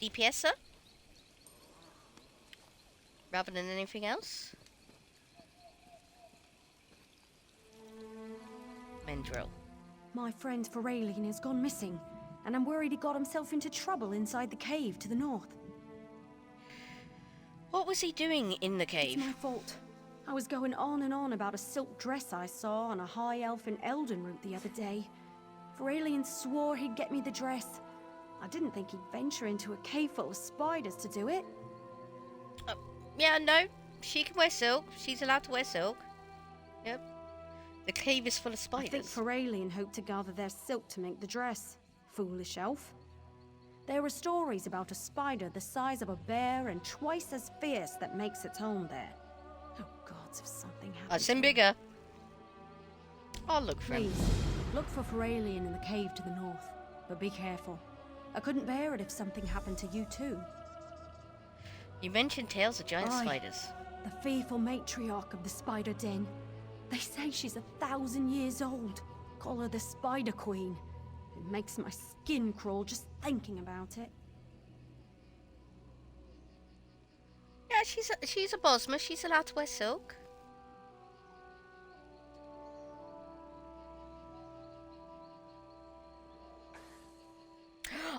DPSer? Rather than anything else? Mendril. My friend Fesliyan has gone missing, and I'm worried he got himself into trouble inside the cave to the north. What was he doing in the cave? It's my fault. I was going on and on about a silk dress I saw on a high elf in Elden route the other day. Fesliyan swore he'd get me the dress. I didn't think he'd venture into a cave full of spiders to do it. Yeah, no. She can wear silk. She's allowed to wear silk. Yep. The cave is full of spiders. I think Fesliyan hoped to gather their silk to make the dress. Foolish elf. There are stories about a spider the size of a bear and twice as fierce that makes its home there. Oh gods, if something happens. I've seen bigger. I'll look for him. Please, look for Fesliyan in the cave to the north. But be careful. I couldn't bear it if something happened to you too. You mentioned tales of giant spiders. The fearful matriarch of the spider den. They say she's 1,000 years old. Call her the Spider Queen. It makes my skin crawl just thinking about it. Yeah, she's a Bosma. She's allowed to wear silk.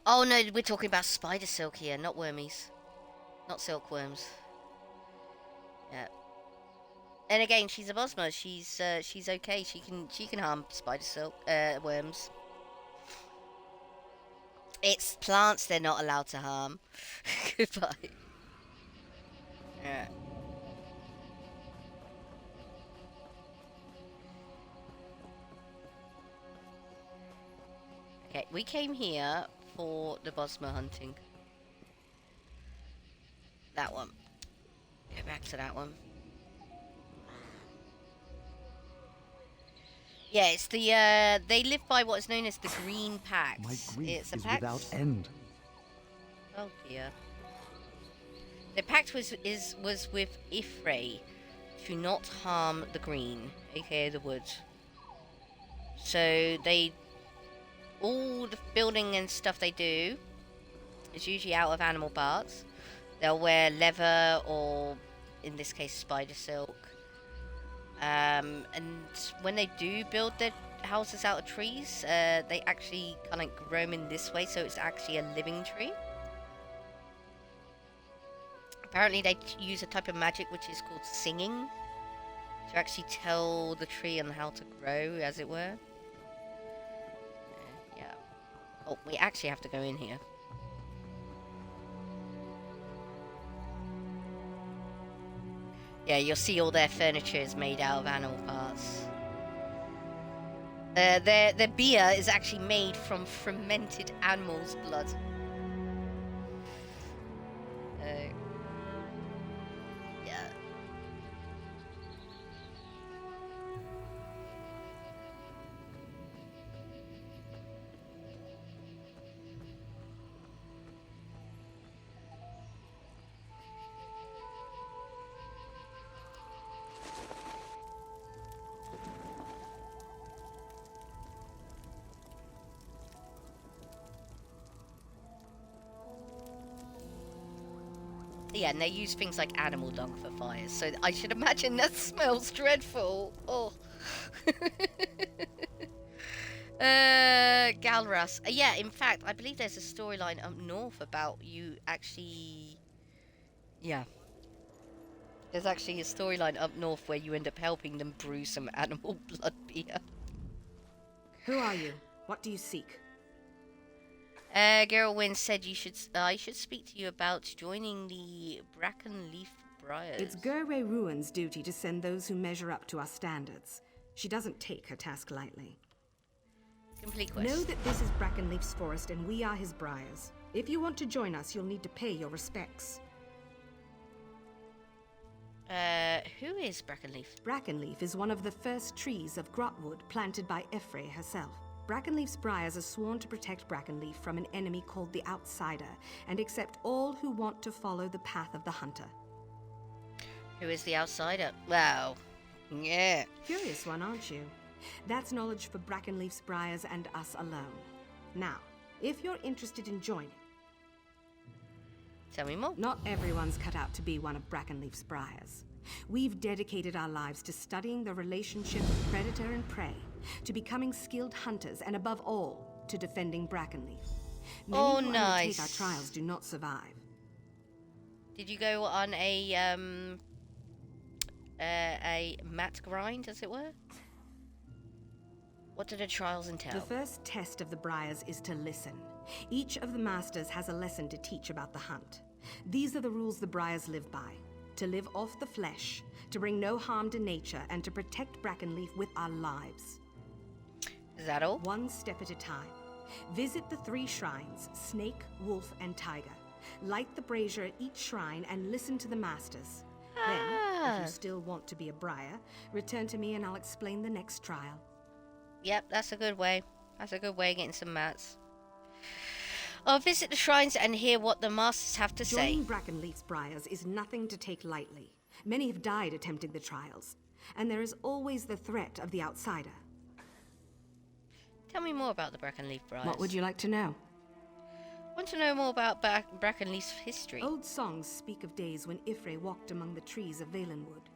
Oh no, we're talking about spider silk here, not wormies. Not silkworms. Yeah. And again, she's a Bosma. She's okay. She can harm spider silk worms. It's plants they're not allowed to harm. Goodbye. Yeah. Okay, we came here for the Bosma hunting. That one. Go back to that one. Yeah, it's the they live by what is known as the Green Pact. My grief It's a is pact. without end. Oh dear. The pact was with Ifrei to not harm the green, aka the wood. So all the building and stuff they do is usually out of animal parts. They'll wear leather or, in this case, spider silk. And when they do build their houses out of trees, they actually kind of grow them in this way, so it's actually a living tree. Apparently they use a type of magic which is called singing to actually tell the tree on how to grow, as it were. Yeah. Oh, we actually have to go in here. Yeah, you'll see all their furniture is made out of animal parts. Their beer is actually made from fermented animals' blood. Yeah. Yeah, and they use things like animal dung for fires, so I should imagine that smells dreadful. Oh. Galras. Yeah, in fact, I believe there's a storyline up north about you actually... Yeah. There's actually a storyline up north where you end up helping them brew some animal blood beer. Who are you? What do you seek? Geralwyn said I should speak to you about joining the Brackenleaf Briars. It's Gerwe Ruin's duty to send those who measure up to our standards. She doesn't take her task lightly. Complete quest. Know that this is Brackenleaf's forest and we are his briars. If you want to join us, you'll need to pay your respects. Who is Brackenleaf? Brackenleaf is one of the first trees of Grotwood planted by Ifrei herself. Brackenleaf's briars are sworn to protect Brackenleaf from an enemy called the Outsider, and accept all who want to follow the path of the Hunter. Who is the Outsider? Wow. Yeah. Curious one, aren't you? That's knowledge for Brackenleaf's briars and us alone. Now, if you're interested in joining... Tell me more. Not everyone's cut out to be one of Brackenleaf's briars. We've dedicated our lives to studying the relationship of predator and prey, to becoming skilled hunters, and above all, to defending Brackenleaf. Oh, Many who nice. undertake our trials do not survive. Did you go on a mat grind, as it were? What do the trials entail? The first test of the Briars is to listen. Each of the masters has a lesson to teach about the hunt. These are the rules the Briars live by. To live off the flesh, to bring no harm to nature, and to protect Brackenleaf with our lives. Is that all? One step at a time. Visit the 3 shrines, Snake, Wolf, and Tiger. Light the brazier at each shrine and listen to the masters. Then, if you still want to be a Briar, return to me and I'll explain the next trial. Yep, that's a good way. That's a good way of getting some mats. I'll visit the shrines and hear what the masters have to say. Joining Brackenleaf's Briars is nothing to take lightly. Many have died attempting the trials, and there is always the threat of the outsider. Tell me more about the Brackenleaf Briars. What would you like to know? I want to know more about Brackenleaf's history. Old songs speak of days when Ifre walked among the trees of Valenwood.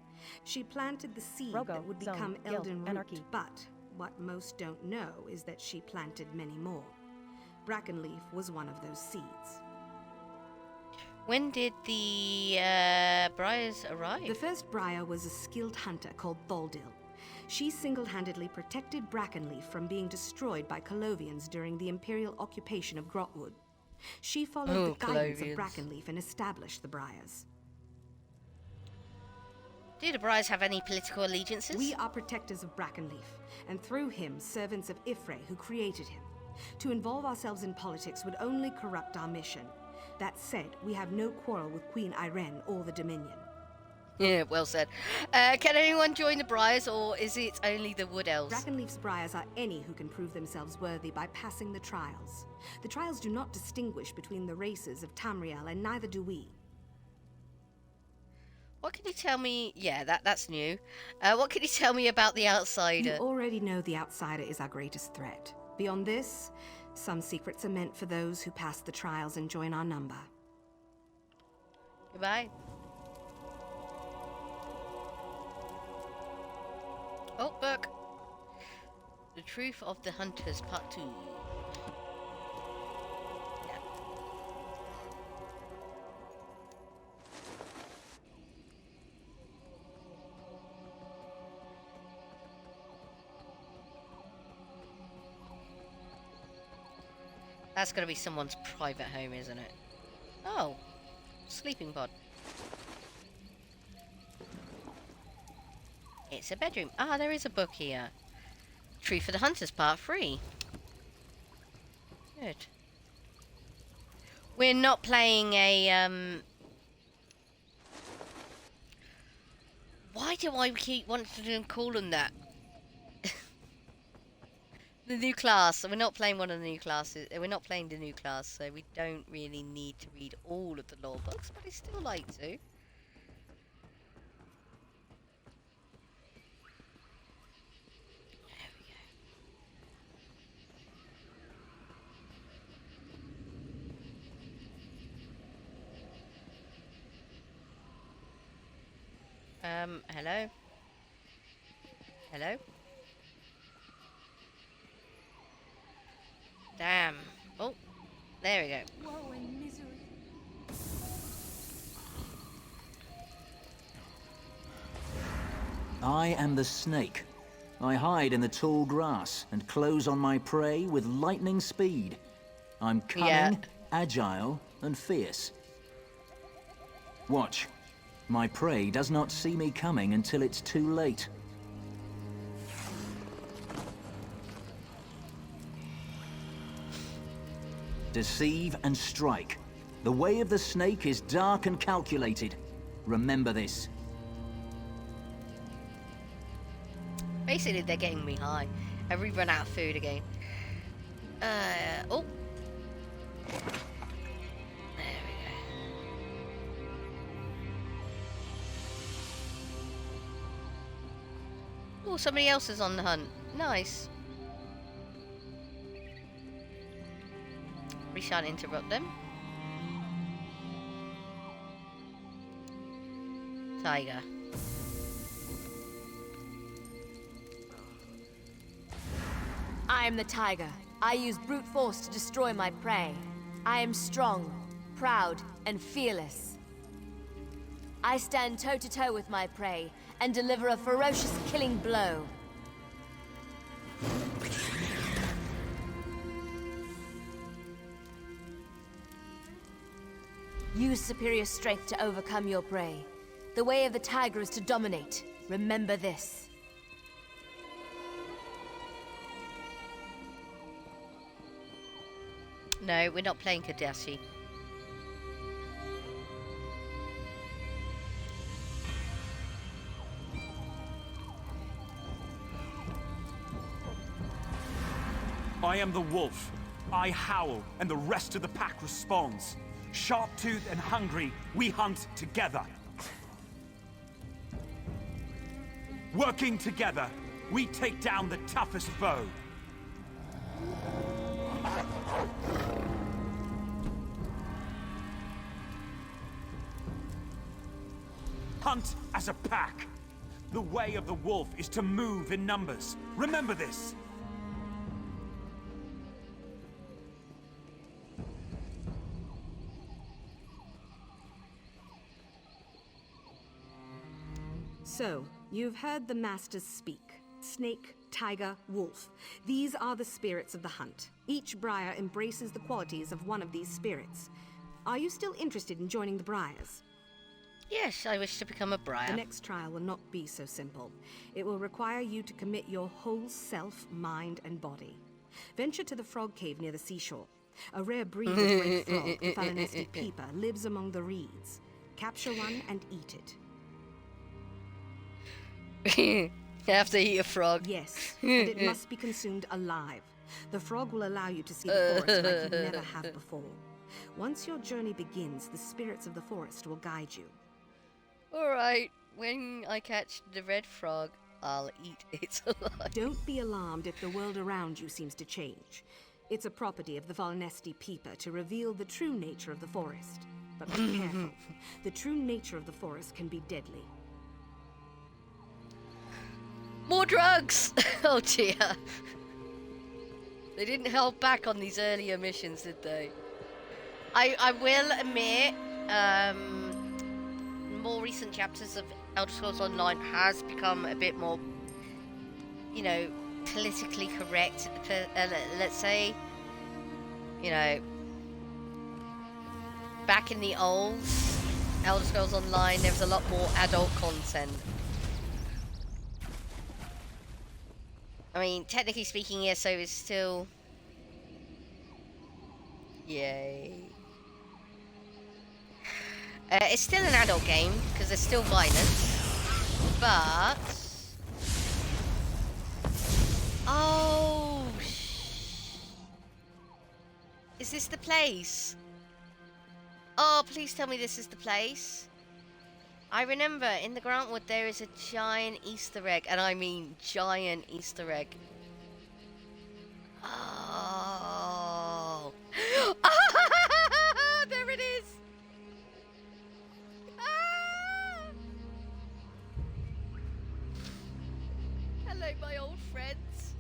She planted the seed that would become Elden Root, but what most don't know is that she planted many more. Brackenleaf was one of those seeds. When did the Briars arrive? The first Briar was a skilled hunter called Thaldil. She single-handedly protected Brackenleaf from being destroyed by Colovians during the Imperial occupation of Grotwood. She followed the guidance of Brackenleaf and established the Briars. Do the Briars have any political allegiances? We are protectors of Brackenleaf, and through him, servants of Ifre, who created him. To involve ourselves in politics would only corrupt our mission. That said, we have no quarrel with Queen Irene or the Dominion. Yeah, well said. Can anyone join the Briars, or is it only the Wood Elves? Brackenleaf's Briars are any who can prove themselves worthy by passing the trials. The trials do not distinguish between the races of Tamriel, and neither do we. What can you tell me? Yeah, that's new. What can you tell me about the outsider? You already know the outsider is our greatest threat. Beyond this, some secrets are meant for those who pass the trials and join our number. Goodbye. Oh, book. The Truth of the Hunters, Part 2. Yeah. That's gonna be someone's private home, isn't it? Oh, sleeping pod. It's a bedroom. Ah, there is a book here. Truth of the Hunters, Part 3. Good. We're not playing a, Why do I keep wanting to call them that? The new class. We're not playing one of the new classes. We're not playing the new class, so we don't really need to read all of the lore books, but I still like to. Hello? Hello? Damn. Oh, there we go. Woe and misery. I am the snake. I hide in the tall grass and close on my prey with lightning speed. I'm cunning, agile, and fierce. Watch. My prey does not see me coming until it's too late. Deceive and strike. The way of the snake is dark and calculated. Remember this. Basically, they're getting me high. Have we run out of food again? Oh. There we go. Oh, somebody else is on the hunt. Nice. We shan't interrupt them. Tiger. I am the tiger. I use brute force to destroy my prey. I am strong, proud, and fearless. I stand toe-to-toe with my prey and deliver a ferocious killing blow. Use superior strength to overcome your prey. The way of the tiger is to dominate. Remember this. No, we're not playing Kadashi. I am the wolf. I howl, and the rest of the pack responds. Sharp-toothed and hungry, we hunt together. Working together, we take down the toughest foe. Hunt as a pack. The way of the wolf is to move in numbers. Remember this. So, you've heard the masters speak. Snake, tiger, wolf. These are the spirits of the hunt. Each Briar embraces the qualities of one of these spirits. Are you still interested in joining the Briars? Yes, I wish to become a Briar. The next trial will not be so simple. It will require you to commit your whole self, mind, and body. Venture to the frog cave near the seashore. A rare breed of red frog, the Fesliyan peeper, lives among the reeds. Capture one and eat it. You have to eat a frog. Yes, and it must be consumed alive. The frog will allow you to see the forest like you never have before. Once your journey begins, the spirits of the forest will guide you. Alright, when I catch the red frog, I'll eat it alive. Don't be alarmed if the world around you seems to change. It's a property of the Fesliyan peeper to reveal the true nature of the forest. But be careful. The true nature of the forest can be deadly. More drugs! Oh dear. They didn't hold back on these earlier missions, did they? I will admit, more recent chapters of Elder Scrolls Online has become a bit more, you know, politically correct, let's say. You know, back in the old Elder Scrolls Online, there was a lot more adult content. I mean, technically speaking, ESO is still... Yay. It's still an adult game, because there's still violence. But... Oh! Is this the place? Oh, please tell me this is the place. I remember in the Grantwood there is a giant Easter egg, and I mean giant Easter egg. Oh, there it is. Hello, my old friends.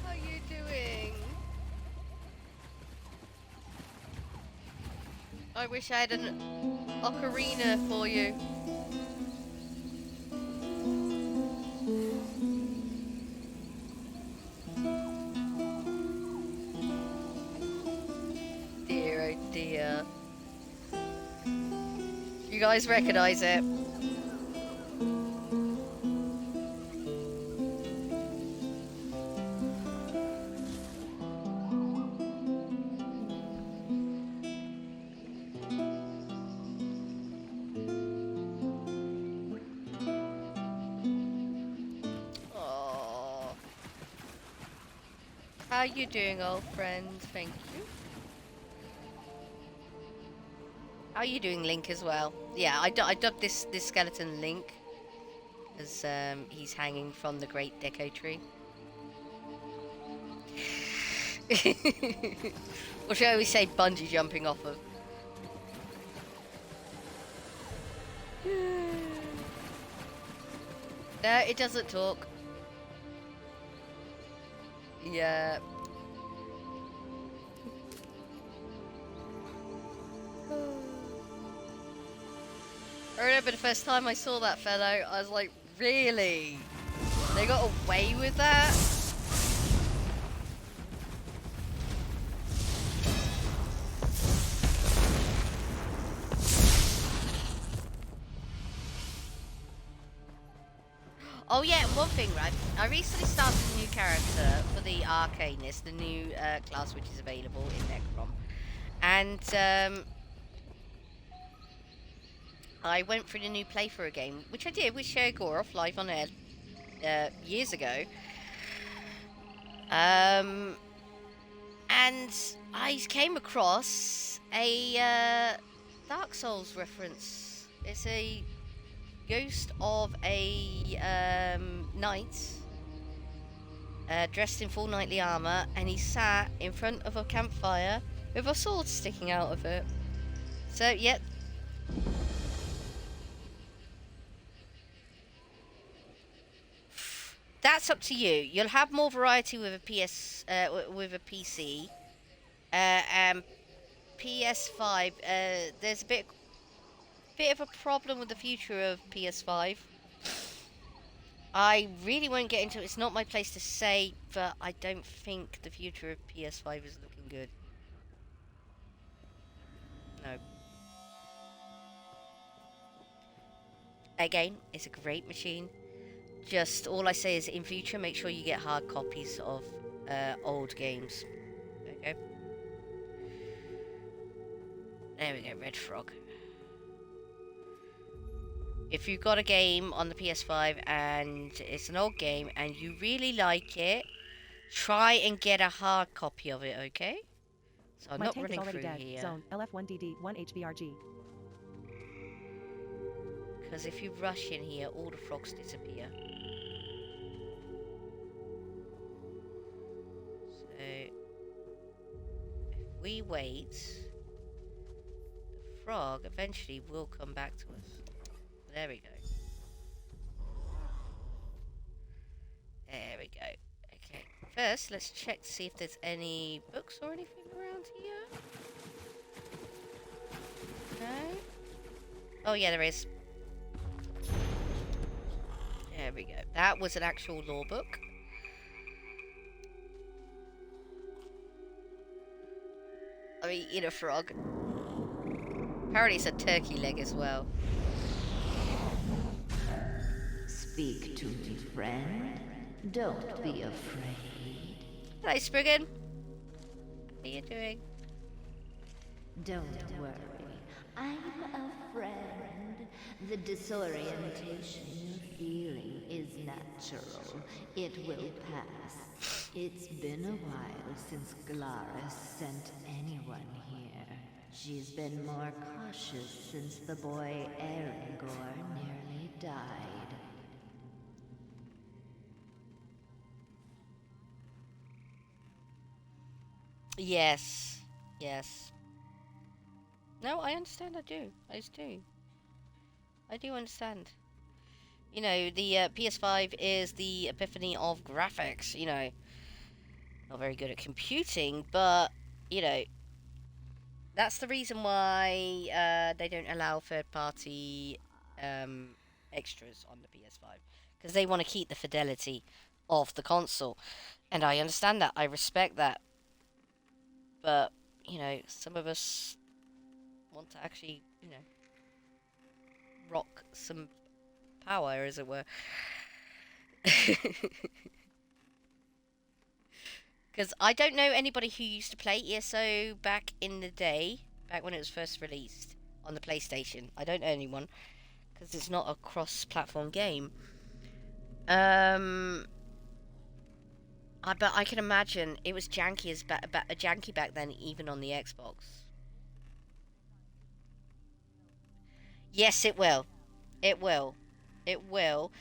How are you doing? I wish I had an ocarina for you. Dear, oh dear. You guys recognize it? How you doing, old friend? Thank you. How are you doing, Link, as well? Yeah, I dubbed this skeleton Link, as he's hanging from the great Deco tree. Or shall we say bungee jumping off of? No, it doesn't talk. Yeah. I remember the first time I saw that fellow, I was like, really? They got away with that? Oh yeah, one thing, right? I recently started a new character for the Arcanist, the new class which is available in Necrom. And I went through the new playthrough game, which I did with Goroff live on air years ago. And I came across a Dark Souls reference. It's a ghost of a knight dressed in full knightly armor, and he sat in front of a campfire with a sword sticking out of it. So, yep. That's up to you. You'll have more variety with a with a PC. And PS5, there's a bit of a problem with the future of PS5. I really won't get into it. It's not my place to say, but I don't think the future of PS5 is looking good. No. Again, it's a great machine. Just all I say is, in future, make sure you get hard copies of old games. Okay. There we go, Red Frog. If you've got a game on the PS5 and it's an old game and you really like it, try and get a hard copy of it, okay? So I'm My not tank is running already through dead. here. Zone LF1DD 1 HVRG. Because if you rush in here, all the frogs disappear. So if we wait, the frog eventually will come back to us. There we go. There we go. Okay. First, let's check to see if there's any books or anything around here. No? Oh yeah, there is. There we go. That was an actual law book. I mean, eat a frog. Apparently it's a turkey leg as well. Speak to me, friend. Don't be afraid. Hello, Spriggan. How are you doing? Don't worry. I'm a friend. The disorientation you're feeling is natural. It will pass. It's been a while since Glarus sent anyone here. She's been more cautious since the boy Erengor nearly died. Yes. Yes. No, I understand. I do. I do. I do understand. You know, the PS5 is the epiphany of graphics, you know. Not very good at computing, but, you know, that's the reason why they don't allow third-party extras on the PS5. Because they want to keep the fidelity of the console. And I understand that. I respect that. But, you know, some of us want to actually, you know, rock some power, as it were. Because I don't know anybody who used to play ESO back in the day, back when it was first released on the PlayStation. I don't know anyone, because it's not a cross-platform game. But I can imagine it was janky janky back then, even on the Xbox. Yes, it will. It will. It will.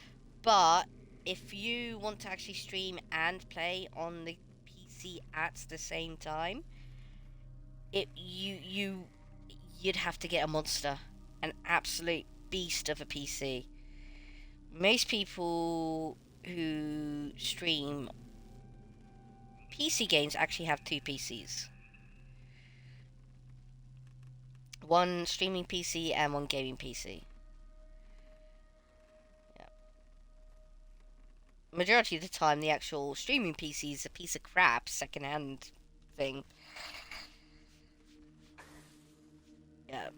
But if you want to actually stream and play on the PC at the same time, you'd have to get a monster, an absolute beast of a PC. most people who stream PC games actually have 2 PCs. One streaming PC and one gaming PC. Yeah. Majority of the time, the actual streaming PC is a piece of crap, second-hand thing. Yeah.